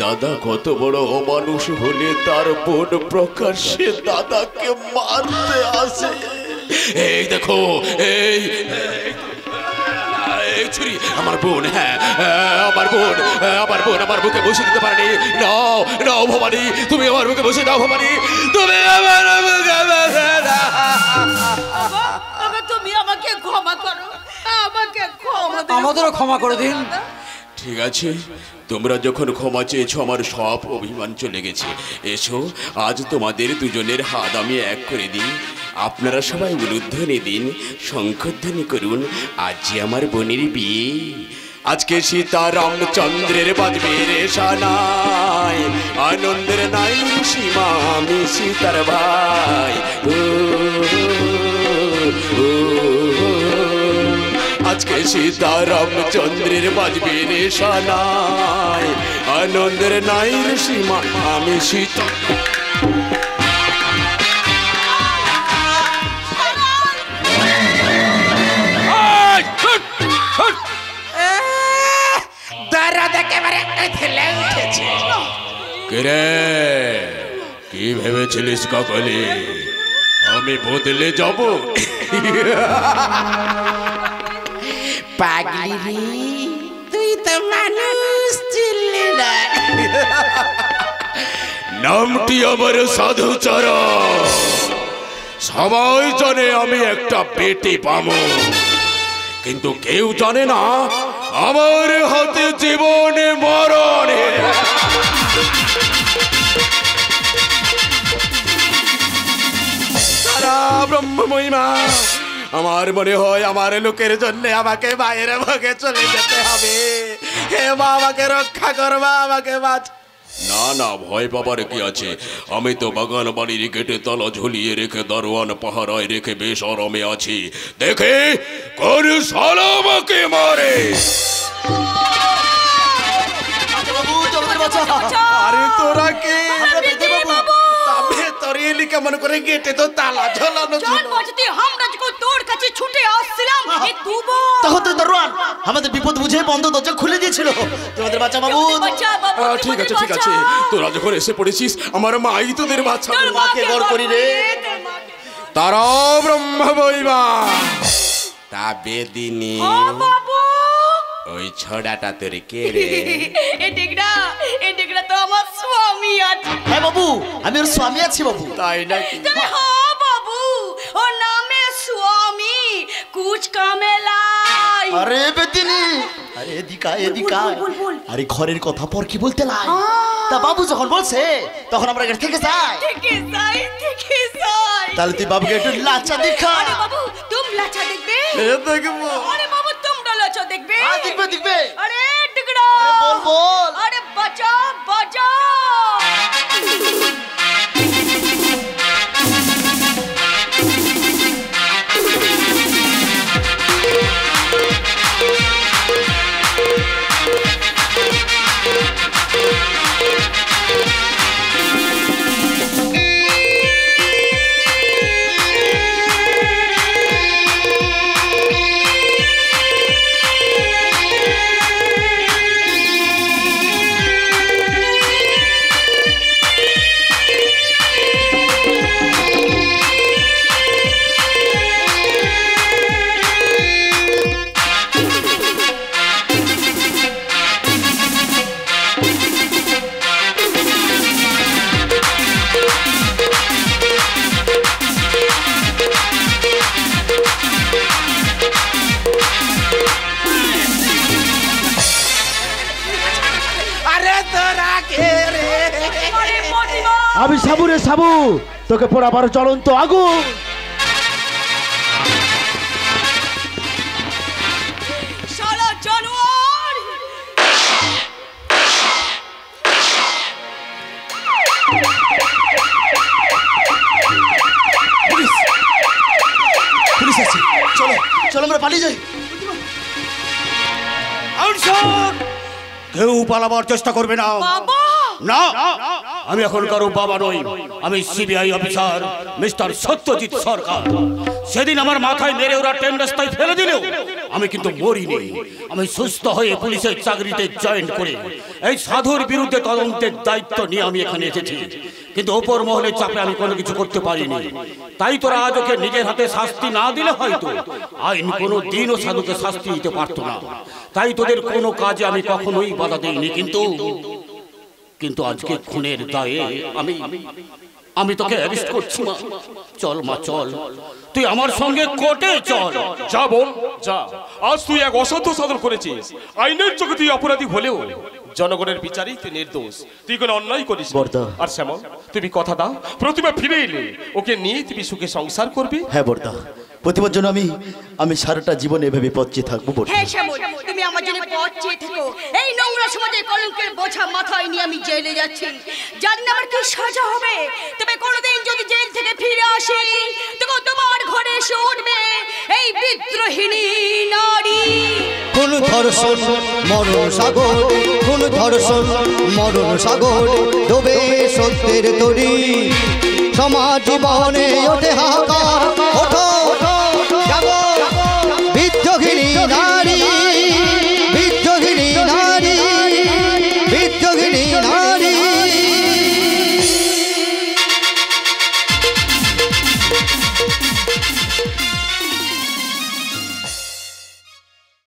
দাদা কত বড় অমানুষ হলে তার বোন প্রকাশ্যে দাদাকে মারতে আসে। এই দেখো, এই ছুরি আমার বোন, হ্যাঁ আমার বোন, আমার বোন আমার বুকে বসে দিতে পারেনি। নাও নাও ভবানী, তুমি আমার বুকে বসে দাও ভবানী, তুমি আমার বুকে বসে দাও। ওগো তুমি আমাকে ক্ষমা করো, আমাকে ক্ষমা দিও। আমাদেরও ক্ষমা করে দিন। ঠিক আছে, তোমরা যখন ক্ষমা চেয়েছো আমার সব অভিমান চলে গেছে। এসো, আজ তোমাদের দুজনের হাত আমি এক করে দিই। আপনারা সবাই উলুধ্বনি দিন, শঙ্খধ্বনি করুন। আজ যে আমার বোনের বিয়ে, আজকে সীতা রামচন্দ্রের বাজবে রে সানাই, আনন্দের নাই সীমা, আমি সীতার ভাই। আজকে সীতা রামচন্দ্রের বাজবে রে সানাই, আনন্দের নাই সীমা, আমি সীতা। দরদ একেবারে ঠেলে উঠেছে। রে কি ভেবেছিলিস কাকলি আমি বদলে যাব? পাগলি রে, তুই তো মানুষ ছিলি না। নামটি আমার সাধুচরণ। সবাই জানে আমি একটা পেটে পামো, কিন্তু কেউ জানে না আমার হাতে জীবনে মরণে। সারা ব্রহ্ম মহিমা, আমার মনে হয় আমার লোকের জন্য আমাকে বাইরে ভাগে চলে যেতে হবে। হে মা, আমাকে রক্ষা করবা, আমাকে বাঁচ। না না, ভয় পাবার কি আছে? আমি তো বাগান বাড়ির গেটে তালা ঝুলিয়ে রেখে দারোয়ান পাহারায় রেখে বেশ আরামে আছি। দেখে কোন শালা আমাকে মারে। আরে তোরা কে? তবে কেমন করে গেটে তো তালা ঝোলানো ছিল। তোর কাছে ছুটে আসছিলাম, তখন তো দারোয়ান আমাদের বিপদ বুঝে বন্ধ দরজা খুলে দিয়েছিল। তোমাদের বাচ্চা বাবু। ঠিক আছে ঠিক আছে, তোরা যখন এসে পড়েছিস আমার মাই তোদের বাচ্চা মাকে গড় করি রে। তারা ব্রহ্ম বইবা তা বেদিনী ওই ছড়াটা তোর কে রে? এটা তো আমার স্বামী আছে। হ্যাঁ বাবু, আমি ওর স্বামী আছি বাবু। তাই নাকি? হ্যাঁ বাবু, ওর নামে স্বামী কুছ কামেলাই। আরে বেদিনী, আরে এদিকা এদিকা। আরে ঘরের কথা পর কি বলতে লাই? তা বাবু যখন বলছে তখন আমরা এখানে থেকে যাই। তাহলে তুই বাবুকে একটু লাচা দেখা। আরে বাবু, তুমি লাচা দেখবে? দেখবো। আরে বাবু, তোমরা লাচা দেখবে? হ্যাঁ দেখবে দেখবে। আরে টিকড়া, বল বল। আরে বাজা বাজা। আমি সাবু রে সাবু, তোকে পোড়াবার জ্বলন্ত আগুন। শালা জানোয়ার! পুলিশ আছে, চলো চলো আমরা পালিয়ে যাই। কেউ পালাবার চেষ্টা করবে না। না, আমি এখন কারো বাবা নই, আমি সিবিআই অফিসার মিস্টার সত্যজিৎ সরকার। সেদিন আমার মাথায় মেরে ওরা ট্রেন রাস্তায় ফেলে দিল, আমি কিন্তু মরিনি। আমি সুস্থ হয়ে পুলিশের চাকরিতে জয়েন করে এই সাধুর বিরুদ্ধে তদন্তের দায়িত্ব নিয়ে আমি এখানে এসেছি। কিন্তু ওপর মহলের চাপে আমি কোনো কিছু করতে পারিনি। তাই তোরা আজ ওকে নিজের হাতে শাস্তি না দিলে হয়তো আইন কোনো দিনও সাধুকে শাস্তি দিতে পারতো না। তাই তোদের কোনো কাজে আমি কখনোই বাধা দিইনি। কিন্তু আজকে খুনের দায়ে আমি তোকে অ্যারেস্ট করছি। মা চল, মা চল, তুই আমার সঙ্গে কোর্টে চল। যা বোন যা, আজ তুই এক অসাধ্য সাধন করেছিস। আইনের চোখে তুই অপরাধী হলেও জনগণের বিচারেই তুই নির্দোষ, তুই কোনো অন্যায় করিস। আর শ্যামল, তুমি কথা দাও প্রতিভা ফিরে এলে ওকে নিয়ে তুমি সুখে সংসার করবে। হ্যাঁ বর্দা, প্রতিবার জন্য আমি সারাটা জীবন এভাবে পথে থাকবো। হ্যাঁ শ্যামল, তুমি আমার জন্য পথে থেকো। এই নোংরা সমাজের কলঙ্কের বোঝা মাথায় নিয়ে আমি জেলে যাচ্ছি। জানি না আমার কি সাজা হবে, তবে কোনোদিন যদি জেল থেকে ফিরে আসি তখন তোমার ঘরে এসে উঠবে এই বিদ্রোহিণী নারী। কোন ধর্ষণ মরণ সাগর, কোন ধর্ষণ মরণ সাগর, ডোবে সত্যের তরি। সমাজ জীবনে ওঠে হাহাকার, ওঠো